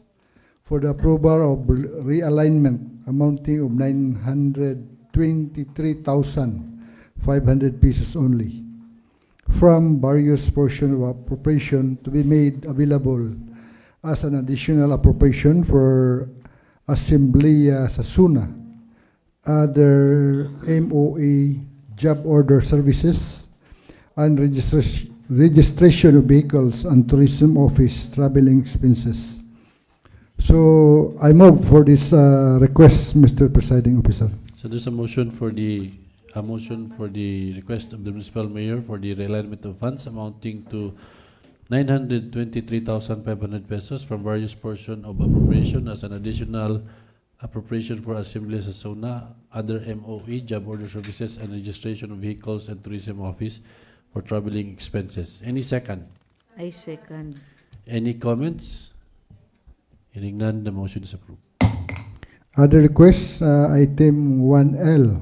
for the approval of realignment amounting of 923,500 pesos only from various portion of appropriation to be made available as an additional appropriation for Asamblea Sasuna, other MOA job order services, and registration of vehicles and tourism office traveling expenses. So I move for this request, Mr. Presiding Officer. So there's a motion for the request of the municipal mayor for the realignment of funds amounting to 923,500 pesos from various portion of appropriation as an additional appropriation for Assembly Sasona, other MOE, job order services, and registration of vehicles and tourism office for traveling expenses. Any second? I second. Any comments? Hearing none, the motion is approved. Other requests, item 1L.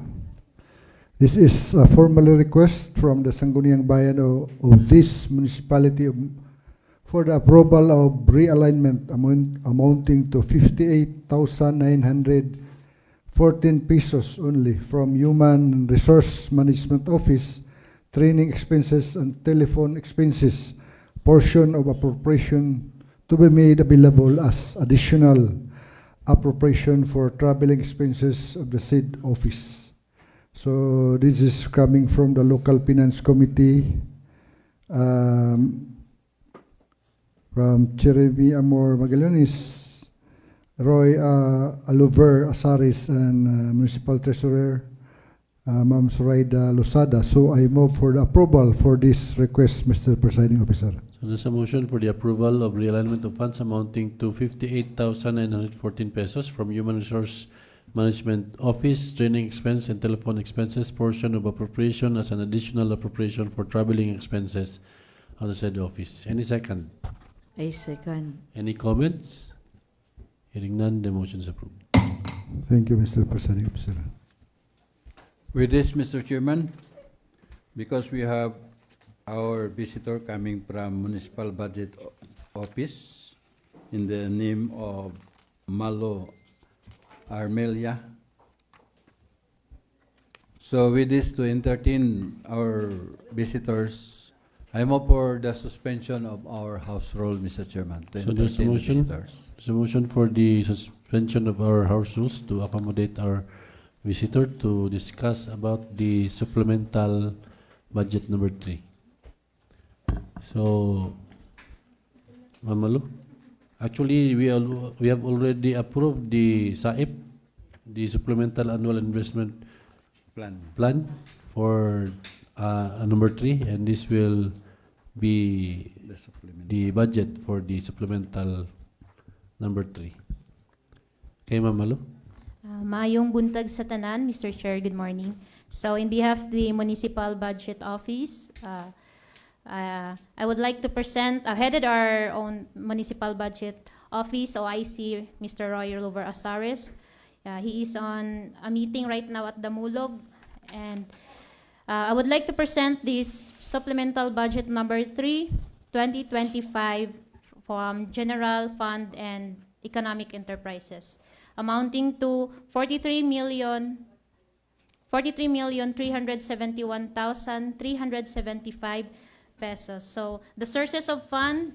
This is a formal request from the Sangguniang Bayan of this municipality for the approval of realignment amounting to 58,914 pesos only from Human Resource Management Office, training expenses and telephone expenses, portion of appropriation to be made available as additional appropriation for traveling expenses of the said office. So this is coming from the local finance committee, from Cheremy Amor Magallanes, Roy Aluver Asaris, and Municipal Treasurer Ma'am Zoraida Losada. So I move for the approval for this request, Mr. Presiding Officer. So there's a motion for the approval of realignment of funds amounting to 58,914 pesos from Human Resource Management Office, training expense and telephone expenses, portion of appropriation as an additional appropriation for traveling expenses of the said office. Any second? I second. Any comments? Hearing none, the motion is approved. Thank you, Mr. Presiding Officer. With this, Mr. Chairman, because we have our visitor coming from Municipal Budget Office, in the name of Malo Armelia. So with this, to entertain our visitors, I move for the suspension of our House rule, Mr. Chairman, to So there's a entertain the motion. visitors. There's a motion for the suspension of our House rules to accommodate our visitor to discuss about the supplemental budget number 3. So, Mamalu, actually we have already approved the SAIP, the supplemental annual investment plan for number 3, and this will be the budget for the supplemental number 3. Okay, Mamalu? Maayong buntag sa tanan, Mr. Chair, good morning. So in behalf of the Municipal Budget Office, I would like to present, headed our own Municipal Budget Office, OIC, Mr. Roy Lover Asares. He is on a meeting right now at Damulog, and I would like to present this supplemental budget number 3, 2025 from General Fund and Economic Enterprises, amounting to 43,371,375 pesos. So the sources of fund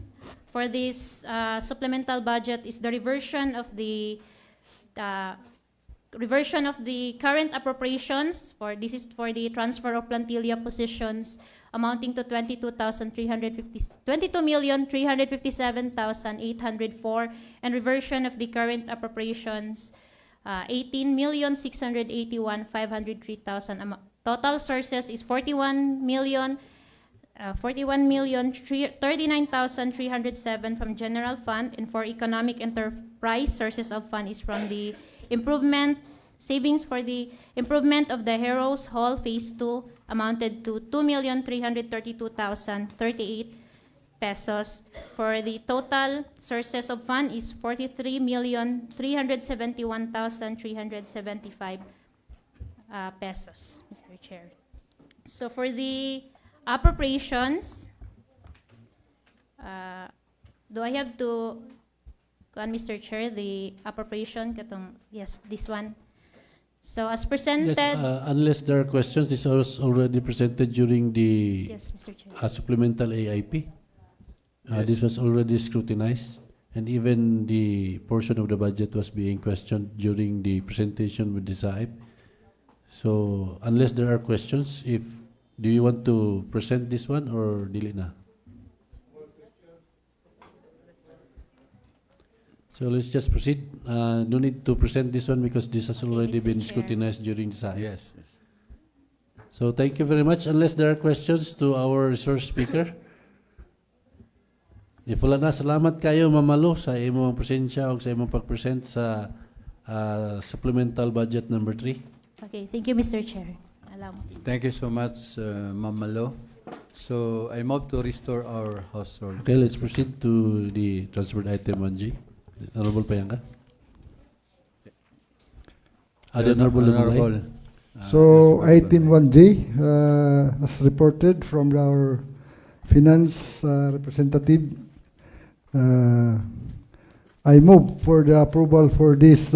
for this supplemental budget is the reversion of the current appropriations for this is for the transfer of plantilla positions amounting to 22,357,804, and reversion of the current appropriations 18,681,503,000. Total sources is 41,039,307 from general fund, and for economic enterprise sources of fund is from the savings for the improvement of the Heroes Hall Phase 2 amounted to 2,332,038 pesos. For the total sources of fund is 43,371,375 pesos, Mr. Chair. So for the appropriations, do I have to Mr. Chair, the appropriation yes, this one. So as presented, Yes, unless there are questions, this was already presented during the yes, Mr. Chair. supplemental AIP. Yes. This was already scrutinized, and even the portion of the budget was being questioned during the presentation with the SAIP. So unless there are questions, do you want to present this one or dili na? So let's just proceed. No need to present this one because this has already Mr. been Chair. scrutinized during the SAIP. Yes. So thank you very much. Unless there are questions to our resource speaker. If wala na, salamat kayo, Mamalo, sa imong presensya o sa imong pag-present sa supplemental budget number 3. Okay, thank you, Mr. Chair. Allow mo. Thank you so much, Ma'am Malo. So I move to restore our House rule. Okay, let's proceed to the transferred item 1G. Honorable Payanga. The Honorable Lumulay. So item 1J, as reported from our finance representative, I move for the approval for this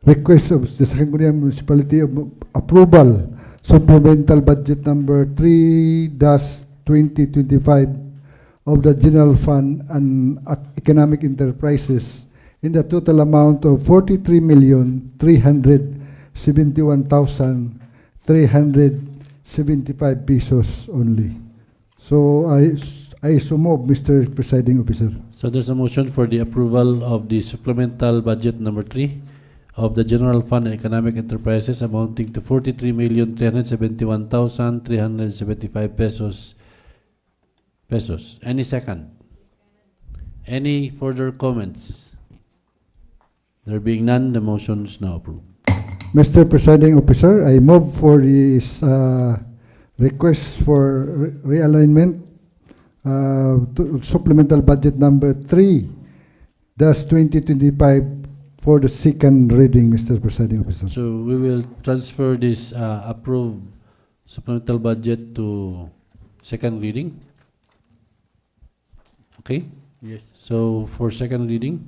request of the Sangguniang Municipality of approval supplemental budget number 3-2025 of the General Fund and Economic Enterprises in the total amount of 43,371,375 pesos only. So I so move, Mr. Presiding Officer. So there's a motion for the approval of the supplemental budget number 3 of the General Fund and Economic Enterprises amounting to 43,371,375 pesos. Any second? Any further comments? There being none, the motion is now approved. Mr. Presiding Officer, I move for this request for realignment to supplemental budget number 3-2025 for the second reading, Mr. Presiding Officer. So we will transfer this approved supplemental budget to second reading. Okay, Yes. so for second reading,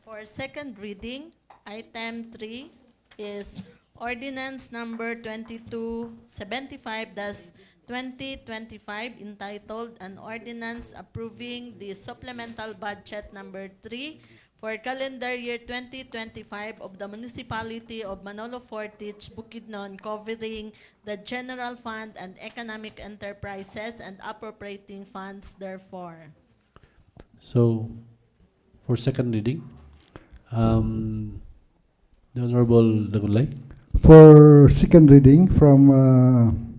For second reading, item 3 is ordinance number 2275-2025 entitled An Ordinance Approving the Supplemental Budget number 3 for calendar year 2025 of the Municipality of Manolo Fortich, Bukidnon, covering the general fund and economic enterprises and appropriating funds therefore. so for second reading, the Honorable Dagulay. For second reading from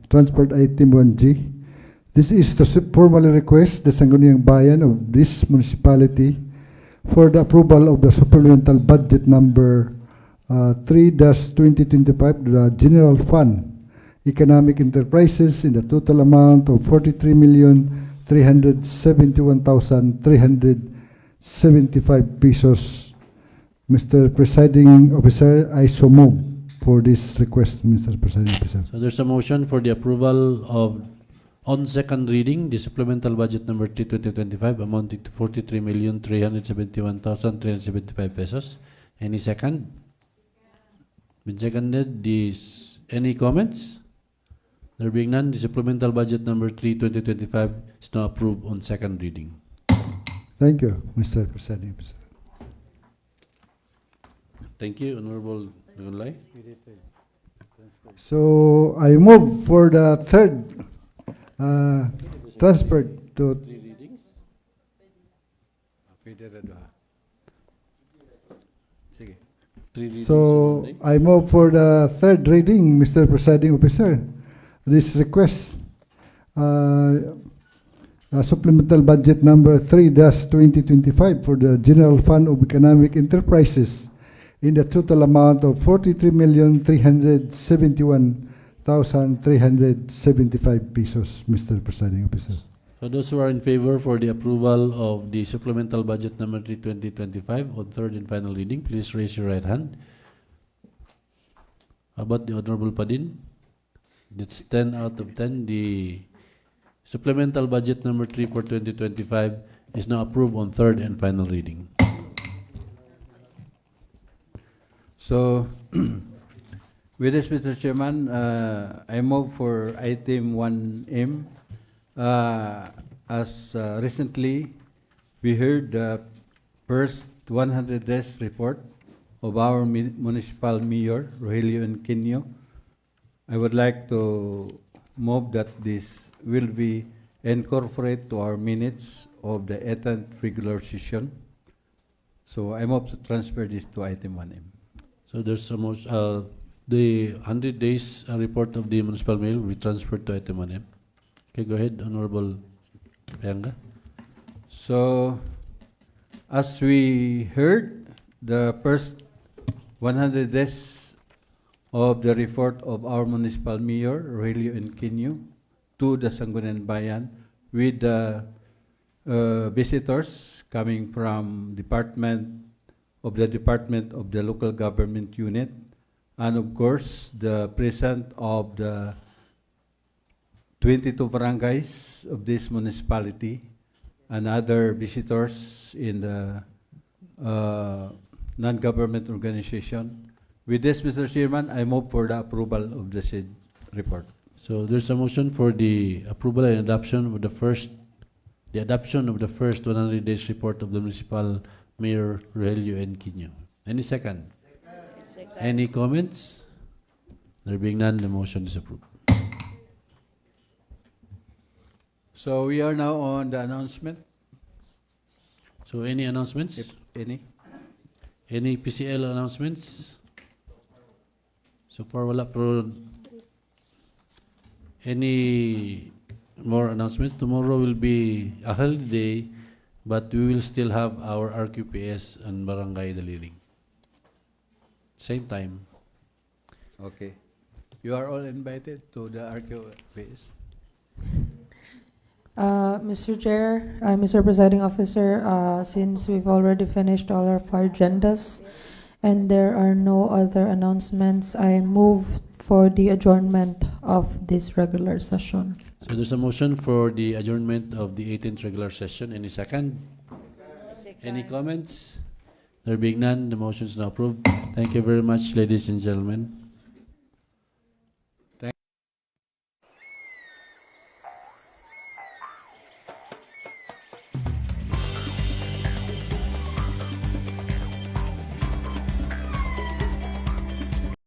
Transport Item 1G, this is to formally request the Sangguniang Bayan of this municipality for the approval of the supplemental budget number 3-2025, the General Fund, Economic Enterprises, in the total amount of 43,371,375 pesos. Mr. Presiding Officer, I so move for this request, Mr. Presiding Officer. So there's a motion for the approval of, on second reading, the supplemental budget number 3 2025 amounting to 43,371,375 pesos. Any second? Been seconded. Any comments? There being none, the supplemental budget number 3 2025 is now approved on second reading. Thank you, Mr. Presiding Officer. Thank you, Honorable Dagulay. So I move for the third transfer to. So I move for the third reading, Mr. Presiding Officer. This request, supplemental budget number 3-2025 for the General Fund of Economic Enterprises in the total amount of 43,371,375 pesos, Mr. Presiding Officer. So those who are in favor for the approval of the supplemental budget number 3 2025 on third and final reading, please raise your right hand. How about the Honorable Padin? That's 10 out of 10. The supplemental budget number 3 for 2025 is now approved on third and final reading. So, with this, Mr. Chairman, I move for item 1M. As recently we heard the first 100 days report of our municipal mayor, Rogelio Enquinio, I would like to move that this will be incorporated to our minutes of the 18th regular session. So I move to transfer this to item 1M. So there's the 100 days report of the municipal mayor will be transferred to item 1M. Okay, go ahead, Honorable Payanga. So, as we heard, the first 100 days of the report of our municipal mayor, Rogelio Enquinio, to the Sangguniang Bayan, with the visitors coming from Department of the Local Government Unit, and of course, the president of the 22 barangays of this municipality and other visitors in the non-government organization. With this, Mr. Chairman, I move for the approval of the said report. So there's a motion for the approval and adoption of the first 100 days report of the municipal mayor, Rogelio Enquinio. Any second? Second. Any comments? There being none, the motion is approved. So we are now on the announcement. So any announcements? If any. Any PCL announcements? So far, wala. Pero any more announcements? Tomorrow will be a holiday, but we will still have our RQPS and Barangay Daliling. Same time. Okay. You are all invited to the RQPS. Mr. Chair, Mr. Presiding Officer, since we've already finished all our 5 agendas and there are no other announcements, I move for the adjournment of this regular session. So there's a motion for the adjournment of the 18th regular session. Any second? Any comments? There being none, the motion is now approved. Thank you very much, ladies and gentlemen.